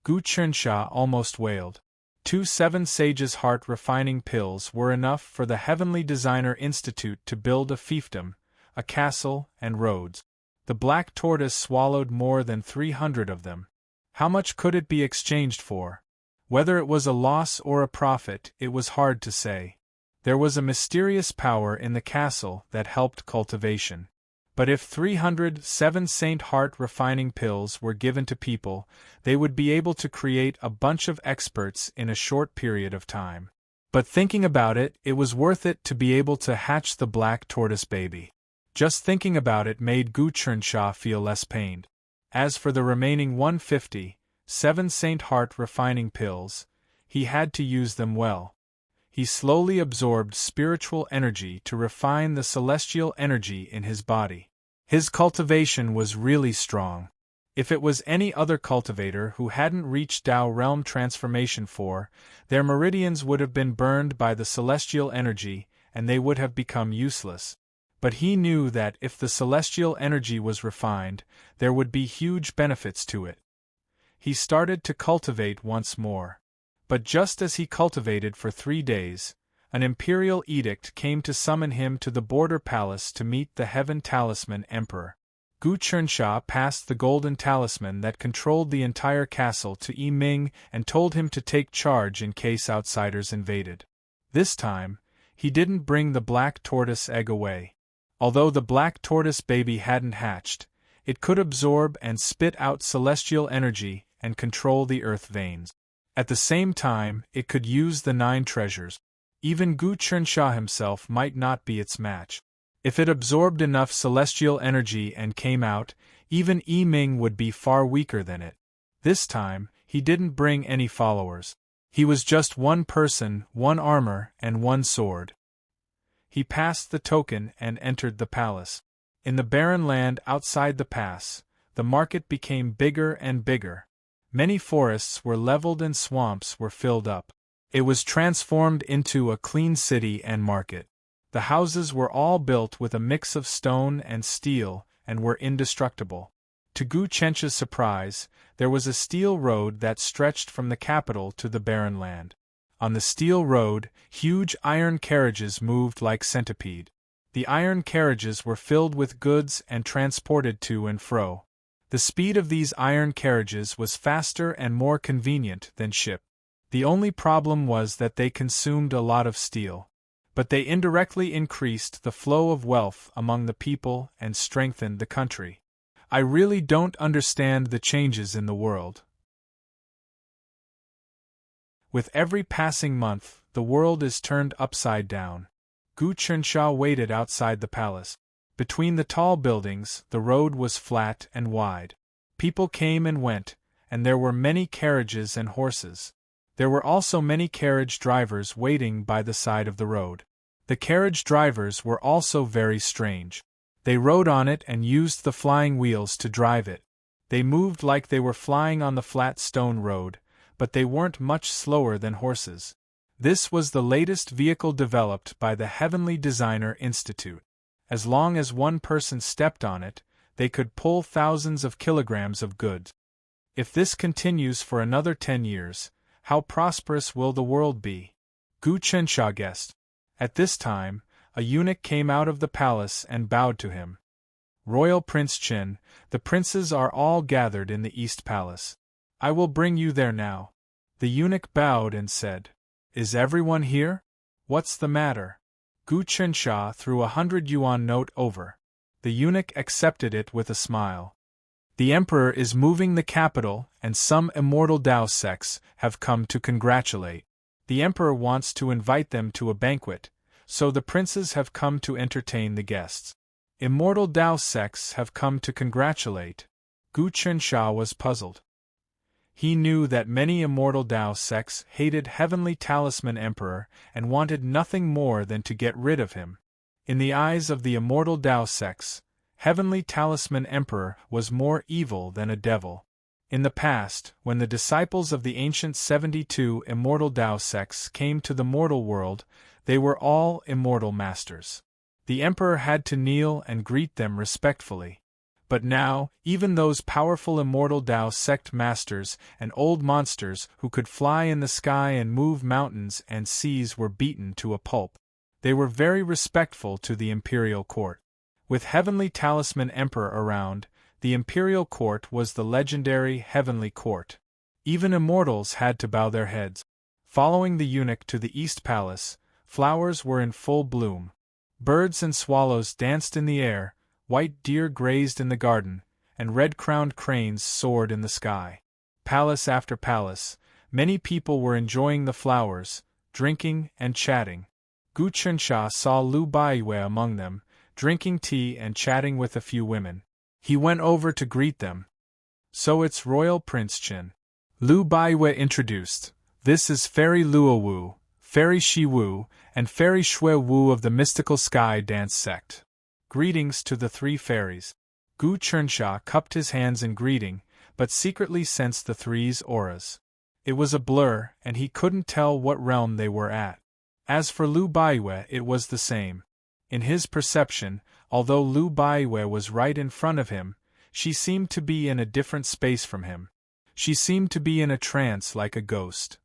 A: Gu Chensha almost wailed. 2 7 sages heart-refining pills were enough for the Heavenly Designer Institute to build a fiefdom, a castle, and roads. The black tortoise swallowed more than 300 of them. How much could it be exchanged for? Whether it was a loss or a profit, it was hard to say. There was a mysterious power in the castle that helped cultivation. But if 307 Saint Heart refining pills were given to people, they would be able to create a bunch of experts in a short period of time. But thinking about it, it was worth it to be able to hatch the black tortoise baby. Just thinking about it made Gu Chernshaw feel less pained. As for the remaining 157 Saint Heart refining pills, he had to use them well. He slowly absorbed spiritual energy to refine the celestial energy in his body. His cultivation was really strong. If it was any other cultivator who hadn't reached Tao Realm Transformation 4, their meridians would have been burned by the celestial energy, and they would have become useless. But he knew that if the celestial energy was refined, there would be huge benefits to it. He started to cultivate once more. But just as he cultivated for 3 days, an imperial edict came to summon him to the border palace to meet the Heaven Talisman Emperor. Gu Chernshaw passed the golden talisman that controlled the entire castle to Yi Ming and told him to take charge in case outsiders invaded. This time, he didn't bring the black tortoise egg away. Although the black tortoise baby hadn't hatched, it could absorb and spit out celestial energy and control the earth veins. At the same time, it could use the 9 treasures. Even Gu Chernshaw himself might not be its match. If it absorbed enough celestial energy and came out, even Yi Ming would be far weaker than it. This time, he didn't bring any followers. He was just one person, 1 armor, and 1 sword. He passed the token and entered the palace. In the barren land outside the pass, the market became bigger and bigger. Many forests were leveled and swamps were filled up. It was transformed into a clean city and market. The houses were all built with a mix of stone and steel and were indestructible. To Gu Chencha's surprise, there was a steel road that stretched from the capital to the barren land. On the steel road, huge iron carriages moved like centipede. The iron carriages were filled with goods and transported to and fro. The speed of these iron carriages was faster and more convenient than ship. The only problem was that they consumed a lot of steel. But they indirectly increased the flow of wealth among the people and strengthened the country. I really don't understand the changes in the world. With every passing month, the world is turned upside down. Gu Chernshaw waited outside the palace. Between the tall buildings, the road was flat and wide. People came and went, and there were many carriages and horses. There were also many carriage drivers waiting by the side of the road. The carriage drivers were also very strange. They rode on it and used the flying wheels to drive it. They moved like they were flying on the flat stone road, but they weren't much slower than horses. This was the latest vehicle developed by the Heavenly Designer Institute. As long as one person stepped on it, they could pull thousands of kilograms of goods. If this continues for another 10 years, how prosperous will the world be? Gu Chernshaw guessed. At this time, a eunuch came out of the palace and bowed to him. Royal Prince Chen, the princes are all gathered in the East Palace. I will bring you there now. The eunuch bowed and said, Is everyone here? What's the matter? Gu Chernshaw threw 100 yuan note over. The eunuch accepted it with a smile. The emperor is moving the capital, and some immortal Tao sects have come to congratulate. The emperor wants to invite them to a banquet, so the princes have come to entertain the guests. Immortal Tao sects have come to congratulate. Gu Chernshaw was puzzled. He knew that many immortal Tao sects hated Heavenly Talisman Emperor and wanted nothing more than to get rid of him. In the eyes of the immortal Tao sects, Heavenly Talisman Emperor was more evil than a devil. In the past, when the disciples of the ancient 72 immortal Tao sects came to the mortal world, they were all immortal masters. The emperor had to kneel and greet them respectfully. But now, even those powerful immortal Tao sect masters and old monsters who could fly in the sky and move mountains and seas were beaten to a pulp. They were very respectful to the imperial court. With Heavenly Talisman Emperor around, the imperial court was the legendary Heavenly Court. Even immortals had to bow their heads. Following the eunuch to the East Palace, flowers were in full bloom. Birds and swallows danced in the air, white deer grazed in the garden, and red-crowned cranes soared in the sky. Palace after palace, many people were enjoying the flowers, drinking and chatting. Gu Chensha saw Lu Baiwei among them, drinking tea and chatting with a few women. He went over to greet them. "So it's Royal Prince Chen," Lu Baiwei introduced. "This is Fairy Luowu, Fairy Shiwu, and Fairy Shuiwu of the Mystical Sky Dance Sect. Greetings to the three fairies." Gu Chensha cupped his hands in greeting, but secretly sensed the three's auras. It was a blur, and he couldn't tell what realm they were at. As for Lu Baiwei, it was the same. In his perception, although Lu Baiwei was right in front of him, she seemed to be in a different space from him. She seemed to be in a trance like a ghost.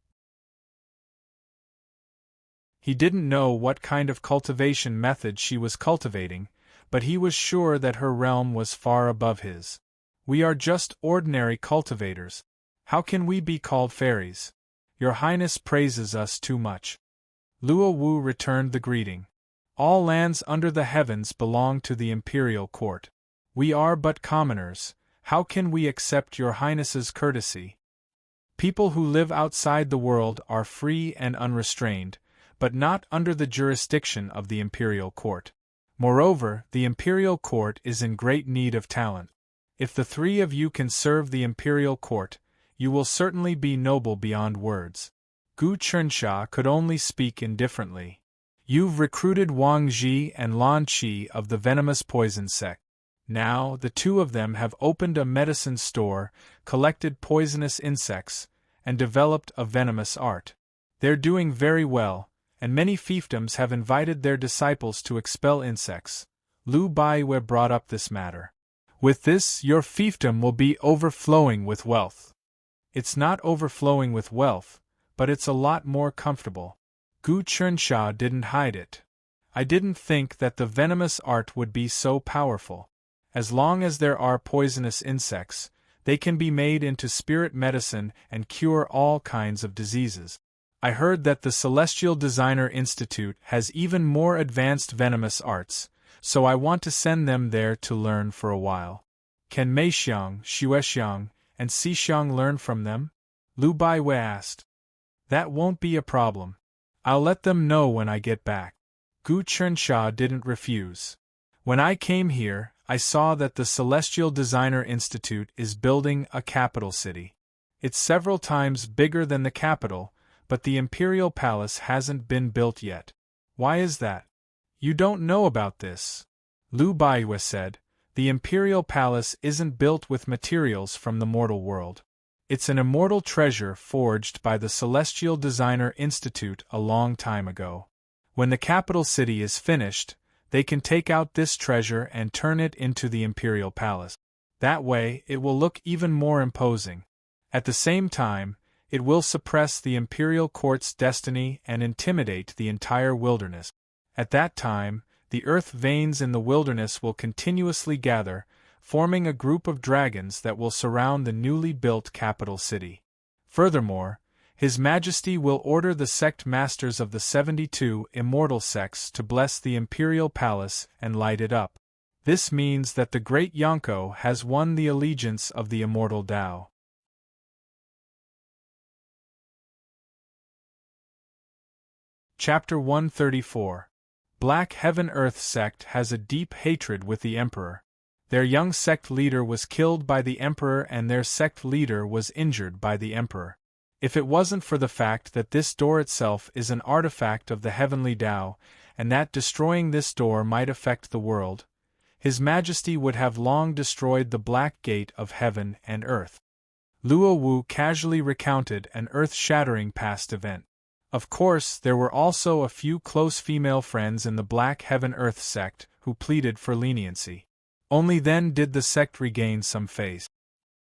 A: He didn't know what kind of cultivation method she was cultivating, but he was sure that her realm was far above his. "We are just ordinary cultivators. How can we be called fairies? Your Highness praises us too much." Luo Wu returned the greeting. "All lands under the heavens belong to the imperial court. We are but commoners. How can we accept your Highness's courtesy? People who live outside the world are free and unrestrained, but not under the jurisdiction of the imperial court. Moreover, the imperial court is in great need of talent. If the three of you can serve the imperial court, you will certainly be noble beyond words." Gu Chensha could only speak indifferently. "You've recruited Wang Ji and Lan Qi of the venomous poison sect. Now, the two of them have opened a medicine store, collected poisonous insects, and developed a venomous art. They're doing very well, and many fiefdoms have invited their disciples to expel insects." Lu Baiwei brought up this matter. "With this, your fiefdom will be overflowing with wealth." "It's not overflowing with wealth, but it's a lot more comfortable." Gu Chensha didn't hide it. "I didn't think that the venomous art would be so powerful. As long as there are poisonous insects, they can be made into spirit medicine and cure all kinds of diseases. I heard that the Celestial Designer Institute has even more advanced venomous arts, so I want to send them there to learn for a while." "Can Meixiang, Xuexiang, and Xixiang learn from them?" Lu Baiwei asked. "That won't be a problem. I'll let them know when I get back." Gu Chensha didn't refuse. "When I came here, I saw that the Celestial Designer Institute is building a capital city. It's several times bigger than the capital, but the Imperial Palace hasn't been built yet. Why is that?" "You don't know about this," Lu Baiwei said. "The Imperial Palace isn't built with materials from the mortal world. It's an immortal treasure forged by the Celestial Designer Institute a long time ago. When the capital city is finished, they can take out this treasure and turn it into the Imperial Palace. That way, it will look even more imposing. At the same time, it will suppress the Imperial Court's destiny and intimidate the entire wilderness. At that time, the earth veins in the wilderness will continuously gather, forming a group of dragons that will surround the newly built capital city. Furthermore, His Majesty will order the sect masters of the 72 immortal sects to bless the Imperial Palace and light it up. This means that the great Yonko has won the allegiance of the immortal Tao." Chapter 134. Black Heaven Earth Sect has a deep hatred with the Emperor. Their young sect leader was killed by the Emperor and their sect leader was injured by the Emperor. If it wasn't for the fact that this door itself is an artifact of the heavenly Tao, and that destroying this door might affect the world, His Majesty would have long destroyed the Black Gate of Heaven and Earth. Luo Wu casually recounted an earth-shattering past event. Of course, there were also a few close female friends in the Black Heaven Earth sect who pleaded for leniency. Only then did the sect regain some faith.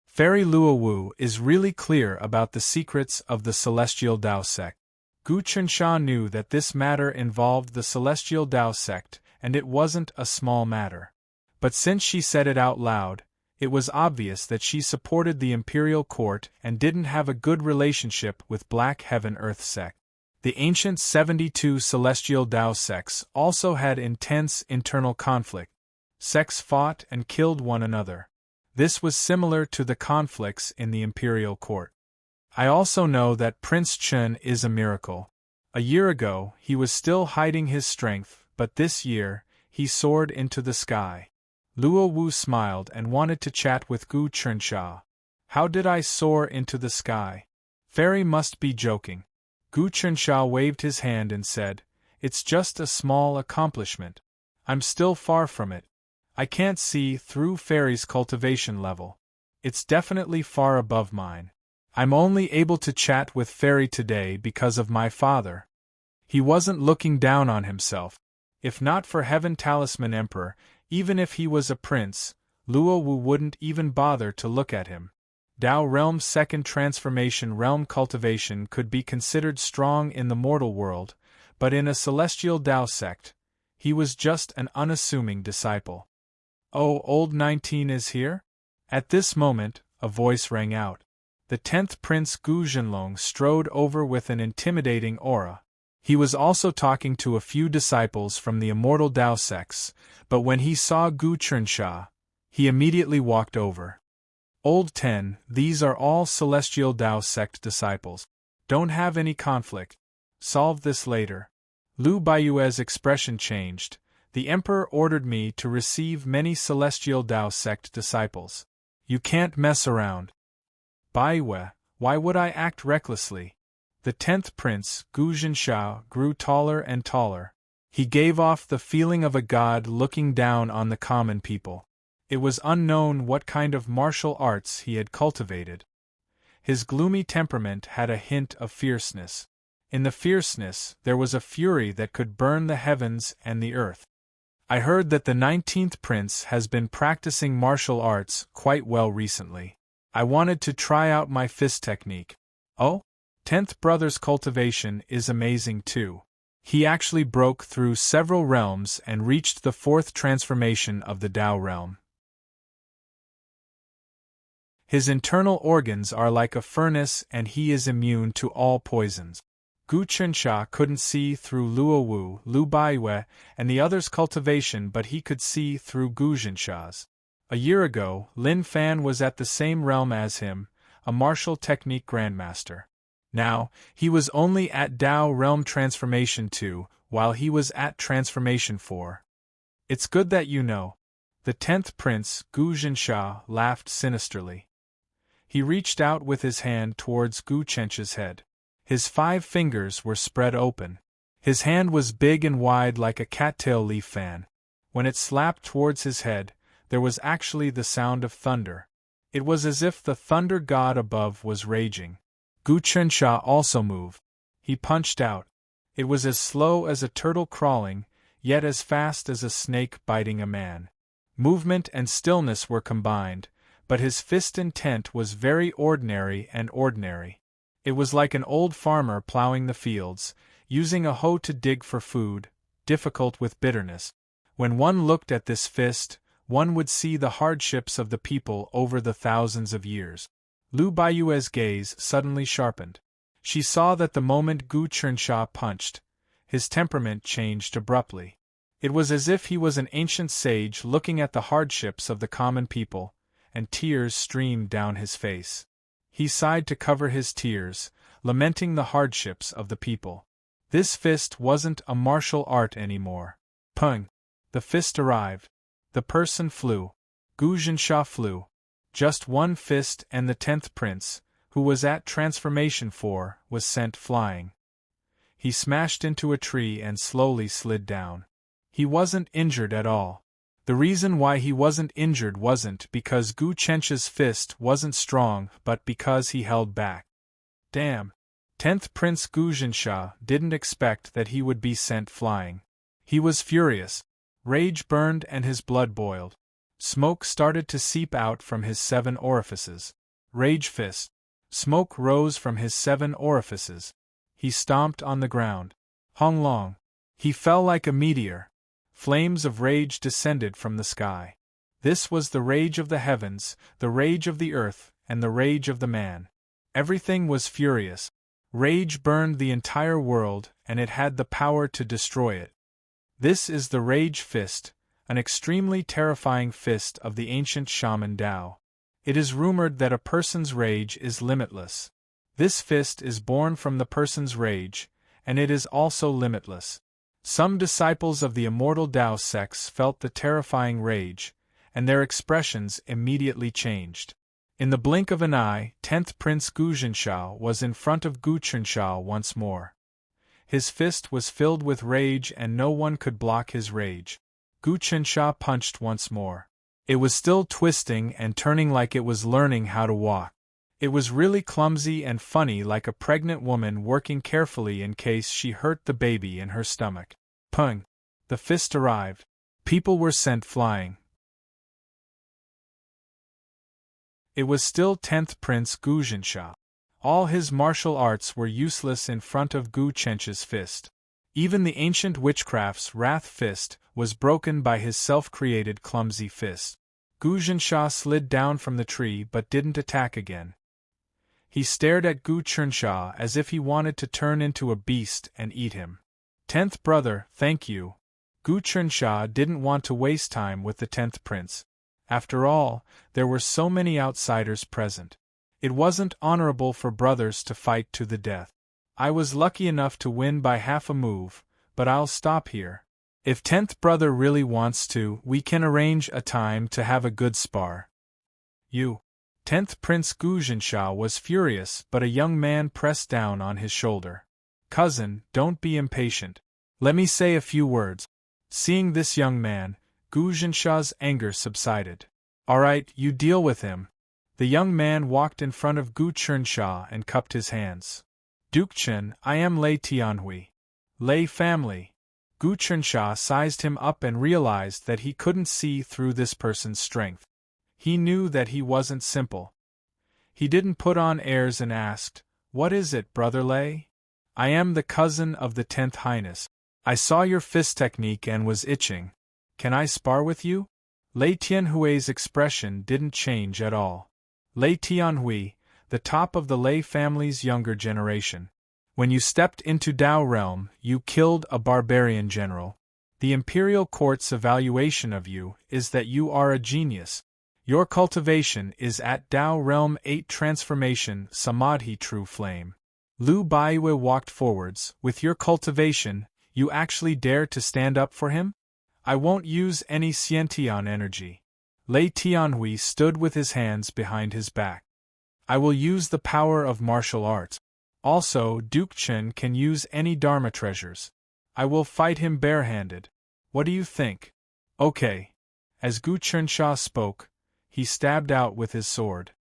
A: Fairy Luo Wu is really clear about the secrets of the Celestial Tao sect. Gu Chensha knew that this matter involved the Celestial Tao sect, and it wasn't a small matter. But since she said it out loud, it was obvious that she supported the Imperial Court and didn't have a good relationship with Black Heaven Earth sect. The ancient 72 Celestial Tao sects also had intense internal conflict. Sects fought and killed one another. This was similar to the conflicts in the Imperial Court. I also know that Prince Chen is a miracle. A year ago, he was still hiding his strength, but this year, he soared into the sky. Luo Wu smiled and wanted to chat with Gu Chensha. How did I soar into the sky? Fairy must be joking. Gu Chensha waved his hand and said, It's just a small accomplishment. I'm still far from it. I can't see through Fairy's cultivation level. It's definitely far above mine. I'm only able to chat with Fairy today because of my father. He wasn't looking down on himself. If not for Heaven Talisman Emperor, even if he was a prince, Luo Wu wouldn't even bother to look at him. Tao Realm's second transformation realm cultivation could be considered strong in the mortal world, but in a celestial Tao sect, he was just an unassuming disciple. Oh, old 19 is here? At this moment, a voice rang out. The 10th Prince Gu Zhenlong strode over with an intimidating aura. He was also talking to a few disciples from the immortal Tao sects, but when he saw Gu Chensha, he immediately walked over. Old 10, these are all celestial Tao sect disciples. Don't have any conflict. Solve this later. Lu Baiyue's expression changed. The Emperor ordered me to receive many celestial Tao sect disciples. You can't mess around. Baiyue, why would I act recklessly? The 10th Prince, Gu Zhenshao, grew taller and taller. He gave off the feeling of a god looking down on the common people. It was unknown what kind of martial arts he had cultivated. His gloomy temperament had a hint of fierceness. In the fierceness, there was a fury that could burn the heavens and the earth. I heard that the 19th Prince has been practicing martial arts quite well recently. I wanted to try out my fist technique. Oh? 10th Brother's cultivation is amazing too. He actually broke through several realms and reached the 4th transformation of the Tao realm. His internal organs are like a furnace and he is immune to all poisons. Gu Chensha couldn't see through Luo Wu, Lu Baiyue, and the others' cultivation, but he could see through Gu Zhensha's. A year ago, Lin Fan was at the same realm as him, a martial technique grandmaster. Now, he was only at Tao Realm Transformation 2, while he was at Transformation 4. It's good that you know. The 10th Prince, Gu Zhensha, laughed sinisterly. He reached out with his hand towards Gu Chensha's head. His 5 fingers were spread open. His hand was big and wide like a cattail leaf fan. When it slapped towards his head, there was actually the sound of thunder. It was as if the thunder god above was raging. Gu Chensha also moved. He punched out. It was as slow as a turtle crawling, yet as fast as a snake biting a man. Movement and stillness were combined, but his fist intent was very ordinary and ordinary. It was like an old farmer plowing the fields, using a hoe to dig for food, difficult with bitterness. When one looked at this fist, one would see the hardships of the people over the thousands of years. Lu Baiyue's gaze suddenly sharpened. She saw that the moment Gu Chensha punched, his temperament changed abruptly. It was as if he was an ancient sage looking at the hardships of the common people, and tears streamed down his face. He sighed to cover his tears, lamenting the hardships of the people. This fist wasn't a martial art anymore. Pung! The fist arrived. The person flew. Gu Zhensha flew. Just one fist and the 10th Prince, who was at Transformation 4, was sent flying. He smashed into a tree and slowly slid down. He wasn't injured at all. The reason why he wasn't injured wasn't because Gu Chensha's fist wasn't strong but because he held back. Damn! 10th Prince Gu Zhensha didn't expect that he would be sent flying. He was furious. Rage burned and his blood boiled. Smoke started to seep out from his 7 orifices. Rage fist. Smoke rose from his 7 orifices. He stomped on the ground. Hong Long. He fell like a meteor. Flames of rage descended from the sky. This was the rage of the heavens, the rage of the earth, and the rage of the man. Everything was furious. Rage burned the entire world, and it had the power to destroy it. This is the Rage Fist, an extremely terrifying fist of the ancient shaman Tao. It is rumored that a person's rage is limitless. This fist is born from the person's rage, and it is also limitless. Some disciples of the immortal Tao sects felt the terrifying rage, and their expressions immediately changed. In the blink of an eye, 10th Prince Gu Zhensha was in front of Gu Chensha once more. His fist was filled with rage and no one could block his rage. Gu Chensha punched once more. It was still twisting and turning like it was learning how to walk. It was really clumsy and funny, like a pregnant woman working carefully in case she hurt the baby in her stomach. Pung! The fist arrived. People were sent flying. It was still 10th Prince Gu Zhensha. All his martial arts were useless in front of Gu Chensha's fist. Even the ancient witchcraft's wrath fist was broken by his self-created clumsy fist. Gu Zhensha slid down from the tree but didn't attack again. He stared at Gu Chensha as if he wanted to turn into a beast and eat him. 10th brother, thank you. Gu Chensha didn't want to waste time with the 10th prince. After all, there were so many outsiders present. It wasn't honorable for brothers to fight to the death. I was lucky enough to win by half a move, but I'll stop here. If 10th brother really wants to, we can arrange a time to have a good spar. You. 10th Prince Gu Zhensha was furious, but a young man pressed down on his shoulder. Cousin, don't be impatient. Let me say a few words. Seeing this young man, Gu Zhensha's anger subsided. All right, you deal with him. The young man walked in front of Gu Chensha and cupped his hands. Duke Chen, I am Lei Tianhui. Lei family. Gu Chensha sized him up and realized that he couldn't see through this person's strength. He knew that he wasn't simple. He didn't put on airs and asked, What is it, Brother Lei? I am the cousin of the 10th Highness. I saw your fist technique and was itching. Can I spar with you? Lei Tianhui's expression didn't change at all. Lei Tianhui, the top of the Lei family's younger generation. When you stepped into Tao realm, you killed a barbarian general. The imperial court's evaluation of you is that you are a genius. Your cultivation is at Tao realm 8 transformation Samadhi true flame. Lu Baiyue walked forwards. With your cultivation, you actually dare to stand up for him? I won't use any Xiantian energy. Lei Tianhui stood with his hands behind his back. I will use the power of martial arts. Also, Duke Chen can use any Dharma treasures. I will fight him barehanded. What do you think? Okay. As Gu Chensha spoke, he stabbed out with his sword.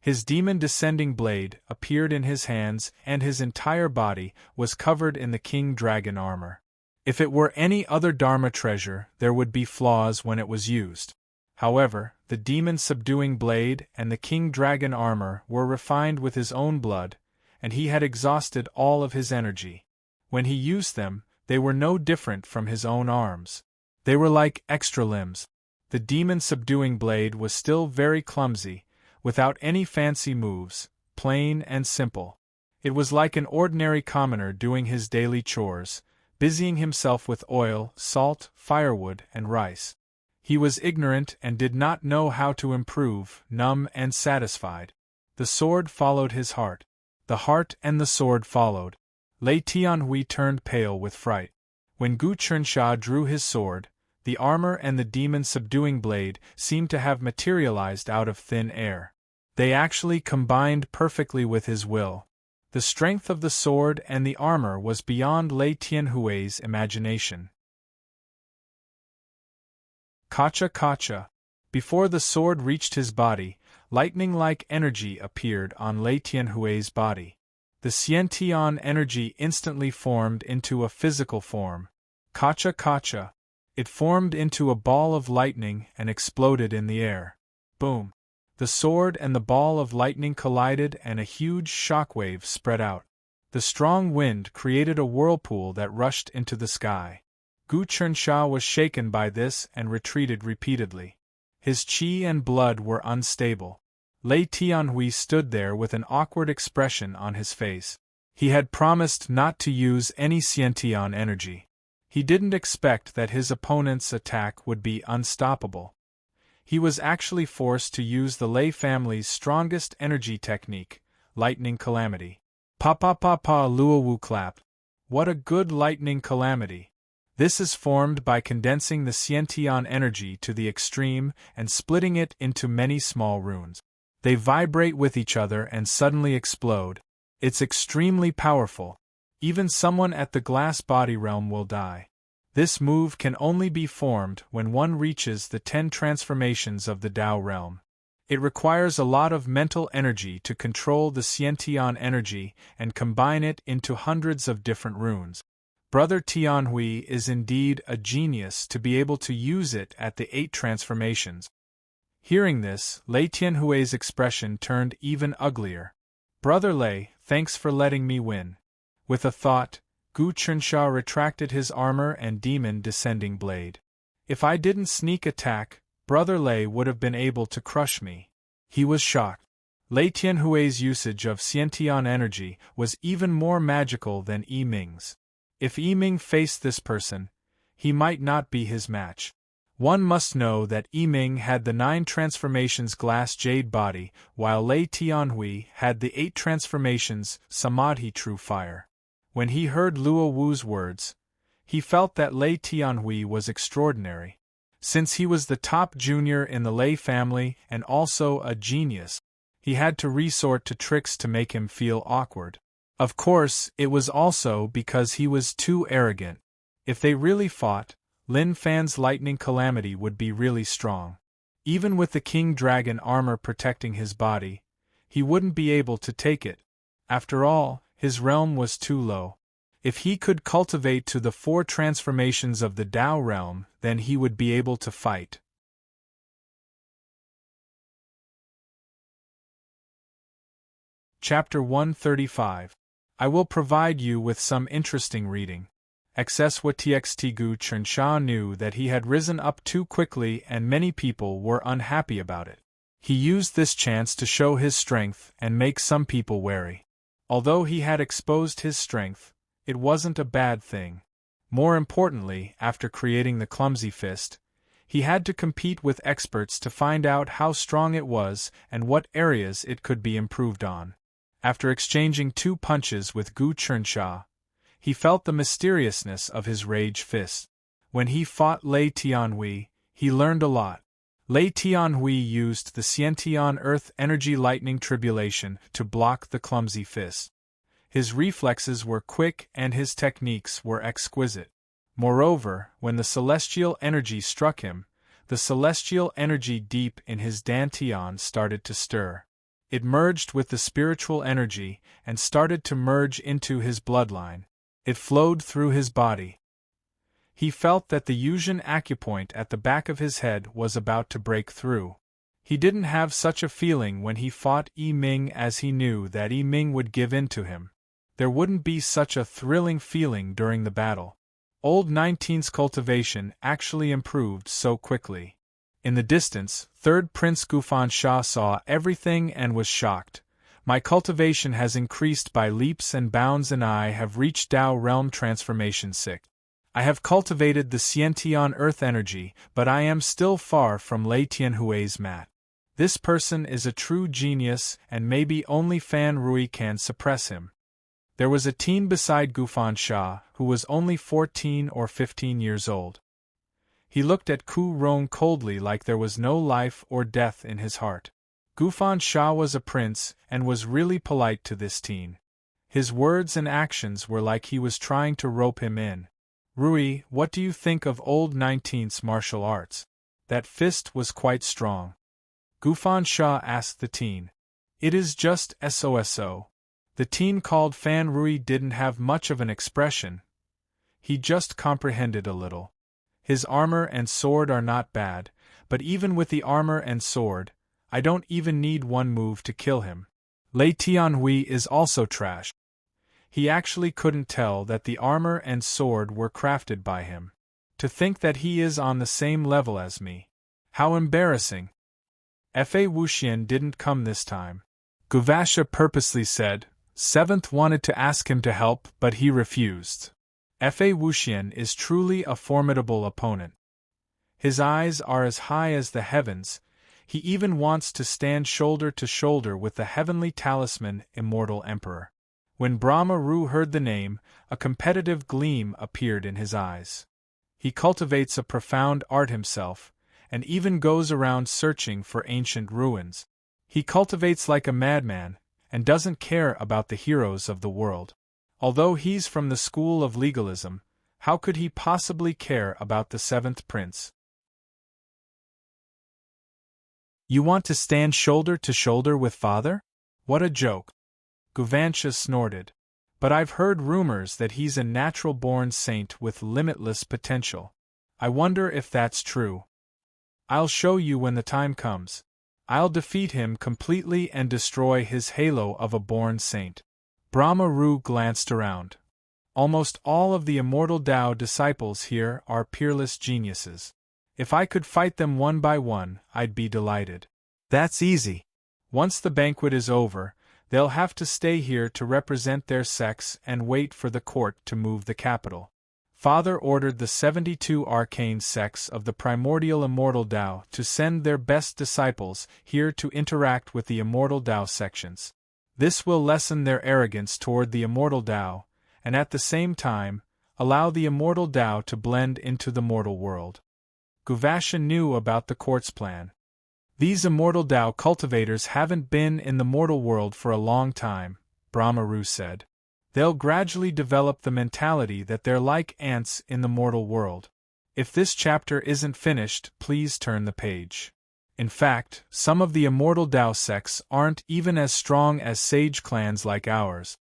A: His demon descending blade appeared in his hands and his entire body was covered in the king dragon armor. If it were any other Dharma treasure, there would be flaws when it was used. However, the demon subduing blade and the king dragon armor were refined with his own blood, and he had exhausted all of his energy. When he used them, they were no different from his own arms. They were like extra limbs. The demon subduing blade was still very clumsy, without any fancy moves, plain and simple. It was like an ordinary commoner doing his daily chores, busying himself with oil, salt, firewood, and rice. He was ignorant and did not know how to improve, numb and satisfied. The sword followed his heart. The heart and the sword followed. Lei Tianhui turned pale with fright. When Gu Chensha drew his sword, the armor and the demon subduing blade seemed to have materialized out of thin air. They actually combined perfectly with his will. The strength of the sword and the armor was beyond Lei Tianhui's imagination. Kacha kacha. Before the sword reached his body, lightning-like energy appeared on Lei Tianhui's body. The Xiantian energy instantly formed into a physical form. Kacha kacha. It formed into a ball of lightning and exploded in the air. Boom. The sword and the ball of lightning collided and a huge shockwave spread out. The strong wind created a whirlpool that rushed into the sky. Gu Chensha was shaken by this and retreated repeatedly. His qi and blood were unstable. Lei Tianhui stood there with an awkward expression on his face. He had promised not to use any Xiantian energy. He didn't expect that his opponent's attack would be unstoppable. He was actually forced to use the Lei family's strongest energy technique, lightning calamity. Pa pa pa pa luowu clap. What a good lightning calamity! This is formed by condensing the Xiantian energy to the extreme and splitting it into many small runes. They vibrate with each other and suddenly explode. It's extremely powerful. Even someone at the glass body realm will die. This move can only be formed when one reaches the 10 transformations of the Tao realm. It requires a lot of mental energy to control the Xiantian energy and combine it into hundreds of different runes. Brother Tianhui is indeed a genius to be able to use it at the 8 transformations. Hearing this, Lei Tianhui's expression turned even uglier. Brother Lei, thanks for letting me win. With a thought, Gu Chensha retracted his armor and demon descending blade. If I didn't sneak attack, Brother Lei would have been able to crush me. He was shocked. Lei Tianhui's usage of Xiantian energy was even more magical than Yi Ming's. If Yi Ming faced this person, he might not be his match. One must know that Yi Ming had the 9 transformations glass jade body, while Lei Tianhui had the 8 transformations samadhi true fire. When he heard Luo Wu's words, he felt that Lei Tianhui was extraordinary. Since he was the top junior in the Lei family and also a genius, he had to resort to tricks to make him feel awkward. Of course, it was also because he was too arrogant. If they really fought, Lin Fan's lightning calamity would be really strong. Even with the king dragon armor protecting his body, he wouldn't be able to take it. After all, his realm was too low. If he could cultivate to the 4 transformations of the Tao realm, then he would be able to fight. Chapter 135. I will provide you with some interesting reading. XSWTXT Gu Chensha knew that he had risen up too quickly and many people were unhappy about it. He used this chance to show his strength and make some people wary. Although he had exposed his strength, it wasn't a bad thing. More importantly, after creating the clumsy fist, he had to compete with experts to find out how strong it was and what areas it could be improved on. After exchanging 2 punches with Gu Chensha, he felt the mysteriousness of his rage fist. When he fought Lei Tianhui, he learned a lot. Lei Tianhui used the Xiantian Earth Energy Lightning Tribulation to block the clumsy fist. His reflexes were quick and his techniques were exquisite. Moreover, when the celestial energy struck him, the celestial energy deep in his dantian started to stir. It merged with the spiritual energy and started to merge into his bloodline. It flowed through his body. He felt that the Yuzhen acupoint at the back of his head was about to break through. He didn't have such a feeling when he fought Yi Ming, as he knew that Yi Ming would give in to him. There wouldn't be such a thrilling feeling during the battle. Old 19's cultivation actually improved so quickly. In the distance, 3rd Prince Gufan Sha saw everything and was shocked. My cultivation has increased by leaps and bounds and I have reached Tao Realm Transformation 6. I have cultivated the Xiantian Earth Energy, but I am still far from Lei Tianhui's mat. This person is a true genius and maybe only Fan Rui can suppress him. There was a teen beside Gufan Sha who was only 14 or 15 years old. He looked at Ku Rong coldly like there was no life or death in his heart. Gufan Sha was a prince and was really polite to this teen. His words and actions were like he was trying to rope him in. Rui, what do you think of old 19's martial arts? That fist was quite strong. Gufan Sha asked the teen. It is just SOSO. The teen called Fan Rui didn't have much of an expression. He just comprehended a little. His armor and sword are not bad, but even with the armor and sword, I don't even need one move to kill him. Lei Tianhui is also trash. He actually couldn't tell that the armor and sword were crafted by him. To think that he is on the same level as me. How embarrassing. Fa Wuxian didn't come this time. Guvasha purposely said. 7th wanted to ask him to help, but he refused. Fa Wuxian is truly a formidable opponent. His eyes are as high as the heavens. He even wants to stand shoulder to shoulder with the heavenly talisman Immortal Emperor. When Brahma Ru heard the name, a competitive gleam appeared in his eyes. He cultivates a profound art himself, and even goes around searching for ancient ruins. He cultivates like a madman, and doesn't care about the heroes of the world. Although he's from the school of legalism, how could he possibly care about the seventh prince? You want to stand shoulder to shoulder with father? What a joke. Guvancha snorted. But I've heard rumors that he's a natural-born saint with limitless potential. I wonder if that's true. I'll show you when the time comes. I'll defeat him completely and destroy his halo of a born saint. Brahma Ru glanced around. Almost all of the immortal Tao disciples here are peerless geniuses. If I could fight them one by one, I'd be delighted. That's easy. Once the banquet is over, they'll have to stay here to represent their sects and wait for the court to move the capital. Father ordered the 72 arcane sects of the primordial immortal Tao to send their best disciples here to interact with the immortal Tao sections. This will lessen their arrogance toward the immortal Tao, and at the same time, allow the immortal Tao to blend into the mortal world. Guvasha knew about the court's plan. These immortal Tao cultivators haven't been in the mortal world for a long time, Brahma Ru said. They'll gradually develop the mentality that they're like ants in the mortal world. If this chapter isn't finished, please turn the page. In fact, some of the immortal Tao sects aren't even as strong as sage clans like ours.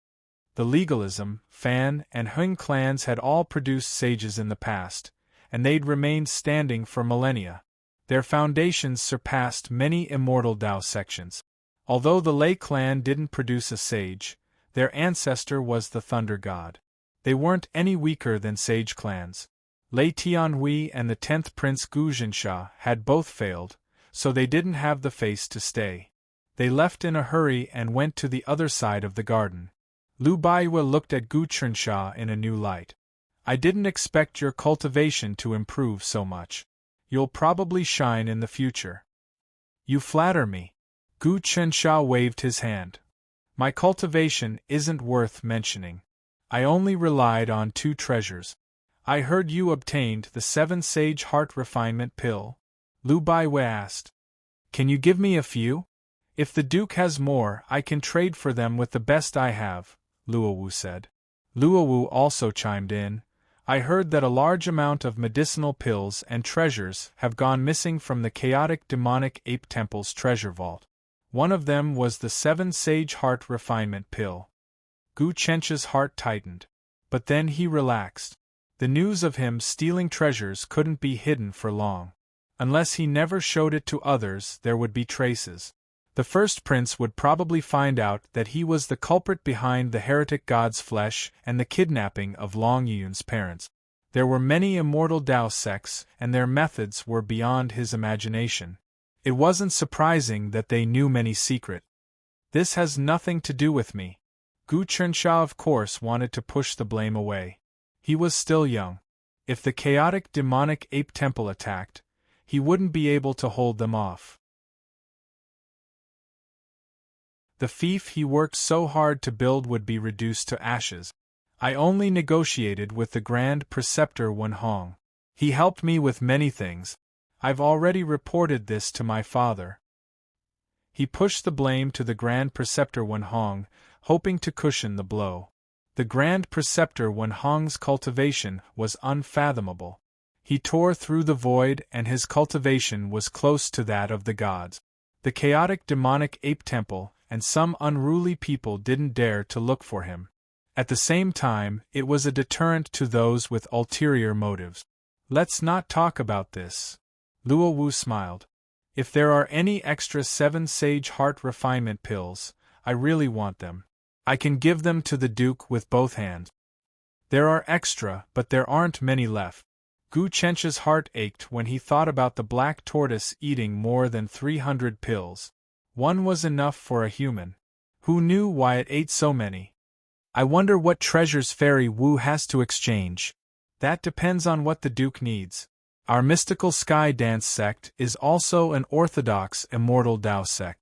A: The legalism, Fan, and Hung clans had all produced sages in the past, and they'd remained standing for millennia. Their foundations surpassed many immortal Tao sections. Although the Lei clan didn't produce a sage, their ancestor was the thunder god. They weren't any weaker than sage clans. Lei Tianhui and the 10th Prince Gu Jinsha had both failed, so they didn't have the face to stay. They left in a hurry and went to the other side of the garden. Lu Baiwa looked at Gu Qinsha in a new light. I didn't expect your cultivation to improve so much. You'll probably shine in the future. You flatter me. Gu Qinsha waved his hand. My cultivation isn't worth mentioning. I only relied on 2 treasures. I heard you obtained the 7 Sage Heart Refinement Pill. Lu Baiwa asked. Can you give me a few? If the Duke has more, I can trade for them with the best I have, Luowu said. Luowu also chimed in. I heard that a large amount of medicinal pills and treasures have gone missing from the chaotic demonic ape temple's treasure vault. One of them was the 7 Sage Heart Refinement Pill. Gu Qinsha's heart tightened. But then he relaxed. The news of him stealing treasures couldn't be hidden for long. Unless he never showed it to others, there would be traces. The first prince would probably find out that he was the culprit behind the heretic god's flesh and the kidnapping of Long Yun's parents. There were many immortal Tao sects, and their methods were beyond his imagination. It wasn't surprising that they knew many secrets. This has nothing to do with me. Gu Qinsha of course wanted to push the blame away. He was still young. If the chaotic demonic ape temple attacked, he wouldn't be able to hold them off. The fief he worked so hard to build would be reduced to ashes. I only negotiated with the Grand Preceptor Wenhong. He helped me with many things. I've already reported this to my father. He pushed the blame to the Grand Preceptor Wenhong, hoping to cushion the blow. The Grand Preceptor Wenhong's cultivation was unfathomable. He tore through the void and his cultivation was close to that of the gods. The chaotic demonic ape temple and some unruly people didn't dare to look for him. At the same time, it was a deterrent to those with ulterior motives. Let's not talk about this. Luowu smiled. If there are any extra 7 Sage Heart Refinement Pills, I really want them. I can give them to the Duke with both hands. There are extra, but there aren't many left. Gu Qinsha's heart ached when he thought about the black tortoise eating more than 300 pills. One was enough for a human. Who knew why it ate so many? I wonder what treasures Fairy Wu has to exchange. That depends on what the Duke needs. Our mystical sky dance sect is also an orthodox immortal Tao sect.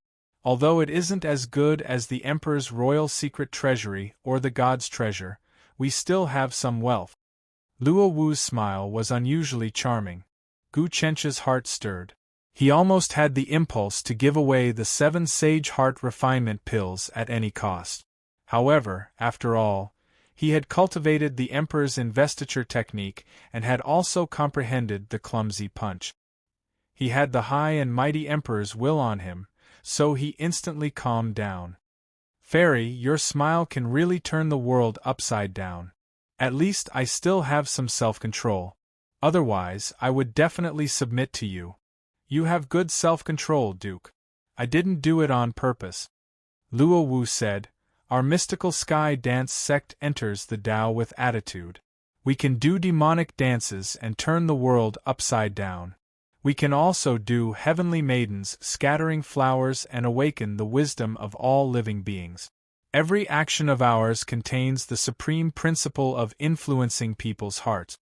A: Although it isn't as good as the Emperor's royal secret treasury or the god's treasure, we still have some wealth. Luo Wu's smile was unusually charming. Gu Chencha's heart stirred. He almost had the impulse to give away the 7 sage heart refinement pills at any cost. However, after all, he had cultivated the Emperor's investiture technique and had also comprehended the clumsy punch. He had the high and mighty Emperor's will on him, so he instantly calmed down. Fairy, your smile can really turn the world upside down. At least I still have some self-control. Otherwise, I would definitely submit to you. You have good self-control, Duke. I didn't do it on purpose. Luo Wu said, our mystical sky dance sect enters the Tao with attitude. We can do demonic dances and turn the world upside down. We can also do heavenly maidens scattering flowers and awaken the wisdom of all living beings. Every action of ours contains the supreme principle of influencing people's hearts.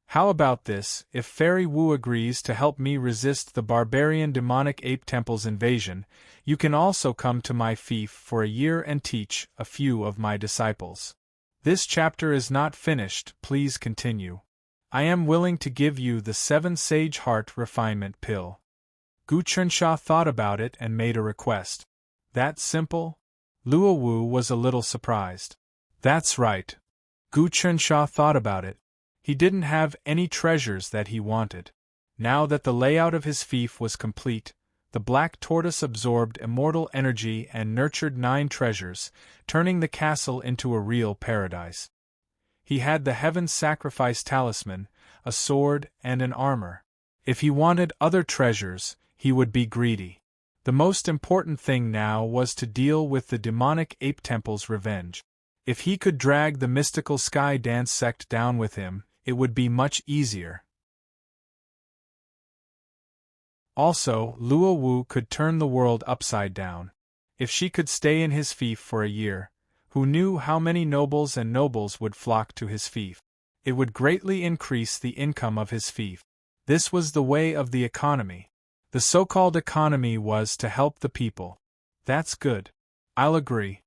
A: How about this, if Fairy Wu agrees to help me resist the barbarian demonic ape temple's invasion, you can also come to my fief for a year and teach a few of my disciples. This chapter is not finished, please continue. I am willing to give you the 7 sage heart refinement pill. Gu Chensha thought about it and made a request. That simple? Luo Wu was a little surprised. That's right. Gu Chensha thought about it. He didn't have any treasures that he wanted. Now that the layout of his fief was complete, the black tortoise absorbed immortal energy and nurtured 9 treasures, turning the castle into a real paradise. He had the heaven sacrifice talisman, a sword, and an armor. If he wanted other treasures, he would be greedy. The most important thing now was to deal with the demonic ape temple's revenge. If he could drag the mystical sky dance sect down with him, it would be much easier. Also, Luo Wu could turn the world upside down. If she could stay in his fief for a year, who knew how many nobles and nobles would flock to his fief? It would greatly increase the income of his fief. This was the way of the economy. The so-called economy was to help the people. That's good. I'll agree.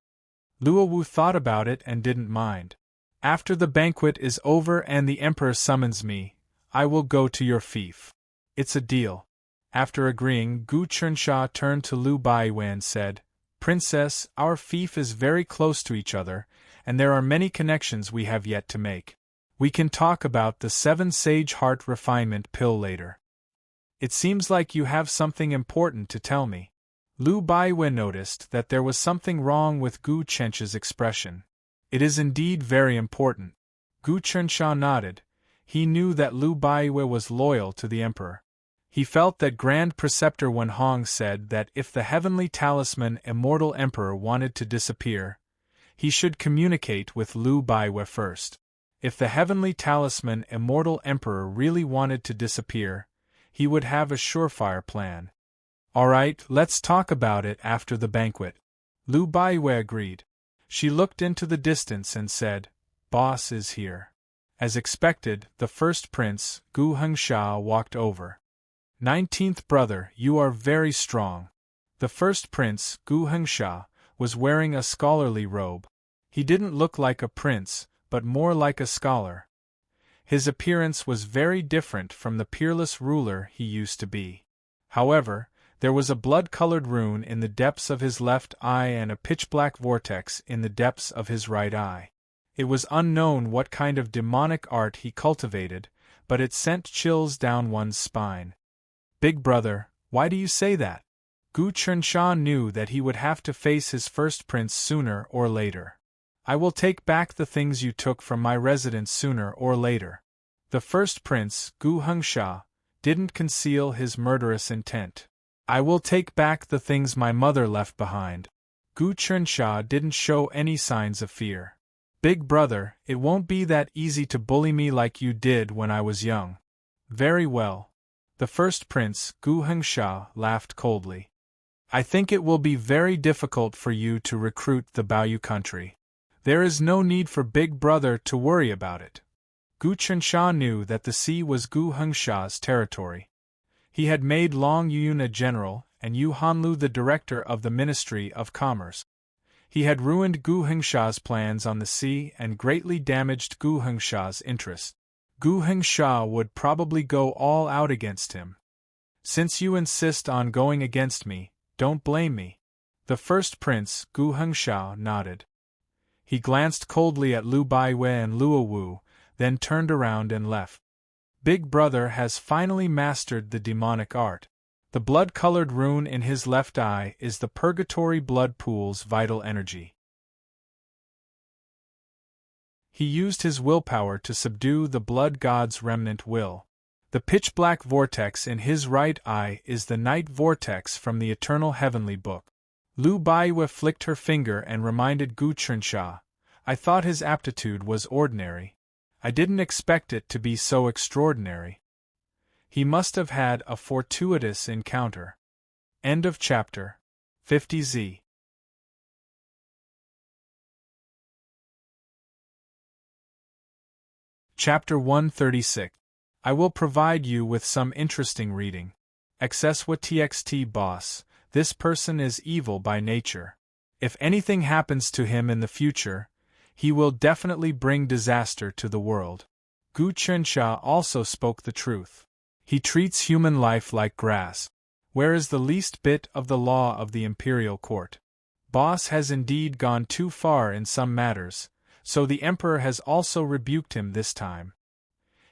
A: Luo Wu thought about it and didn't mind. After the banquet is over and the Emperor summons me, I will go to your fief. It's a deal. After agreeing, Gu Chensha turned to Lu Baiwei and said, Princess, our fief is very close to each other, and there are many connections we have yet to make. We can talk about the 7 sage heart refinement pill later. It seems like you have something important to tell me. Lu Baiwei noticed that there was something wrong with Gu Chensha's expression. It is indeed very important. Gu Chensha nodded. He knew that Lu Baiwei was loyal to the Emperor. He felt that Grand Preceptor Wen Hong said that if the heavenly talisman Immortal Emperor wanted to disappear, he should communicate with Lu Baiwei first. If the heavenly talisman Immortal Emperor really wanted to disappear, he would have a surefire plan. Alright, let's talk about it after the banquet. Lu Baiwei agreed. She looked into the distance and said, Boss is here. As expected, the first prince, Gu Hengsha, walked over. 19th brother, you are very strong. The first prince, Gu Hengsha, was wearing a scholarly robe. He didn't look like a prince, but more like a scholar. His appearance was very different from the peerless ruler he used to be. However, there was a blood-colored rune in the depths of his left eye and a pitch-black vortex in the depths of his right eye. It was unknown what kind of demonic art he cultivated, but it sent chills down one's spine. Big brother, why do you say that? Gu Chensha knew that he would have to face his first prince sooner or later. I will take back the things you took from my residence sooner or later. The first prince, Gu Hengsha, didn't conceal his murderous intent. I will take back the things my mother left behind. Gu Chensha didn't show any signs of fear. Big brother, it won't be that easy to bully me like you did when I was young. Very well. The first prince, Gu Hengsha, laughed coldly. I think it will be very difficult for you to recruit the Baoyu country. There is no need for Big Brother to worry about it. Gu Chensha knew that the sea was Gu Hengsha's territory. He had made Long Yun a general, and Yu Hanlu the director of the Ministry of Commerce. He had ruined Gu Hengsha's plans on the sea and greatly damaged Gu Hengsha's interests. Gu Hengsha would probably go all out against him. Since you insist on going against me, don't blame me. The first prince, Gu Hengsha, nodded. He glanced coldly at Lu Baiwei and Luo Wu, then turned around and left. Big Brother has finally mastered the demonic art. The blood-colored rune in his left eye is the purgatory blood pool's vital energy. He used his willpower to subdue the blood god's remnant will. The pitch-black vortex in his right eye is the night vortex from the eternal heavenly book. Lu Baiwei flicked her finger and reminded Gu Chensha, I thought his aptitude was ordinary. I didn't expect it to be so extraordinary. He must have had a fortuitous encounter. End of chapter. 50Z. Chapter 136. I will provide you with some interesting reading. XSWTXT boss, this person is evil by nature. If anything happens to him in the future, he will definitely bring disaster to the world. Gu Chensha also spoke the truth. He treats human life like grass. Where is the least bit of the law of the imperial court? Boss has indeed gone too far in some matters, so the emperor has also rebuked him this time.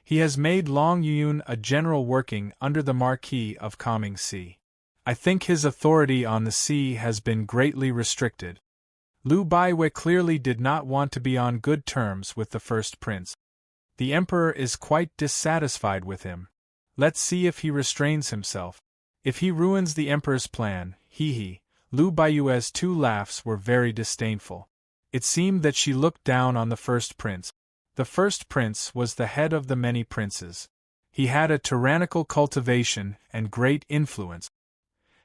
A: He has made Long Yun a general working under the Marquis of Calming Sea. I think his authority on the sea has been greatly restricted. Lu Baiwei clearly did not want to be on good terms with the first prince. The emperor is quite dissatisfied with him. Let's see if he restrains himself. If he ruins the emperor's plan, hee. Lu Baiwei's two laughs were very disdainful. It seemed that she looked down on the first prince. The first prince was the head of the many princes. He had a tyrannical cultivation and great influence.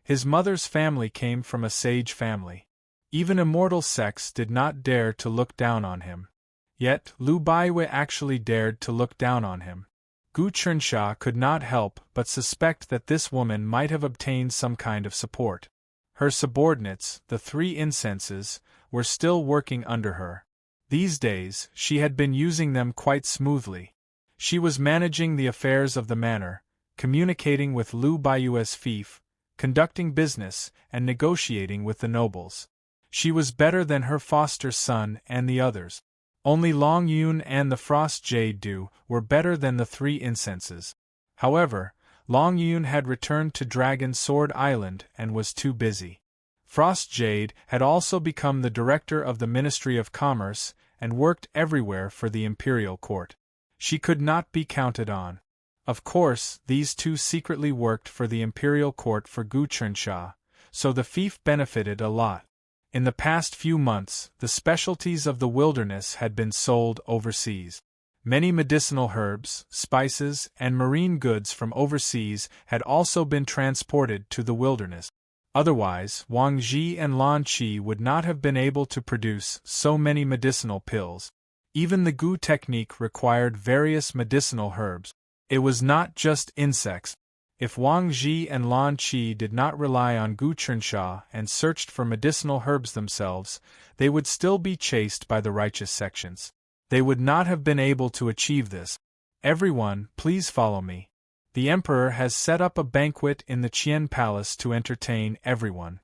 A: His mother's family came from a sage family. Even immortal sects did not dare to look down on him. Yet, Lu Baiwei actually dared to look down on him. Gu Chensha could not help but suspect that this woman might have obtained some kind of support. Her subordinates, the three incenses, were still working under her. These days, she had been using them quite smoothly. She was managing the affairs of the manor, communicating with Lu Baiwei's fief, conducting business, and negotiating with the nobles. She was better than her foster son and the others. Only Long Yun and the Frost Jade Dew were better than the three incenses. However, Long Yun had returned to Dragon Sword Island and was too busy. Frost Jade had also become the director of the Ministry of Commerce and worked everywhere for the imperial court. She could not be counted on. Of course, these two secretly worked for the imperial court for Gu Chensha, so the fief benefited a lot. In the past few months, the specialties of the wilderness had been sold overseas. Many medicinal herbs, spices, and marine goods from overseas had also been transported to the wilderness. Otherwise, Wang Ji and Lan Qi would not have been able to produce so many medicinal pills. Even the Gu technique required various medicinal herbs. It was not just insects. If Wang Ji and Lan Qi did not rely on Gu Chensha and searched for medicinal herbs themselves, they would still be chased by the righteous sections. They would not have been able to achieve this. Everyone, please follow me. The emperor has set up a banquet in the Qian Palace to entertain everyone.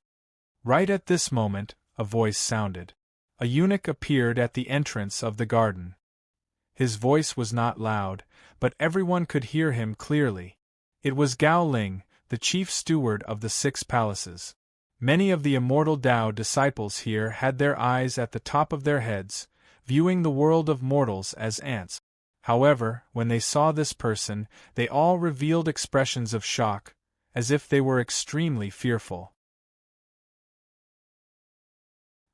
A: Right at this moment, a voice sounded. A eunuch appeared at the entrance of the garden. His voice was not loud, but everyone could hear him clearly. It was Gao Ling, the chief steward of the 6 palaces. Many of the immortal Tao disciples here had their eyes at the top of their heads, viewing the world of mortals as ants. However, when they saw this person, they all revealed expressions of shock, as if they were extremely fearful.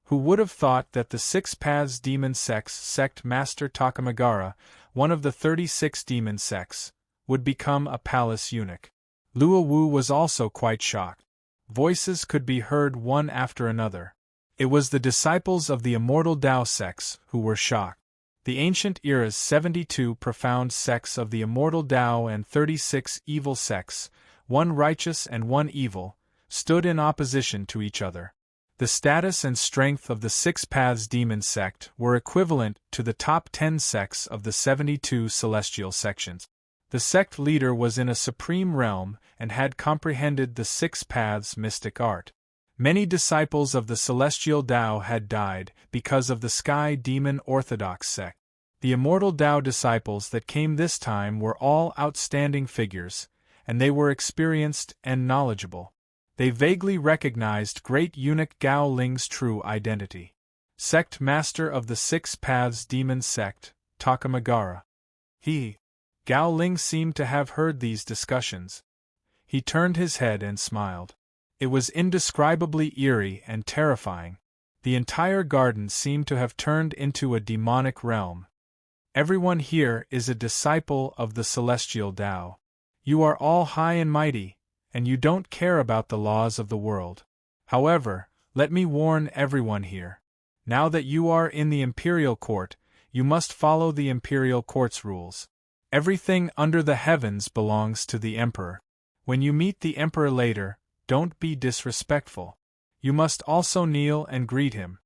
A: Who would have thought that the 6 Paths Demon sect Master Takamagara, one of the 36 demon sects, would become a palace eunuch? Luo Wu was also quite shocked. Voices could be heard one after another. It was the disciples of the immortal Tao sects who were shocked. The ancient era's 72 profound sects of the immortal Tao and 36 evil sects, one righteous and one evil, stood in opposition to each other. The status and strength of the Six Paths Demon sect were equivalent to the top 10 sects of the 72 celestial sections. The sect leader was in a supreme realm and had comprehended the Six Paths mystic art. Many disciples of the celestial Tao had died because of the Sky Demon Orthodox sect. The immortal Tao disciples that came this time were all outstanding figures, and they were experienced and knowledgeable. They vaguely recognized great eunuch Gao Ling's true identity. Sect master of the Six Paths Demon sect, Takamagara. Gao Ling seemed to have heard these discussions. He turned his head and smiled. It was indescribably eerie and terrifying. The entire garden seemed to have turned into a demonic realm. Everyone here is a disciple of the celestial Tao. You are all high and mighty, and you don't care about the laws of the world. However, let me warn everyone here. Now that you are in the imperial court, you must follow the imperial court's rules. Everything under the heavens belongs to the emperor. When you meet the emperor later, don't be disrespectful. You must also kneel and greet him.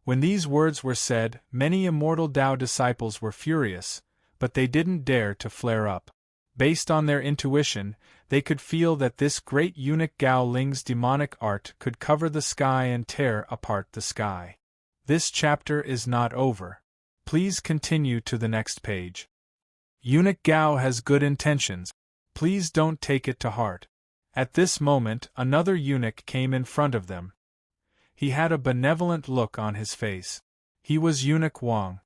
A: When these words were said, many immortal Tao disciples were furious, but they didn't dare to flare up. Based on their intuition, they could feel that this great eunuch Gao Ling's demonic art could cover the sky and tear apart the sky. This chapter is not over. Please continue to the next page. Eunuch Gao has good intentions. Please don't take it to heart. At this moment, another eunuch came in front of them. He had a benevolent look on his face. He was Eunuch Wang.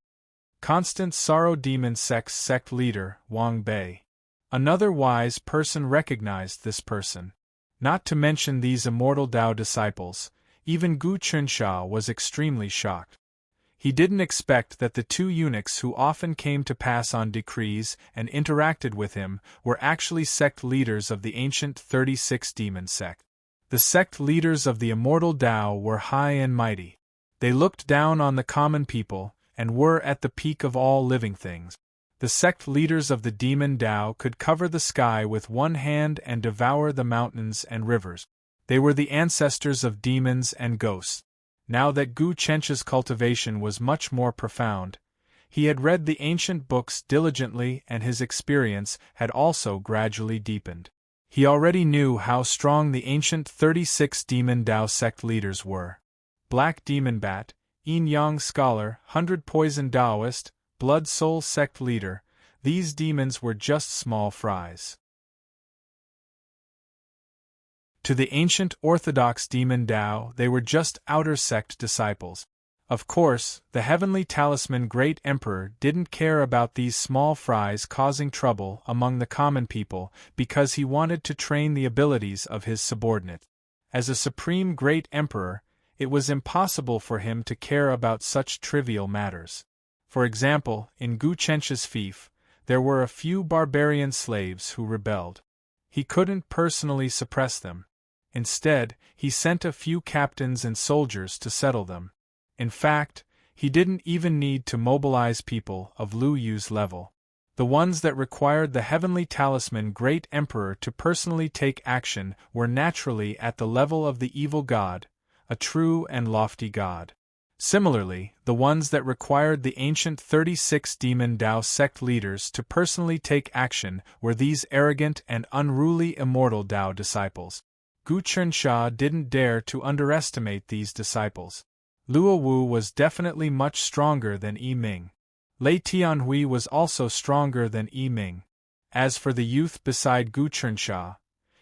A: Constant Sorrow Demon sect leader, Wang Bei. Another wise person recognized this person. Not to mention these immortal Tao disciples, even Gu Chunsha was extremely shocked. He didn't expect that the two eunuchs who often came to pass on decrees and interacted with him were actually sect leaders of the ancient 36 demon sect. The sect leaders of the immortal Tao were high and mighty. They looked down on the common people and were at the peak of all living things. The sect leaders of the demon Tao could cover the sky with one hand and devour the mountains and rivers. They were the ancestors of demons and ghosts. Now that Gu Chencha's cultivation was much more profound, he had read the ancient books diligently and his experience had also gradually deepened. He already knew how strong the ancient 36 demon Tao sect leaders were. Black Demon Bat, Yin Yang Scholar, 100 Poison Taoist, Blood Soul sect leader, these demons were just small fries. To the ancient orthodox demon Tao, they were just outer sect disciples. Of course, the heavenly talisman Great Emperor didn't care about these small fries causing trouble among the common people because he wanted to train the abilities of his subordinate. As a supreme Great Emperor, it was impossible for him to care about such trivial matters. For example, in Gu Chencha's fief, there were a few barbarian slaves who rebelled. He couldn't personally suppress them. Instead, he sent a few captains and soldiers to settle them. In fact, he didn't even need to mobilize people of Lu Yu's level. The ones that required the heavenly talisman Great Emperor to personally take action were naturally at the level of the evil god, a true and lofty god. Similarly, the ones that required the ancient 36 demon Tao sect leaders to personally take action were these arrogant and unruly immortal Tao disciples. Gu Chunsha didn't dare to underestimate these disciples. Luo Wu was definitely much stronger than Yi Ming. Lei Tianhui was also stronger than Yi Ming. As for the youth beside Gu Chunsha,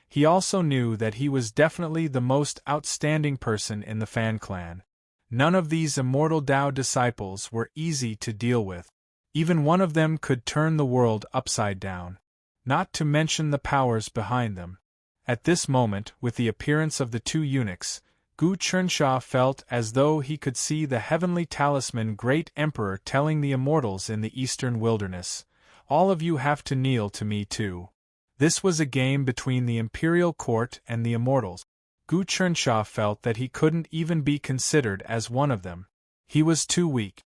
A: he also knew that he was definitely the most outstanding person in the Fan clan. None of these immortal Tao disciples were easy to deal with. Even one of them could turn the world upside down. Not to mention the powers behind them. At this moment, with the appearance of the two eunuchs, Gu Chunsha felt as though he could see the heavenly talisman Great Emperor telling the immortals in the eastern wilderness, "All of you have to kneel to me too." This was a game between the imperial court and the immortals. Gu Chunsha felt that he couldn't even be considered as one of them. He was too weak.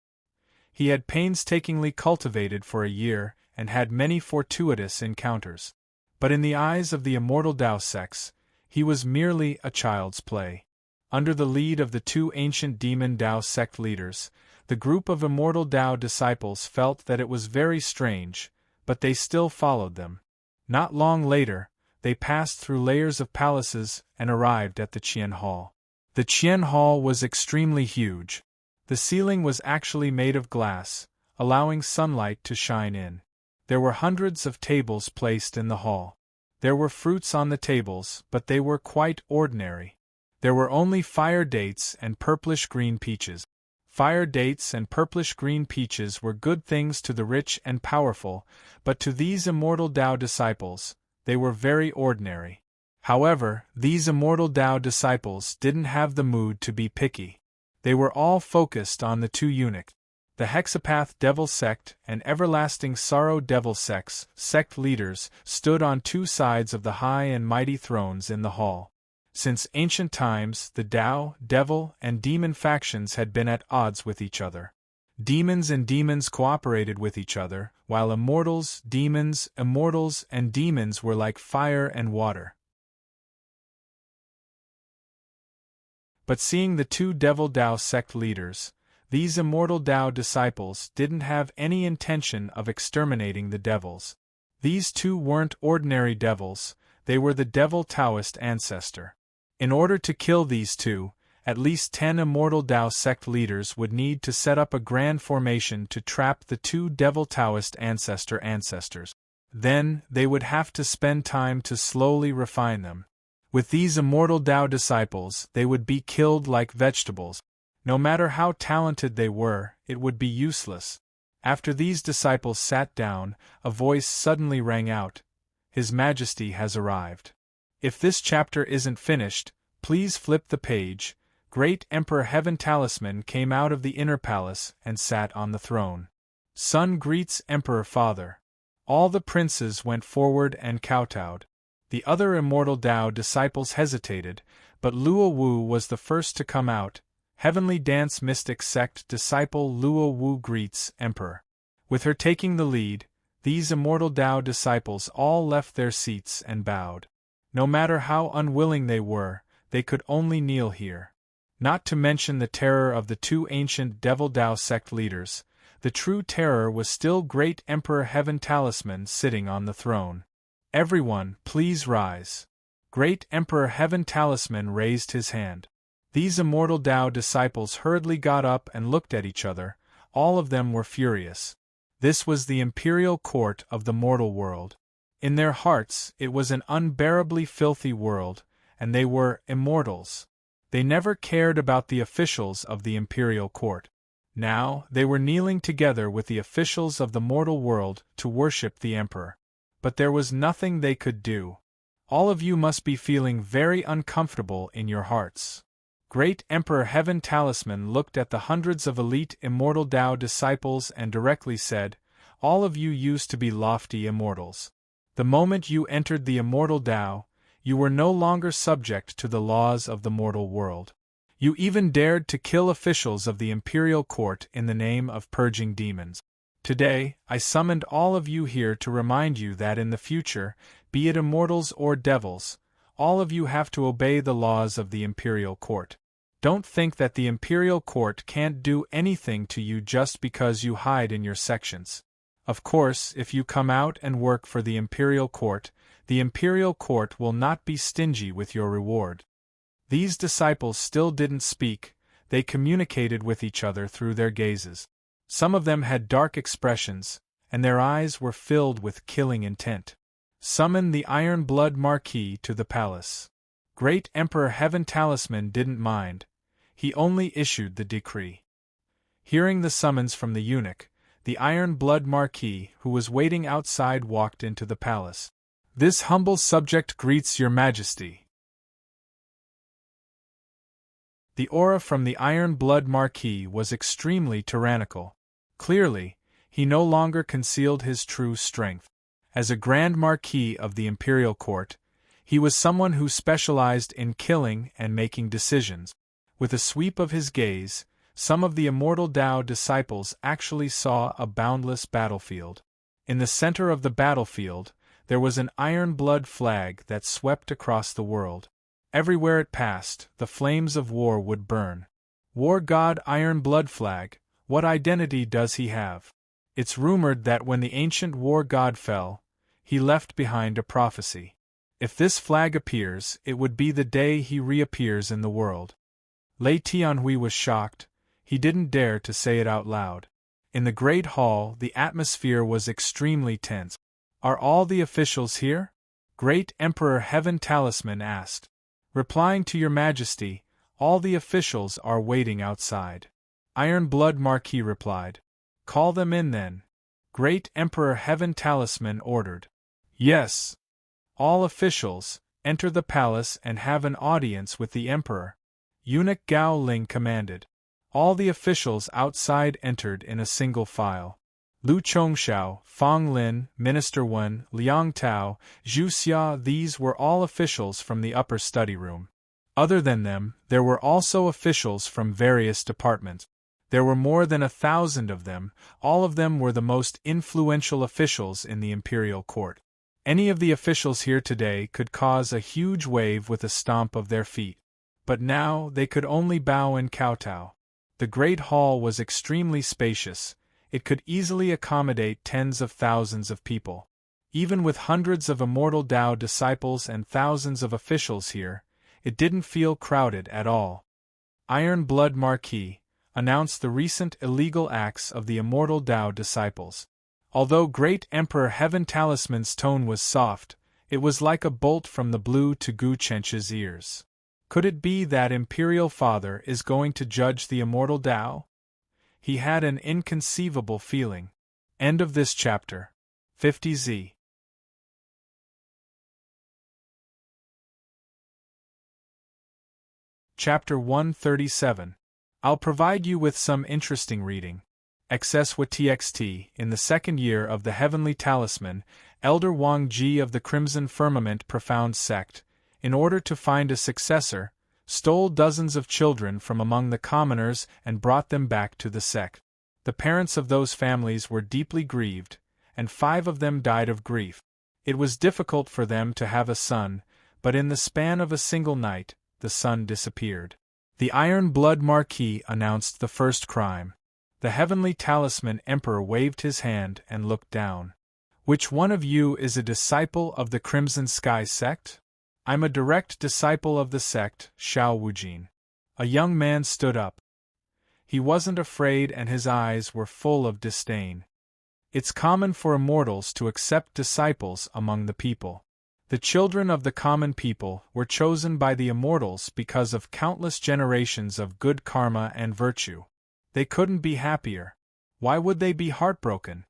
A: He had painstakingly cultivated for a year and had many fortuitous encounters. But in the eyes of the immortal Tao sects, He was merely a child's play. Under the lead of the two ancient demon Tao sect leaders, the group of immortal Tao disciples felt that it was very strange, but they still followed them. Not long later, they passed through layers of palaces and arrived at the Qian Hall. The Qian Hall was extremely huge. The ceiling was actually made of glass, allowing sunlight to shine in. There were hundreds of tables placed in the hall. There were fruits on the tables, but they were quite ordinary. There were only fire dates and purplish-green peaches. Fire dates and purplish-green peaches were good things to the rich and powerful, but to these immortal Tao disciples, they were very ordinary. However, these immortal Tao disciples didn't have the mood to be picky. They were all focused on the two eunuchs. The Hexapath Devil Sect and Everlasting Sorrow Devil sect leaders stood on two sides of the high and mighty thrones in the hall. Since ancient times, the Tao, Devil, and Demon factions had been at odds with each other. Demons and demons cooperated with each other, while immortals, immortals, and demons were like fire and water. But seeing the two Devil Tao sect leaders, these immortal Tao disciples didn't have any intention of exterminating the devils. These two weren't ordinary devils, they were the Devil Taoist ancestor. In order to kill these two, at least 10 immortal Tao sect leaders would need to set up a grand formation to trap the two Devil Taoist ancestors. Then, they would have to spend time to slowly refine them. With these immortal Tao disciples, they would be killed like vegetables. No matter how talented they were, it would be useless. After these disciples sat down, a voice suddenly rang out, "His Majesty has arrived." If this chapter isn't finished, please flip the page. Great Emperor Heaven Talisman came out of the inner palace and sat on the throne. Son greets Emperor Father. All the princes went forward and kowtowed. The other immortal Tao disciples hesitated, but Luo Wu was the first to come out. Heavenly Dance Mystic Sect disciple Luo Wu greets Emperor. With her taking the lead, these immortal Tao disciples all left their seats and bowed. No matter how unwilling they were, they could only kneel here. Not to mention the terror of the two ancient Devil Tao sect leaders, the true terror was still Great Emperor Heaven Talisman sitting on the throne. Everyone, please rise. Great Emperor Heaven Talisman raised his hand. These immortal Tao disciples hurriedly got up and looked at each other. All of them were furious. This was the imperial court of the mortal world. In their hearts, it was an unbearably filthy world, and they were immortals. They never cared about the officials of the imperial court. Now, they were kneeling together with the officials of the mortal world to worship the emperor. But there was nothing they could do. All of you must be feeling very uncomfortable in your hearts. Great Emperor Heaven Talisman looked at the hundreds of elite immortal Tao disciples and directly said, "All of you used to be lofty immortals. The moment you entered the immortal Tao, you were no longer subject to the laws of the mortal world. You even dared to kill officials of the imperial court in the name of purging demons. Today, I summoned all of you here to remind you that in the future, be it immortals or devils, all of you have to obey the laws of the imperial court. Don't think that the imperial court can't do anything to you just because you hide in your sections. Of course, if you come out and work for the imperial court will not be stingy with your reward." These disciples still didn't speak, they communicated with each other through their gazes. Some of them had dark expressions, and their eyes were filled with killing intent. Summon the Iron Blood Marquis to the palace. Great Emperor Heaven Talisman didn't mind. He only issued the decree. Hearing the summons from the eunuch, the Iron Blood Marquis, who was waiting outside, walked into the palace. "This humble subject greets your Majesty." The aura from the Iron Blood Marquis was extremely tyrannical. Clearly, he no longer concealed his true strength. As a Grand Marquis of the Imperial Court, he was someone who specialized in killing and making decisions. With a sweep of his gaze, some of the immortal Tao disciples actually saw a boundless battlefield. In the center of the battlefield, there was an iron blood flag that swept across the world. Everywhere it passed, the flames of war would burn. War god Iron Blood Flag, what identity does he have? It's rumored that when the ancient war god fell, he left behind a prophecy. If this flag appears, it would be the day he reappears in the world. Lei Tianhui was shocked. He didn't dare to say it out loud. In the great hall, the atmosphere was extremely tense. Are all the officials here? Great Emperor Heaven Talisman asked. Replying to your majesty, all the officials are waiting outside. Iron Blood Marquis replied. Call them in then. Great Emperor Heaven Talisman ordered. Yes. All officials, enter the palace and have an audience with the emperor. Eunuch Gao Ling commanded. All the officials outside entered in a single file. Lu Chongshao, Fang Lin, Minister Wen, Liang Tao, Zhu Xia, these were all officials from the upper study room. Other than them, there were also officials from various departments. There were more than 1,000 of them, all of them were the most influential officials in the imperial court. Any of the officials here today could cause a huge wave with a stomp of their feet. But now they could only bow and kowtow. The great hall was extremely spacious. It could easily accommodate tens of thousands of people. Even with hundreds of immortal Tao disciples and thousands of officials here, it didn't feel crowded at all. Iron Blood Marquis announced the recent illegal acts of the immortal Tao disciples. Although Great Emperor Heaven Talisman's tone was soft, it was like a bolt from the blue to Gu Chench's ears. Could it be that Imperial Father is going to judge the immortal Tao? He had an inconceivable feeling. End of this chapter. 50Z. Chapter 137. I'll provide you with some interesting reading. XS in the second year of the Heavenly Talisman, Elder Wang Ji of the Crimson Firmament Profound Sect, in order to find a successor, stole dozens of children from among the commoners and brought them back to the sect. The parents of those families were deeply grieved, and 5 of them died of grief. It was difficult for them to have a son, but in the span of a single night, the son disappeared. The Iron Blood Marquis announced the first crime. The Heavenly Talisman Emperor waved his hand and looked down. Which one of you is a disciple of the Crimson Sky sect? I'm a direct disciple of the sect, Xiao Wujin. A young man stood up. He wasn't afraid and his eyes were full of disdain. It's common for immortals to accept disciples among the people. The children of the common people were chosen by the immortals because of countless generations of good karma and virtue. They couldn't be happier. Why would they be heartbroken?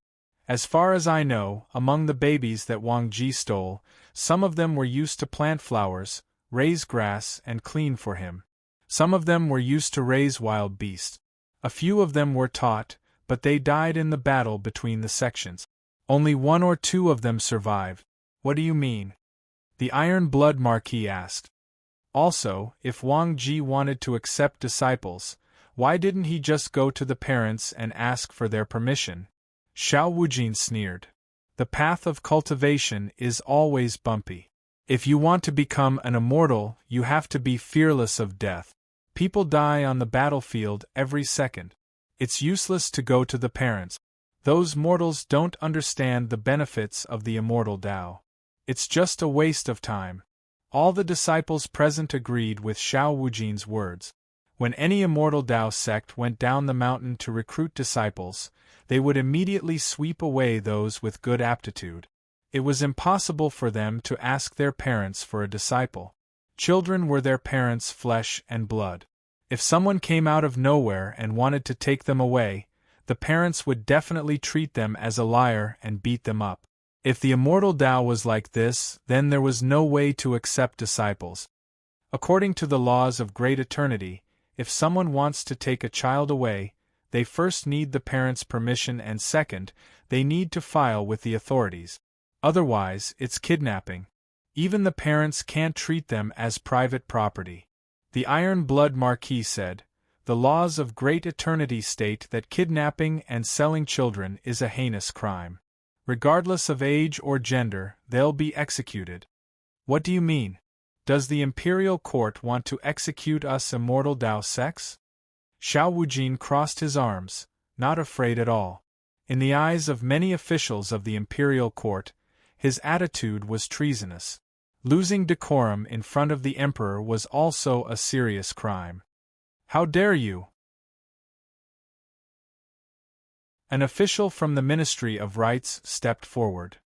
A: As far as I know, among the babies that Wang Ji stole, some of them were used to plant flowers, raise grass, and clean for him. Some of them were used to raise wild beasts. A few of them were taught, but they died in the battle between the sections. Only 1 or 2 of them survived. What do you mean? The Iron Blood Marquis asked. Also, if Wang Ji wanted to accept disciples, why didn't he just go to the parents and ask for their permission? Xiao Wujin sneered. The path of cultivation is always bumpy. If you want to become an immortal, you have to be fearless of death. People die on the battlefield every second. It's useless to go to the parents. Those mortals don't understand the benefits of the immortal Tao. It's just a waste of time. All the disciples present agreed with Xiao Wujin's words. When any immortal Tao sect went down the mountain to recruit disciples, they would immediately sweep away those with good aptitude. It was impossible for them to ask their parents for a disciple. Children were their parents' flesh and blood. If someone came out of nowhere and wanted to take them away, the parents would definitely treat them as a liar and beat them up. If the immortal Tao was like this, then there was no way to accept disciples. According to the laws of great eternity, if someone wants to take a child away, they first need the parents' permission and second, they need to file with the authorities. Otherwise, it's kidnapping. Even the parents can't treat them as private property. The Iron Blood Marquis said, the laws of great eternity state that kidnapping and selling children is a heinous crime. Regardless of age or gender, they'll be executed. What do you mean? Does the imperial court want to execute us immortal Dao sects? Xiao Wujin crossed his arms, not afraid at all. In the eyes of many officials of the imperial court, his attitude was treasonous. Losing decorum in front of the emperor was also a serious crime. How dare you? An official from the Ministry of Rites stepped forward.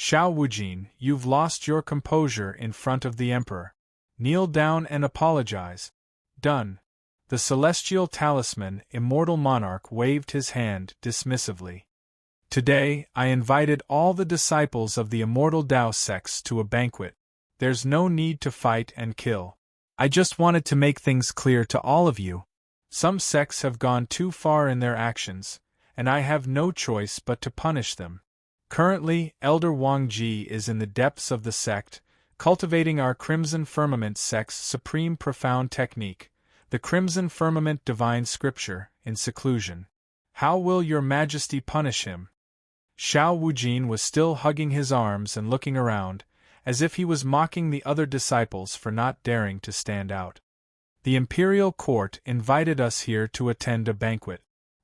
A: Xiao Wujin, you've lost your composure in front of the emperor. Kneel down and apologize. Done. The celestial talisman, immortal monarch, waved his hand dismissively. Today, I invited all the disciples of the immortal Dao sects to a banquet. There's no need to fight and kill. I just wanted to make things clear to all of you. Some sects have gone too far in their actions, and I have no choice but to punish them. Currently, Elder Wang Ji is in the depths of the sect, cultivating our Crimson Firmament sect's supreme profound technique, the Crimson Firmament Divine Scripture, in seclusion. How will your majesty punish him? Xiao Wujin was still hugging his arms and looking around, as if he was mocking the other disciples for not daring to stand out. The imperial court invited us here to attend a banquet.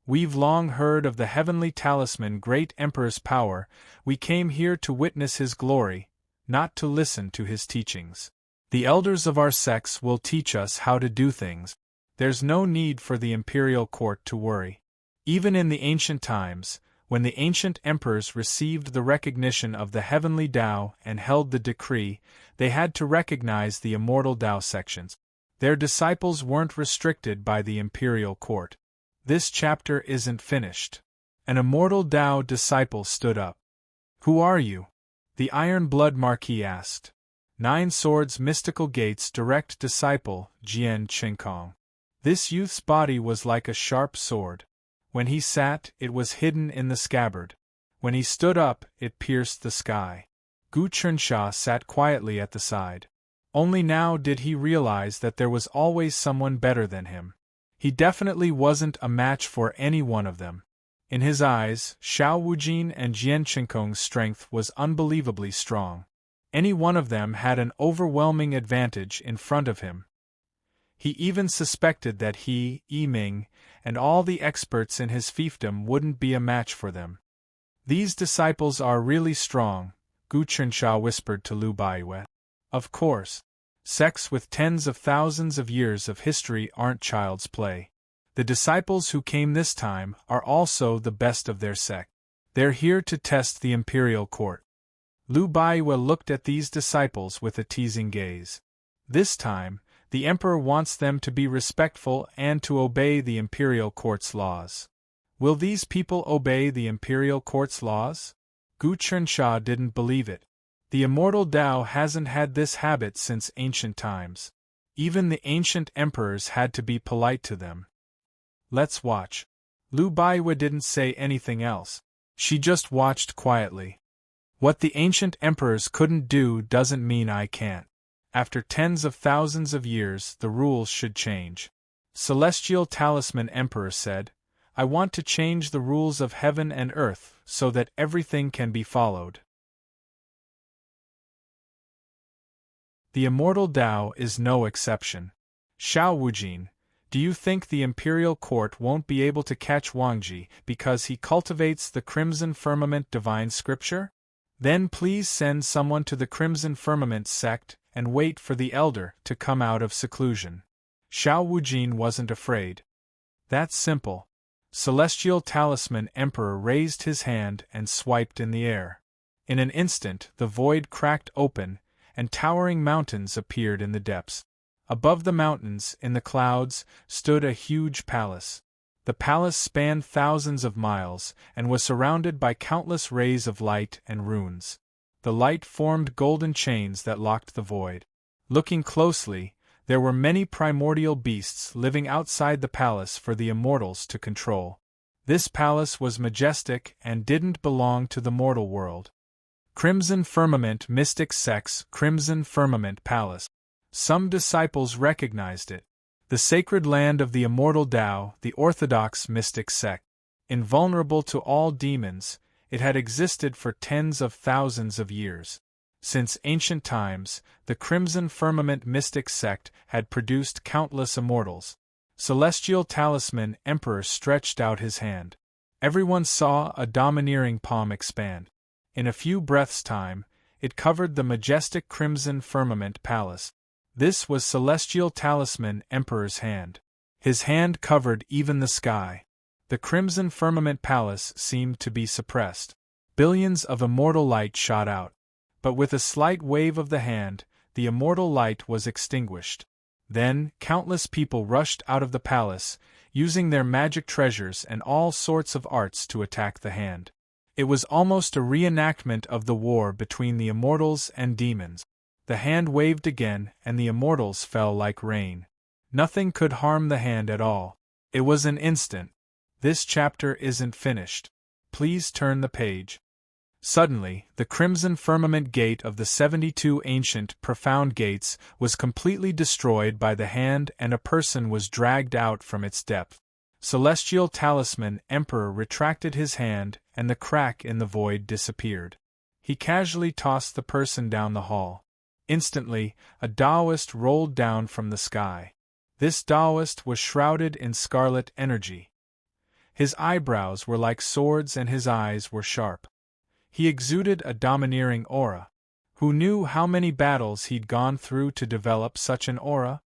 A: We've long heard of the heavenly talisman great emperor's power. We came here to witness his glory, not to listen to his teachings. The elders of our sects will teach us how to do things. There's no need for the imperial court to worry. Even in the ancient times, when the ancient emperors received the recognition of the heavenly Tao and held the decree, they had to recognize the immortal Tao sections. Their disciples weren't restricted by the imperial court. This chapter isn't finished. An immortal Tao disciple stood up. Who are you? The Iron Blood Marquis asked. 9 Swords Mystical Gates direct disciple, Jian Qinkong. This youth's body was like a sharp sword. When he sat, it was hidden in the scabbard. When he stood up, it pierced the sky. Gu Chensha sat quietly at the side. Only now did he realize that there was always someone better than him. He definitely wasn't a match for any one of them. In his eyes, Xiao Wujin and Jian Qinkong's strength was unbelievably strong. Any one of them had an overwhelming advantage in front of him. He even suspected that he, Yiming, and all the experts in his fiefdom wouldn't be a match for them. These disciples are really strong, Gu Chensha whispered to Lu Baiwe. Of course. Sects with tens of thousands of years of history aren't child's play. The disciples who came this time are also the best of their sect. They're here to test the imperial court. Lu Baiwe looked at these disciples with a teasing gaze. This time, the emperor wants them to be respectful and to obey the imperial court's laws. Will these people obey the imperial court's laws? Gu Chensha didn't believe it. The immortal Tao hasn't had this habit since ancient times. Even the ancient emperors had to be polite to them. Let's watch. Lu Baiwe didn't say anything else. She just watched quietly. What the ancient emperors couldn't do doesn't mean I can't. After tens of thousands of years, the rules should change. Celestial Talisman Emperor said, I want to change the rules of heaven and earth so that everything can be followed. The immortal Tao is no exception. Xiao Wujin, do you think the imperial court won't be able to catch Wangji because he cultivates the Crimson Firmament Divine Scripture? Then please send someone to the Crimson Firmament sect and wait for the elder to come out of seclusion. Xiao Wujin wasn't afraid. That's simple. Celestial Talisman Emperor raised his hand and swiped in the air. In an instant, the void cracked open, and towering mountains appeared in the depths. Above the mountains, in the clouds, stood a huge palace. The palace spanned thousands of miles, and was surrounded by countless rays of light and runes. The light formed golden chains that locked the void. Looking closely, there were many primordial beasts living outside the palace for the immortals to control. This palace was majestic and didn't belong to the mortal world. Crimson Firmament Mystic Sect's Crimson Firmament Palace. Some disciples recognized it. The sacred land of the immortal Tao, the orthodox mystic sect. Invulnerable to all demons, it had existed for tens of thousands of years. Since ancient times, the Crimson Firmament mystic sect had produced countless immortals. Celestial Talisman Emperor stretched out his hand. Everyone saw a domineering palm expand. In a few breaths' time, it covered the majestic Crimson Firmament Palace. This was Celestial Talisman Emperor's hand. His hand covered even the sky. The Crimson Firmament Palace seemed to be suppressed. Billions of immortal light shot out. But with a slight wave of the hand, the immortal light was extinguished. Then, countless people rushed out of the palace, using their magic treasures and all sorts of arts to attack the hand. It was almost a reenactment of the war between the immortals and demons. The hand waved again, and the immortals fell like rain. Nothing could harm the hand at all. It was an instant. This chapter isn't finished. Please turn the page. Suddenly, the Crimson Firmament Gate of the 72 ancient, profound gates was completely destroyed by the hand, and a person was dragged out from its depth. Celestial Talisman Emperor retracted his hand, and the crack in the void disappeared. He casually tossed the person down the hall. Instantly, a Taoist rolled down from the sky. This Taoist was shrouded in scarlet energy. His eyebrows were like swords and his eyes were sharp. He exuded a domineering aura. Who knew how many battles he'd gone through to develop such an aura?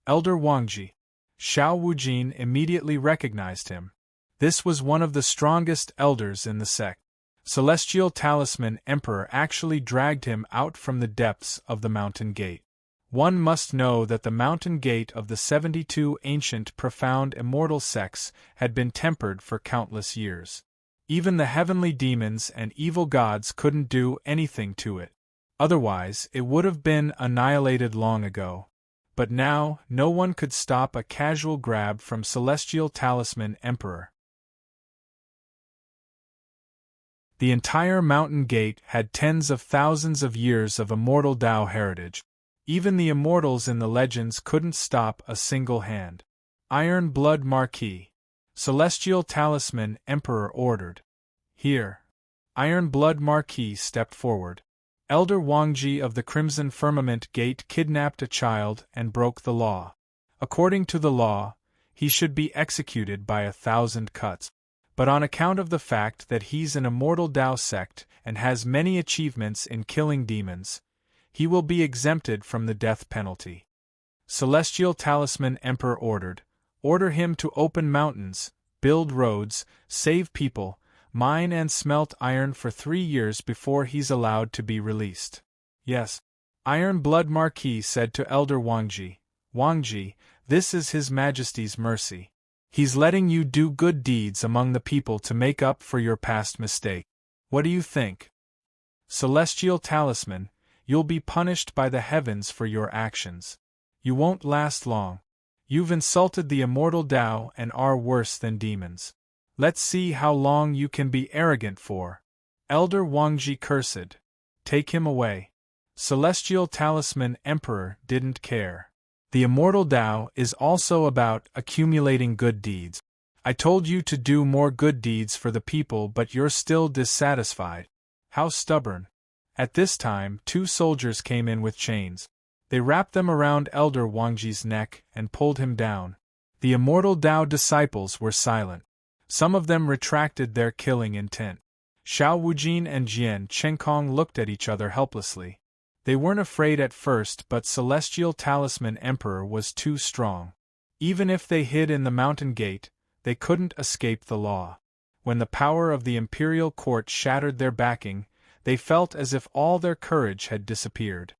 A: Elder Wangji. Xiao Wujin immediately recognized him. This was one of the strongest elders in the sect. Celestial Talisman Emperor actually dragged him out from the depths of the mountain gate. One must know that the mountain gate of the 72 ancient, profound, immortal sects had been tempered for countless years. Even the heavenly demons and evil gods couldn't do anything to it. Otherwise, it would have been annihilated long ago. But now, no one could stop a casual grab from Celestial Talisman Emperor. The entire mountain gate had tens of thousands of years of immortal Tao heritage. Even the immortals in the legends couldn't stop a single hand. Iron Blood Marquis. Celestial Talisman Emperor ordered. Here. Iron Blood Marquis stepped forward. Elder Wangji of the Crimson Firmament Gate kidnapped a child and broke the law. According to the law, he should be executed by 1,000 cuts. But on account of the fact that he's an immortal Tao sect and has many achievements in killing demons, he will be exempted from the death penalty. Celestial Talisman Emperor ordered. Order him to open mountains, build roads, save people, mine and smelt iron for 3 years before he's allowed to be released. Yes. Iron Blood Marquis said to Elder Wangji, Wangji, this is His Majesty's mercy. He's letting you do good deeds among the people to make up for your past mistake. What do you think? Celestial Talisman, you'll be punished by the heavens for your actions. You won't last long. You've insulted the immortal Tao and are worse than demons. Let's see how long you can be arrogant for. Elder Wangji cursed. Take him away. Celestial Talisman Emperor didn't care. The immortal Tao is also about accumulating good deeds. I told you to do more good deeds for the people, but you're still dissatisfied. How stubborn. At this time, 2 soldiers came in with chains. They wrapped them around Elder Wangji's neck and pulled him down. The immortal Tao disciples were silent. Some of them retracted their killing intent. Xiao Wujin and Jian Chenkong looked at each other helplessly. They weren't afraid at first, but Celestial Talisman Emperor was too strong. Even if they hid in the mountain gate, they couldn't escape the law. When the power of the imperial court shattered their backing, they felt as if all their courage had disappeared.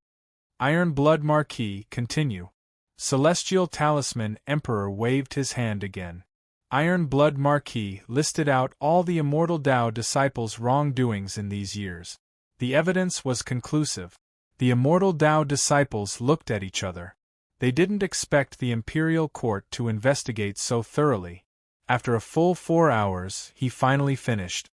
A: Iron Blood Marquis, continue. Celestial Talisman Emperor waved his hand again. Iron Blood Marquis listed out all the immortal Tao disciples' wrongdoings in these years. The evidence was conclusive. The immortal Tao disciples looked at each other. They didn't expect the imperial court to investigate so thoroughly. After a full 4 hours, he finally finished.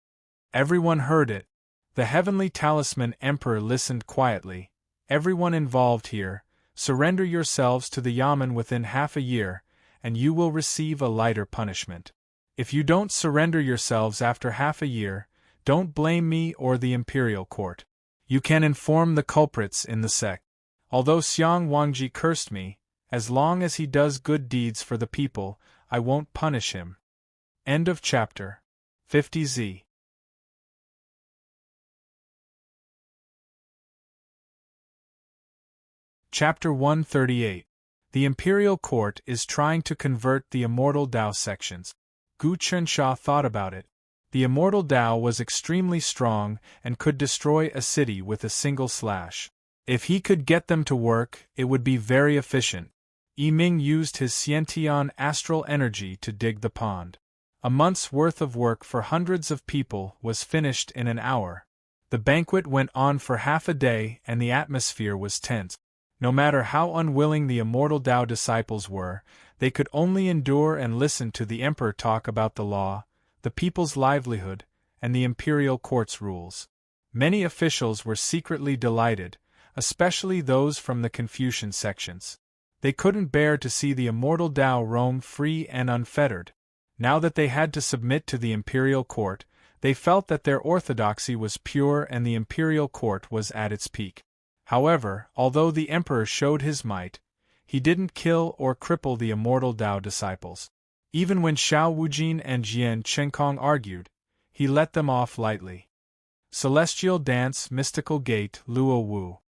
A: Everyone heard it. The Heavenly Talisman Emperor listened quietly. Everyone involved here, surrender yourselves to the Yamen within half a year, and you will receive a lighter punishment. If you don't surrender yourselves after half a year, don't blame me or the imperial court. You can inform the culprits in the sect. Although Xiang Wangji cursed me, as long as he does good deeds for the people, I won't punish him. End of chapter. 50Z. Chapter 138. The Imperial Court is trying to convert the Immortal Tao sections. Gu Chensha thought about it. The Immortal Tao was extremely strong and could destroy a city with a single slash. If he could get them to work, it would be very efficient. Yiming used his Xiantian astral energy to dig the pond. A month's worth of work for hundreds of people was finished in an hour. The banquet went on for half a day and the atmosphere was tense. No matter how unwilling the Immortal Tao disciples were, they could only endure and listen to the emperor talk about the law, the people's livelihood, and the imperial court's rules. Many officials were secretly delighted, especially those from the Confucian sections. They couldn't bear to see the Immortal Tao roam free and unfettered. Now that they had to submit to the imperial court, they felt that their orthodoxy was pure and the imperial court was at its peak. However, although the emperor showed his might, he didn't kill or cripple the Immortal Tao disciples. Even when Xiao Wujin and Jian Chenkong argued, he let them off lightly. Celestial Dance Mystical Gate Luo Wu.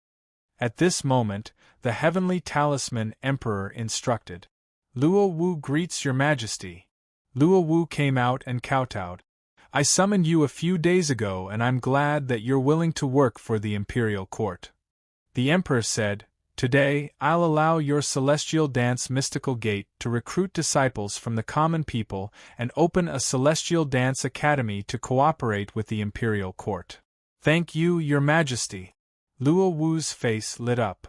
A: At this moment, the Heavenly Talisman Emperor instructed. Luo Wu greets your majesty. Luo Wu came out and kowtowed. I summoned you a few days ago and I'm glad that you're willing to work for the imperial court. The emperor said, Today, I'll allow your celestial dance mystical gate to recruit disciples from the common people and open a celestial dance academy to cooperate with the imperial court. Thank you, your majesty. Luo Wu's face lit up.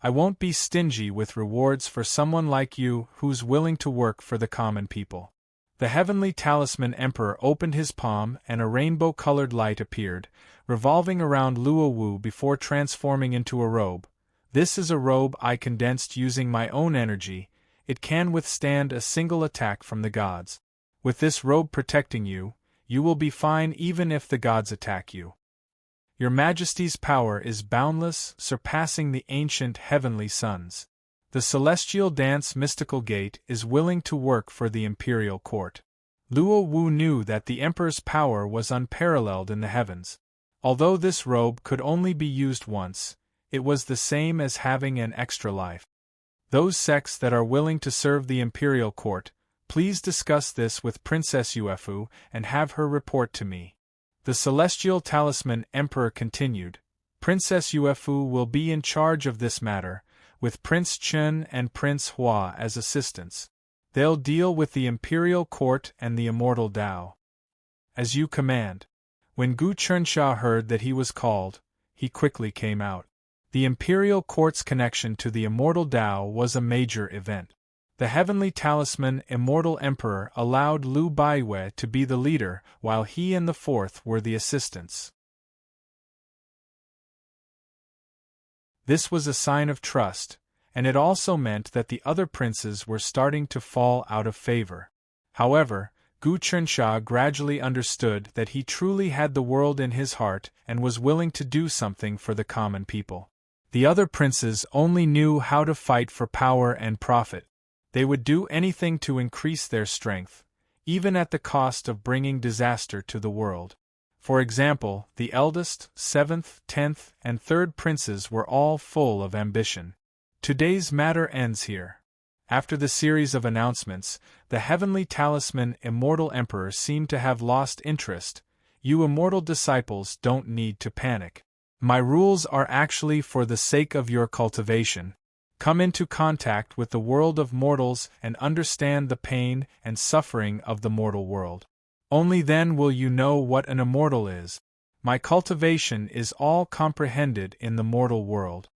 A: I won't be stingy with rewards for someone like you who's willing to work for the common people. The Heavenly Talisman Emperor opened his palm and a rainbow-colored light appeared, revolving around Luo Wu before transforming into a robe. This is a robe I condensed using my own energy. It can withstand a single attack from the gods. With this robe protecting you, you will be fine even if the gods attack you. Your Majesty's power is boundless, surpassing the ancient heavenly suns. The Celestial Dance Mystical Gate is willing to work for the imperial court. Luo Wu knew that the emperor's power was unparalleled in the heavens. Although this robe could only be used once, it was the same as having an extra life. Those sects that are willing to serve the imperial court, please discuss this with Princess Yuefu and have her report to me. The Celestial Talisman Emperor continued, Princess Yuefu will be in charge of this matter, with Prince Chen and Prince Hua as assistants. They'll deal with the imperial court and the Immortal Tao. As you command. When Gu Chensha heard that he was called, he quickly came out. The imperial court's connection to the Immortal Tao was a major event. The Heavenly Talisman Immortal Emperor allowed Lu Baiwei to be the leader, while he and the fourth were the assistants. This was a sign of trust, and it also meant that the other princes were starting to fall out of favor. However, Gu Chensha gradually understood that he truly had the world in his heart and was willing to do something for the common people. The other princes only knew how to fight for power and profit. They would do anything to increase their strength, even at the cost of bringing disaster to the world. For example, the eldest, 7th, 10th, and 3rd princes were all full of ambition. Today's matter ends here. After the series of announcements, the Heavenly Talisman Immortal Emperor seemed to have lost interest. You immortal disciples don't need to panic. My rules are actually for the sake of your cultivation. Come into contact with the world of mortals and understand the pain and suffering of the mortal world. Only then will you know what an immortal is. My cultivation is all comprehended in the mortal world.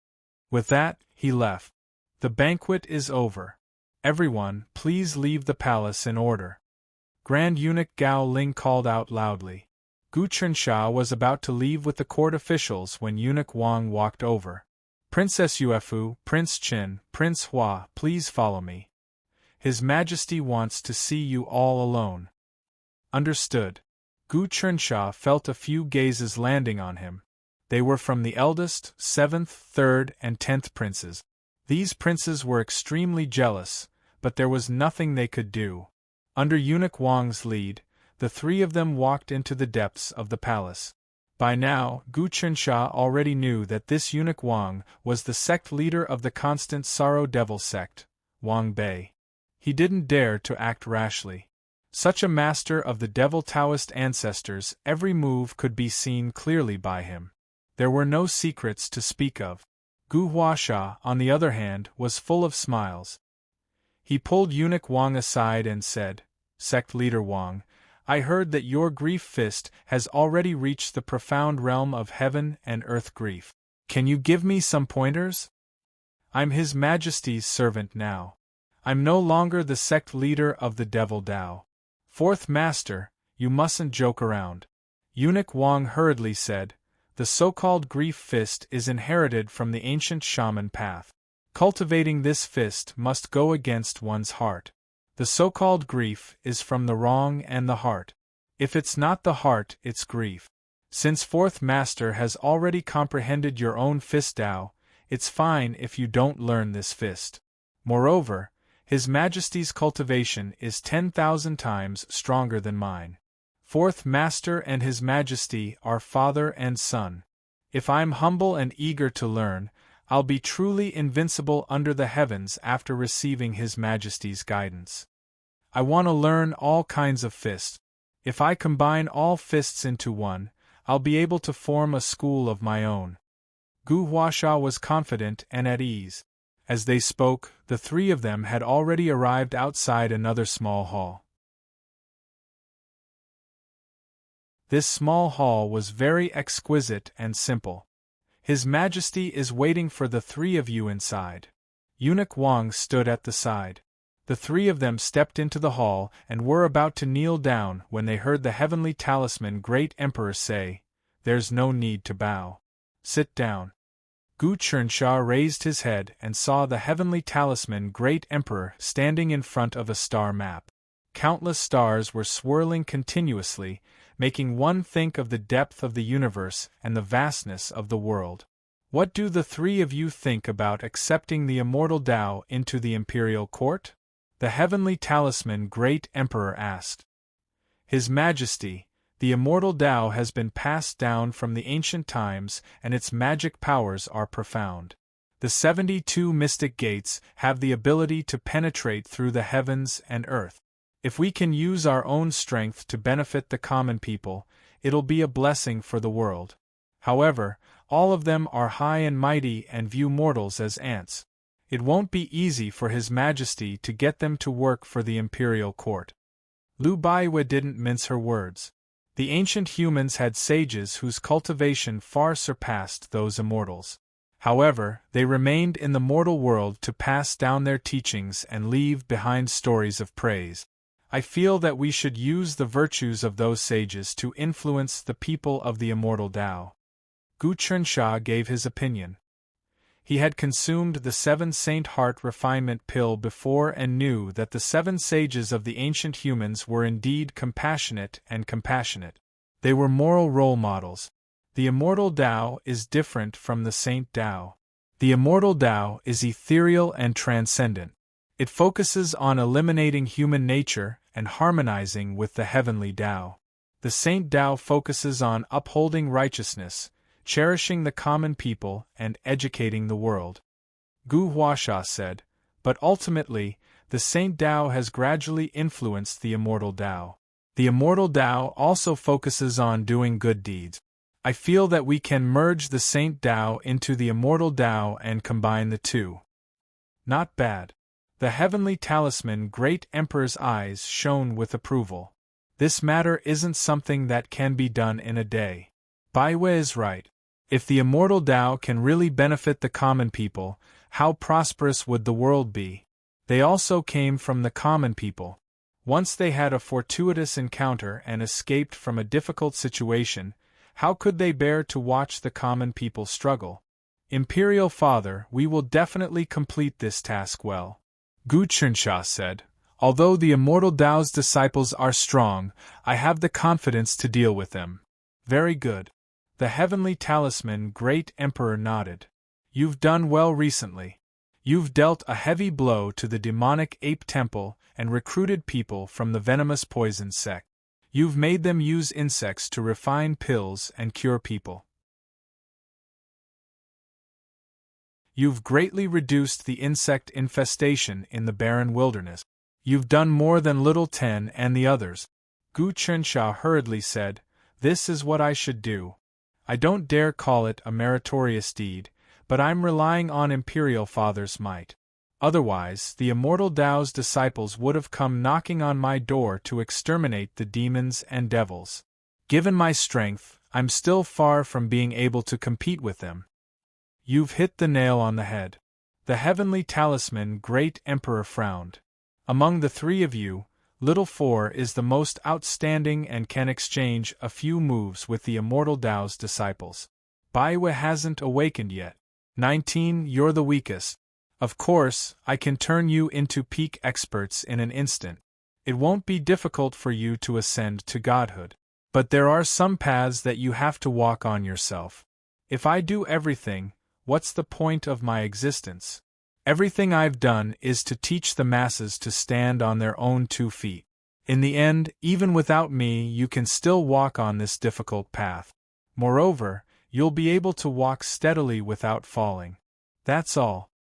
A: With that, he left. The banquet is over. Everyone, please leave the palace in order. Grand Eunuch Gao Ling called out loudly. Gu Chensha was about to leave with the court officials when Eunuch Wang walked over. Princess Yuefu, Prince Qin, Prince Hua, please follow me. His Majesty wants to see you all alone. Understood. Gu Chensha felt a few gazes landing on him. They were from the eldest, 7th, 3rd, and 10th princes. These princes were extremely jealous, but there was nothing they could do. Under eunuch Wang's lead, the three of them walked into the depths of the palace. By now, Gu Chunsha already knew that this eunuch Wang was the sect leader of the Constant Sorrow Devil sect, Wang Bei. He didn't dare to act rashly. Such a master of the Devil Taoist ancestors, every move could be seen clearly by him. There were no secrets to speak of. Gu Huasha, on the other hand, was full of smiles. He pulled eunuch Wang aside and said, "Sect leader Wang, I heard that your grief fist has already reached the profound realm of heaven and earth grief. Can you give me some pointers? I'm His Majesty's servant now. I'm no longer the sect leader of the Devil Tao. Fourth Master, you mustn't joke around." Eunuch Wang hurriedly said, "The so-called grief fist is inherited from the ancient shaman path. Cultivating this fist must go against one's heart. The so-called grief is from the wrong and the heart. If it's not the heart, it's grief. Since Fourth Master has already comprehended your own fist Tao, it's fine if you don't learn this fist. Moreover, His Majesty's cultivation is 10,000 times stronger than mine. Fourth Master and His Majesty are father and son. If I'm humble and eager to learn, I'll be truly invincible under the heavens after receiving His Majesty's guidance. I want to learn all kinds of fists. If I combine all fists into one, I'll be able to form a school of my own." Gu Huasha was confident and at ease. As they spoke, the three of them had already arrived outside another small hall. This small hall was very exquisite and simple. "His Majesty is waiting for the three of you inside." Eunuch Wang stood at the side. The three of them stepped into the hall and were about to kneel down when they heard the heavenly talisman Great Emperor say, "There's no need to bow. Sit down." Gu Chunsha raised his head and saw the heavenly talisman Great Emperor standing in front of a star map. Countless stars were swirling continuously, making one think of the depth of the universe and the vastness of the world. "What do the three of you think about accepting the immortal Tao into the imperial court?" the heavenly talisman Great Emperor asked. "His Majesty, the immortal Tao has been passed down from the ancient times and its magic powers are profound. The 72 mystic gates have the ability to penetrate through the heavens and earth. If we can use our own strength to benefit the common people, it'll be a blessing for the world. However, all of them are high and mighty and view mortals as ants. It won't be easy for His Majesty to get them to work for the imperial court." Lu Baiwe didn't mince her words. The ancient humans had sages whose cultivation far surpassed those immortals. However, they remained in the mortal world to pass down their teachings and leave behind stories of praise. "I feel that we should use the virtues of those sages to influence the people of the immortal Tao." Gu Chunsha gave his opinion. He had consumed the 7 Saint Heart refinement pill before and knew that the 7 sages of the ancient humans were indeed compassionate. They were moral role models. The immortal Tao is different from the Saint Tao. The immortal Tao is ethereal and transcendent. It focuses on eliminating human nature and harmonizing with the heavenly Tao. The Saint Tao focuses on upholding righteousness, cherishing the common people and educating the world. Gu Huasha said, "But ultimately, the Saint Tao has gradually influenced the immortal Tao. The immortal Tao also focuses on doing good deeds. I feel that we can merge the Saint Tao into the immortal Tao and combine the two." "Not bad." The heavenly talisman Great Emperor's eyes shone with approval. "This matter isn't something that can be done in a day. Baiwe is right. If the immortal Tao can really benefit the common people, how prosperous would the world be?" They also came from the common people. Once they had a fortuitous encounter and escaped from a difficult situation, how could they bear to watch the common people struggle? "Imperial Father, we will definitely complete this task well," Gu Chunsha said. "Although the immortal Tao's disciples are strong, I have the confidence to deal with them." "Very good." The heavenly talisman Great Emperor nodded. You've done well recently. You've dealt a heavy blow to the demonic ape temple and recruited people from the venomous poison sect. You've made them use insects to refine pills and cure people. You've greatly reduced the insect infestation in the barren wilderness. You've done more than Little Ten and the others. Gu Chensha hurriedly said, "This is what I should do. I don't dare call it a meritorious deed, but I'm relying on Imperial Father's might. Otherwise, the immortal Tao's disciples would have come knocking on my door to exterminate the demons and devils. Given my strength, I'm still far from being able to compete with them." You've hit the nail on the head. The heavenly talisman Great Emperor frowned. Among the three of you, Little Four is the most outstanding and can exchange a few moves with the immortal Tao's disciples. Baiwe hasn't awakened yet. 19, you're the weakest. Of course, I can turn you into peak experts in an instant. It won't be difficult for you to ascend to godhood. But there are some paths that you have to walk on yourself. If I do everything, what's the point of my existence? Everything I've done is to teach the masses to stand on their own 2 feet. In the end, even without me, you can still walk on this difficult path. Moreover, you'll be able to walk steadily without falling. That's all.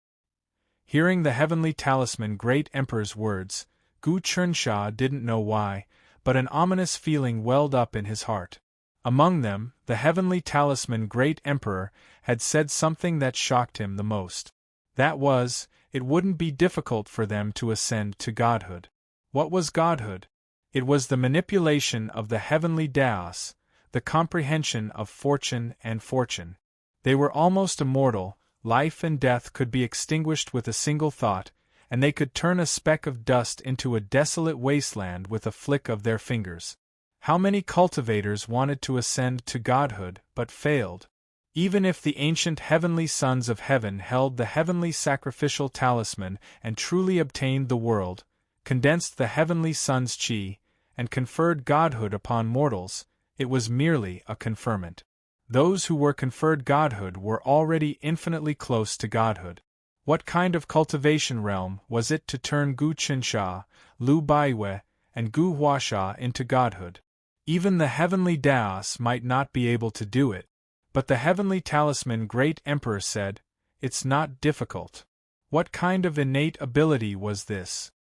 A: Hearing the heavenly talisman Great Emperor's words, Gu Chensha didn't know why, but an ominous feeling welled up in his heart. Among them, the heavenly talisman Great Emperor had said something that shocked him the most. That was, it wouldn't be difficult for them to ascend to godhood. What was godhood? It was the manipulation of the heavenly Taos, the comprehension of fortune and fortune. They were almost immortal, life and death could be extinguished with a single thought, and they could turn a speck of dust into a desolate wasteland with a flick of their fingers. How many cultivators wanted to ascend to godhood but failed? Even if the ancient heavenly sons of heaven held the heavenly sacrificial talisman and truly obtained the world, condensed the heavenly sun's chi, and conferred godhood upon mortals, it was merely a conferment. Those who were conferred godhood were already infinitely close to godhood. What kind of cultivation realm was it to turn Gu Chensha, Lu Baiwe, and Gu Huasha into godhood? Even the heavenly Taos might not be able to do it. But the heavenly talisman Great Emperor said, "It's not difficult." What kind of innate ability was this?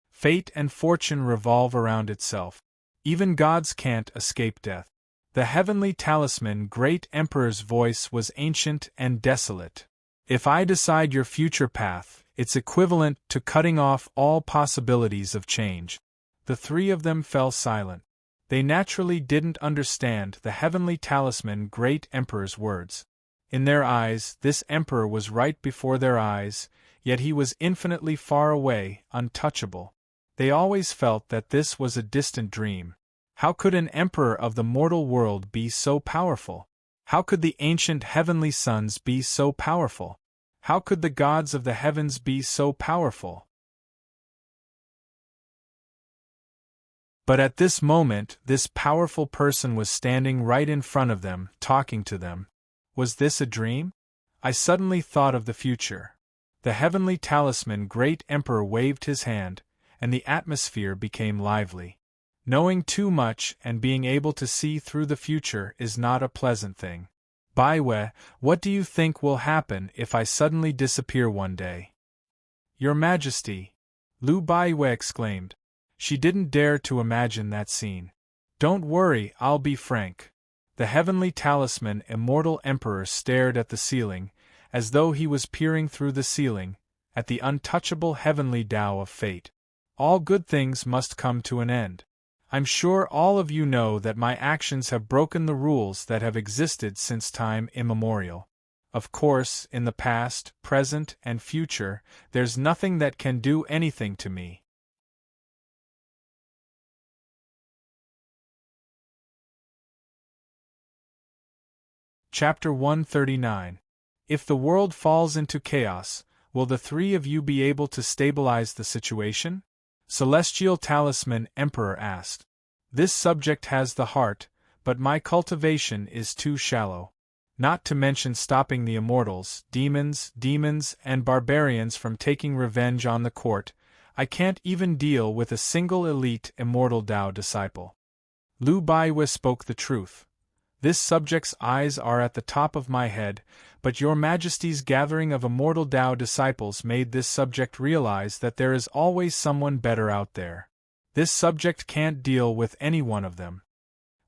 A: Fate and fortune revolve around itself. Even gods can't escape death. The heavenly talisman Great Emperor's voice was ancient and desolate. If I decide your future path, it's equivalent to cutting off all possibilities of change. The three of them fell silent. They naturally didn't understand the heavenly talisman Great Emperor's words. In their eyes, this emperor was right before their eyes, yet he was infinitely far away, untouchable. They always felt that this was a distant dream. How could an emperor of the mortal world be so powerful? How could the ancient heavenly sons be so powerful? How could the gods of the heavens be so powerful? But at this moment, this powerful person was standing right in front of them, talking to them. Was this a dream? I suddenly thought of the future. The heavenly talisman Great Emperor waved his hand, and the atmosphere became lively. Knowing too much and being able to see through the future is not a pleasant thing. Baiwe, what do you think will happen if I suddenly disappear one day? Your Majesty! Lu Baiwe exclaimed. She didn't dare to imagine that scene. Don't worry, I'll be frank. The heavenly talisman Immortal Emperor stared at the ceiling, as though he was peering through the ceiling, at the untouchable heavenly Tao of fate. All good things must come to an end. I'm sure all of you know that my actions have broken the rules that have existed since time immemorial. Of course, in the past, present, and future, there's nothing that can do anything to me. Chapter 139. If the world falls into chaos, will the three of you be able to stabilize the situation? Celestial Talisman Emperor asked. This subject has the heart, but my cultivation is too shallow. Not to mention stopping the immortals, demons, and barbarians from taking revenge on the court, I can't even deal with a single elite immortal Tao disciple. Lu Baiwe spoke the truth. This subject's eyes are at the top of my head, but your Majesty's gathering of immortal Tao disciples made this subject realize that there is always someone better out there. This subject can't deal with any one of them.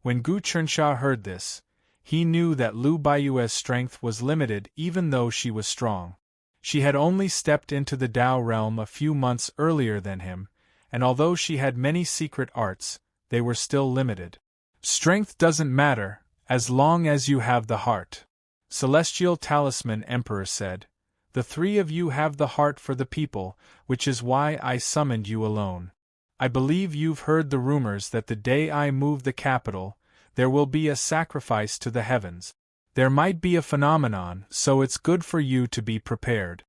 A: When Gu Chensha heard this, he knew that Lu Baiue's strength was limited even though she was strong. She had only stepped into the Tao realm a few months earlier than him, and although she had many secret arts, they were still limited. Strength doesn't matter, as long as you have the heart. Celestial Talisman Emperor said, the three of you have the heart for the people, which is why I summoned you alone. I believe you've heard the rumors that the day I move the capital, there will be a sacrifice to the heavens. There might be a phenomenon, so it's good for you to be prepared.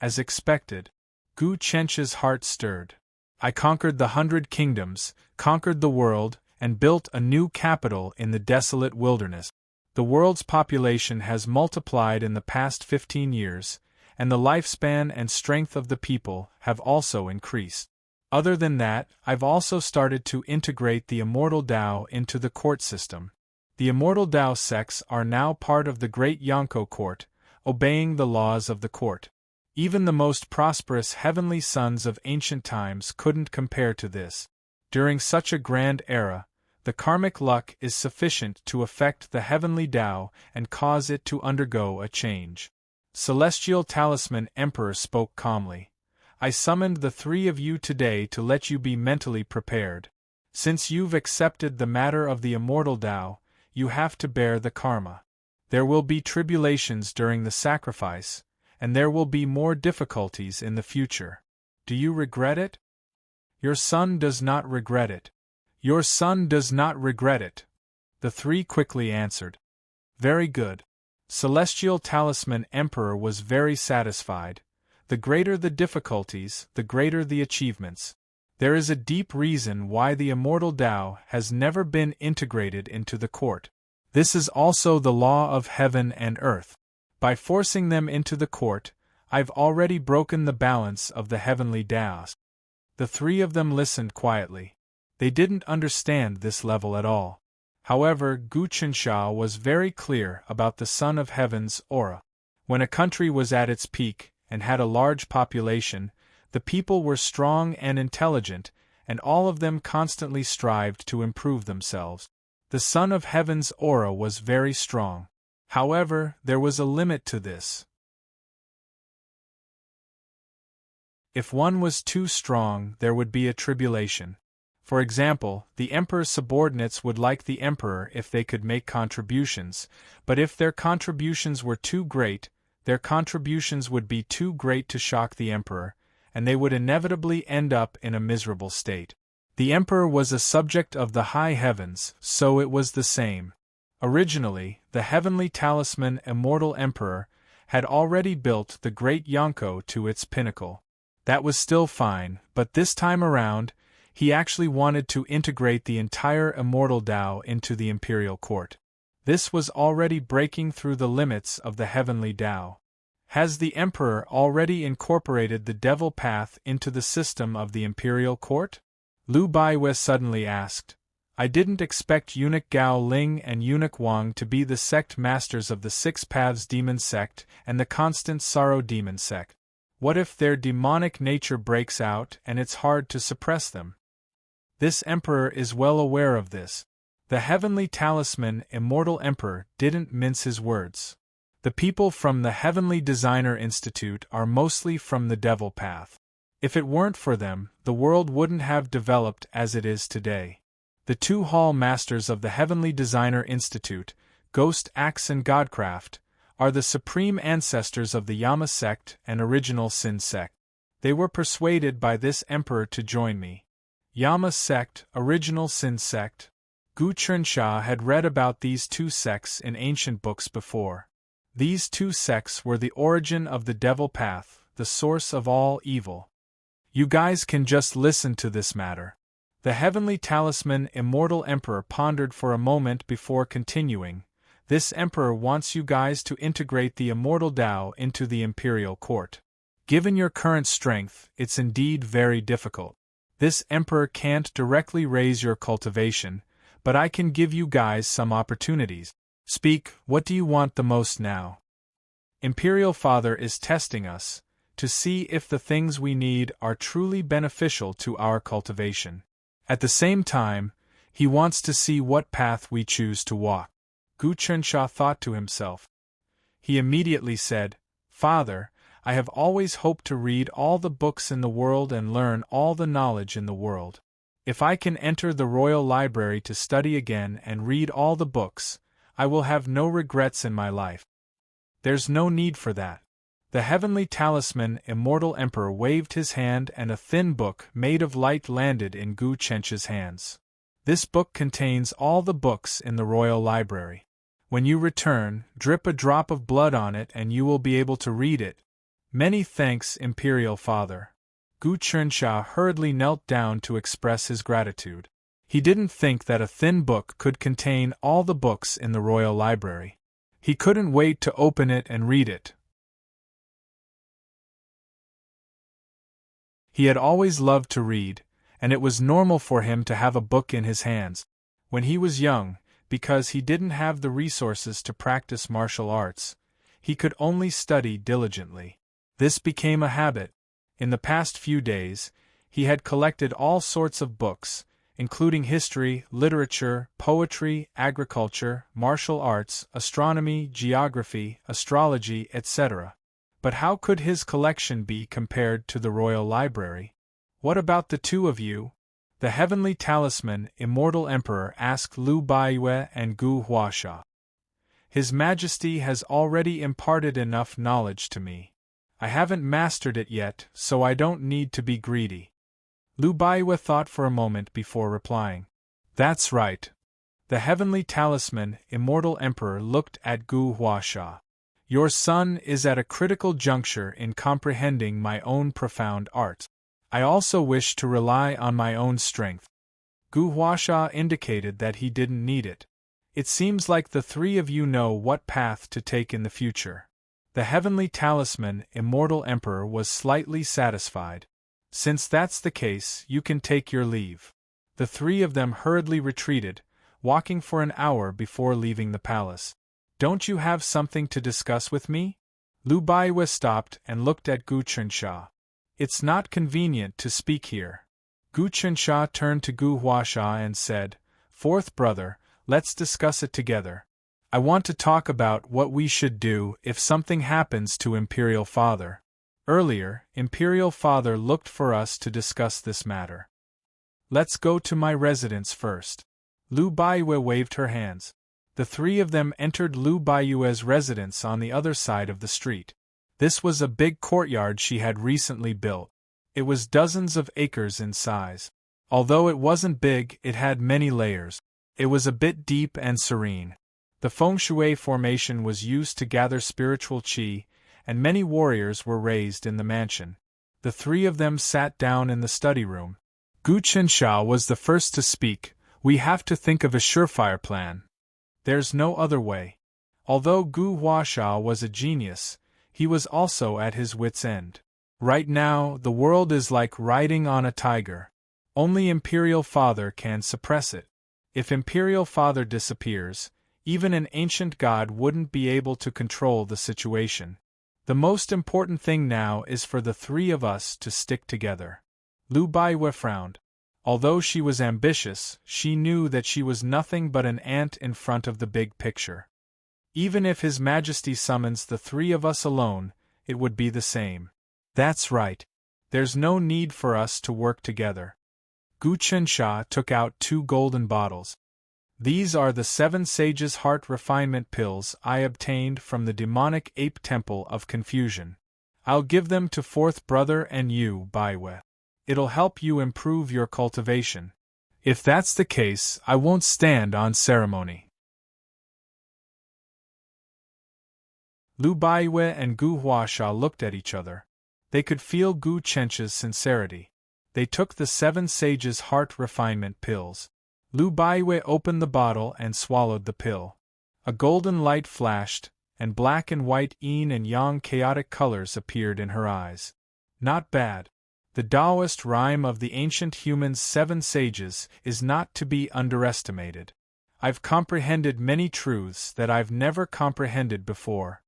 A: As expected, Gu Chensha's heart stirred. I conquered the 100 kingdoms, conquered the world, and built a new capital in the desolate wilderness. The world's population has multiplied in the past 15 years, and the lifespan and strength of the people have also increased. Other than that, I've also started to integrate the immortal Tao into the court system. The immortal Tao sects are now part of the Great Yonko court, obeying the laws of the court. Even the most prosperous heavenly sons of ancient times couldn't compare to this. During such a grand era, the karmic luck is sufficient to affect the heavenly Tao and cause it to undergo a change. Celestial Talisman Emperor spoke calmly. I summoned the three of you today to let you be mentally prepared. Since you've accepted the matter of the immortal Tao, you have to bear the karma. There will be tribulations during the sacrifice, and there will be more difficulties in the future. Do you regret it? Your son does not regret it. Your son does not regret it. The three quickly answered. Very good. Celestial Talisman Emperor was very satisfied. The greater the difficulties, the greater the achievements. There is a deep reason why the immortal Tao has never been integrated into the court. This is also the law of heaven and earth. By forcing them into the court, I've already broken the balance of the heavenly Taos. The three of them listened quietly. They didn't understand this level at all. However, Gu Chensha was very clear about the Son of Heaven's aura. When a country was at its peak, and had a large population, the people were strong and intelligent, and all of them constantly strived to improve themselves. The Son of Heaven's aura was very strong. However, there was a limit to this. If one was too strong, there would be a tribulation. For example, the emperor's subordinates would like the emperor if they could make contributions, but if their contributions were too great, their contributions would be too great to shock the emperor, and they would inevitably end up in a miserable state. The emperor was a subject of the high heavens, so it was the same. Originally, the heavenly talisman Immortal Emperor had already built the Great Yonko to its pinnacle. That was still fine, but this time around, he actually wanted to integrate the entire Immortal Tao into the imperial court. This was already breaking through the limits of the heavenly Tao. Has the emperor already incorporated the devil path into the system of the imperial court? Lu Baiwe suddenly asked. I didn't expect Eunuch Gao Ling and Eunuch Wang to be the sect masters of the Six Paths Demon Sect and the Constant Sorrow Demon Sect. What if their demonic nature breaks out and it's hard to suppress them? This emperor is well aware of this. The heavenly talisman Immortal Emperor didn't mince his words. The people from the Heavenly Designer Institute are mostly from the devil path. If it weren't for them, the world wouldn't have developed as it is today. The two hall masters of the Heavenly Designer Institute, Ghost Axe and Godcraft, are the supreme ancestors of the Yama sect and Original Sin sect. They were persuaded by this emperor to join me. Yama sect, Original Sin sect. Gu Chensha had read about these two sects in ancient books before. These two sects were the origin of the devil path, the source of all evil. You guys can just listen to this matter. The heavenly talisman immortal emperor pondered for a moment before continuing. This emperor wants you guys to integrate the immortal Tao into the imperial court. Given your current strength, it's indeed very difficult. This emperor can't directly raise your cultivation, but I can give you guys some opportunities. Speak, what do you want the most now? Imperial Father is testing us, to see if the things we need are truly beneficial to our cultivation. At the same time, he wants to see what path we choose to walk. Gu Chensha thought to himself. He immediately said, Father, I have always hoped to read all the books in the world and learn all the knowledge in the world. If I can enter the royal library to study again and read all the books, I will have no regrets in my life. There's no need for that. The heavenly talisman immortal emperor waved his hand and a thin book made of light landed in Gu Chencha's hands. This book contains all the books in the royal library. When you return, drip a drop of blood on it and you will be able to read it. Many thanks, Imperial Father. Gu Chensha hurriedly knelt down to express his gratitude. He didn't think that a thin book could contain all the books in the royal library. He couldn't wait to open it and read it. He had always loved to read, and it was normal for him to have a book in his hands. When he was young, because he didn't have the resources to practice martial arts, he could only study diligently. This became a habit. In the past few days, he had collected all sorts of books, including history, literature, poetry, agriculture, martial arts, astronomy, geography, astrology, etc. But how could his collection be compared to the royal library? What about the two of you? The heavenly talisman, immortal emperor, asked Lu Baiyue and Gu Huasha. His Majesty has already imparted enough knowledge to me. I haven't mastered it yet, so I don't need to be greedy. Lu Baiyue thought for a moment before replying. That's right. The heavenly talisman, immortal emperor, looked at Gu Huasha. Your son is at a critical juncture in comprehending my own profound art. I also wish to rely on my own strength. Gu Huasha indicated that he didn't need it. It seems like the three of you know what path to take in the future. The heavenly talisman, immortal emperor, was slightly satisfied. Since that's the case, you can take your leave. The three of them hurriedly retreated, walking for an hour before leaving the palace. Don't you have something to discuss with me? Lu Baiyue stopped and looked at Gu Chensha. It's not convenient to speak here. Gu Chensha turned to Gu Huasha and said, Fourth brother, let's discuss it together. I want to talk about what we should do if something happens to Imperial Father. Earlier, Imperial Father looked for us to discuss this matter. Let's go to my residence first. Lu Baiyue waved her hands. The three of them entered Lu Baiyue's residence on the other side of the street. This was a big courtyard she had recently built. It was dozens of acres in size. Although it wasn't big, it had many layers. It was a bit deep and serene. The feng shui formation was used to gather spiritual qi, and many warriors were raised in the mansion. The three of them sat down in the study room. Gu Chensha was the first to speak. We have to think of a surefire plan. There's no other way. Although Gu Huasha was a genius, he was also at his wits' end. Right now, the world is like riding on a tiger. Only Imperial Father can suppress it. If Imperial Father disappears, even an ancient god wouldn't be able to control the situation. The most important thing now is for the three of us to stick together. Lu Baiyue frowned. Although she was ambitious, she knew that she was nothing but an ant in front of the big picture. Even if His Majesty summons the three of us alone, it would be the same. That's right. There's no need for us to work together. Gu Chensha took out 2 golden bottles. These are the 7 sages' heart refinement pills I obtained from the demonic ape temple of confusion. I'll give them to fourth brother and you, Baiyue. It'll help you improve your cultivation. If that's the case, I won't stand on ceremony. Lu Baiyue and Gu Huasha looked at each other. They could feel Gu Chensha's sincerity. They took the 7 sages' heart refinement pills. Lu Baiwei opened the bottle and swallowed the pill. A golden light flashed, and black and white yin and yang chaotic colors appeared in her eyes. Not bad. The Taoist rhyme of the ancient humans' 7 sages is not to be underestimated. I've comprehended many truths that I've never comprehended before.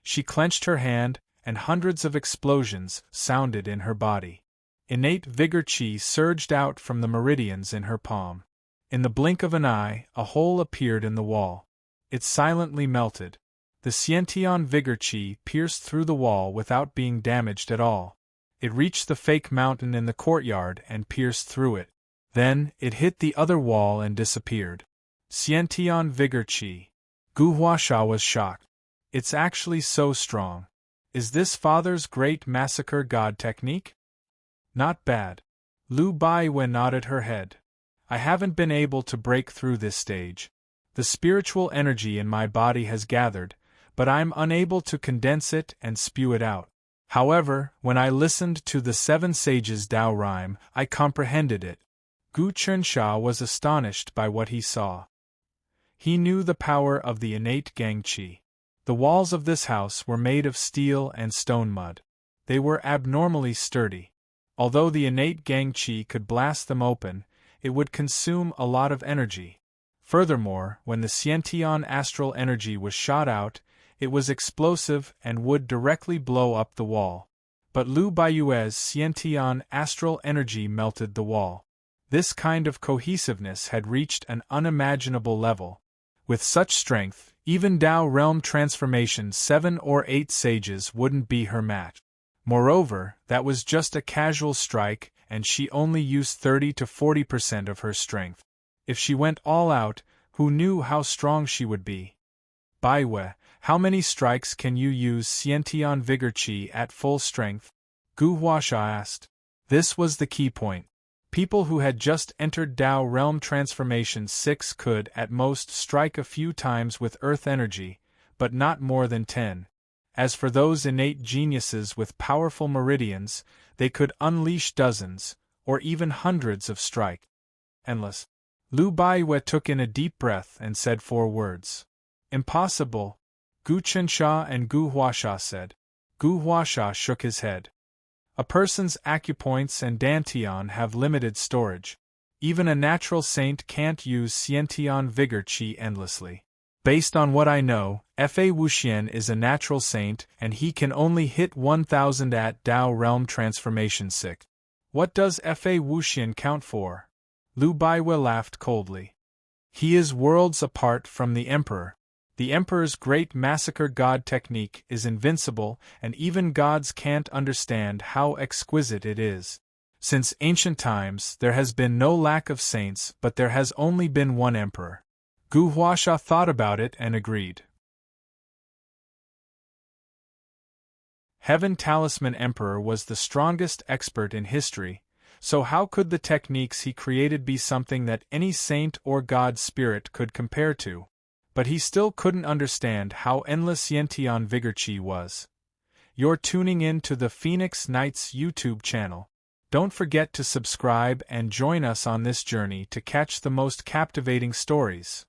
A: She clenched her hand, and hundreds of explosions sounded in her body. Innate vigor chi surged out from the meridians in her palm. In the blink of an eye, a hole appeared in the wall. It silently melted. The Xiantian vigor chi pierced through the wall without being damaged at all. It reached the fake mountain in the courtyard and pierced through it. Then, it hit the other wall and disappeared. Xiantian vigor chi. Gu Huasha was shocked. It's actually so strong. Is this Father's great massacre god technique? Not bad. Lu Baiwen nodded her head. I haven't been able to break through this stage. The spiritual energy in my body has gathered, but I'm unable to condense it and spew it out. However, when I listened to the 7 sages' Tao rhyme, I comprehended it. Gu Chensha was astonished by what he saw. He knew the power of the innate gang qi. The walls of this house were made of steel and stone mud. They were abnormally sturdy. Although the innate gang qi could blast them open, it would consume a lot of energy. Furthermore, when the Xiantian astral energy was shot out, it was explosive and would directly blow up the wall. But Lu Baiyue's Xiantian astral energy melted the wall. This kind of cohesiveness had reached an unimaginable level. With such strength, even Tao realm transformation 7 or 8 sages wouldn't be her match. Moreover, that was just a casual strike, and she only used 30 to 40% of her strength. If she went all out, who knew how strong she would be? Baiwei, how many strikes can you use Xiantian vigor chi at full strength? Gu Huasha asked. This was the key point. People who had just entered Tao Realm Transformation 6 could at most strike a few times with earth energy, but not more than 10. As for those innate geniuses with powerful meridians, they could unleash dozens, or even hundreds of strike. Endless. Lu Baiwei took in a deep breath and said 4 words. Impossible. Gu Chensha and Gu Huasha said. Gu Huasha shook his head. A person's acupoints and dantian have limited storage. Even a natural saint can't use Xiantian vigor chi endlessly. Based on what I know, Fa Wuxian is a natural saint and he can only hit 1000 at Tao Realm Transformation 6. What does Fa Wuxian count for? Lu Baiwei laughed coldly. He is worlds apart from the Emperor. The Emperor's great massacre god technique is invincible, and even gods can't understand how exquisite it is. Since ancient times, there has been no lack of saints, but there has only been one emperor. Gu Huasha thought about it and agreed. Heaven Talisman Emperor was the strongest expert in history, so how could the techniques he created be something that any saint or god spirit could compare to? But he still couldn't understand how endless Xiantian vigor chi was. You're tuning in to the Phoenix Knights YouTube channel. Don't forget to subscribe and join us on this journey to catch the most captivating stories.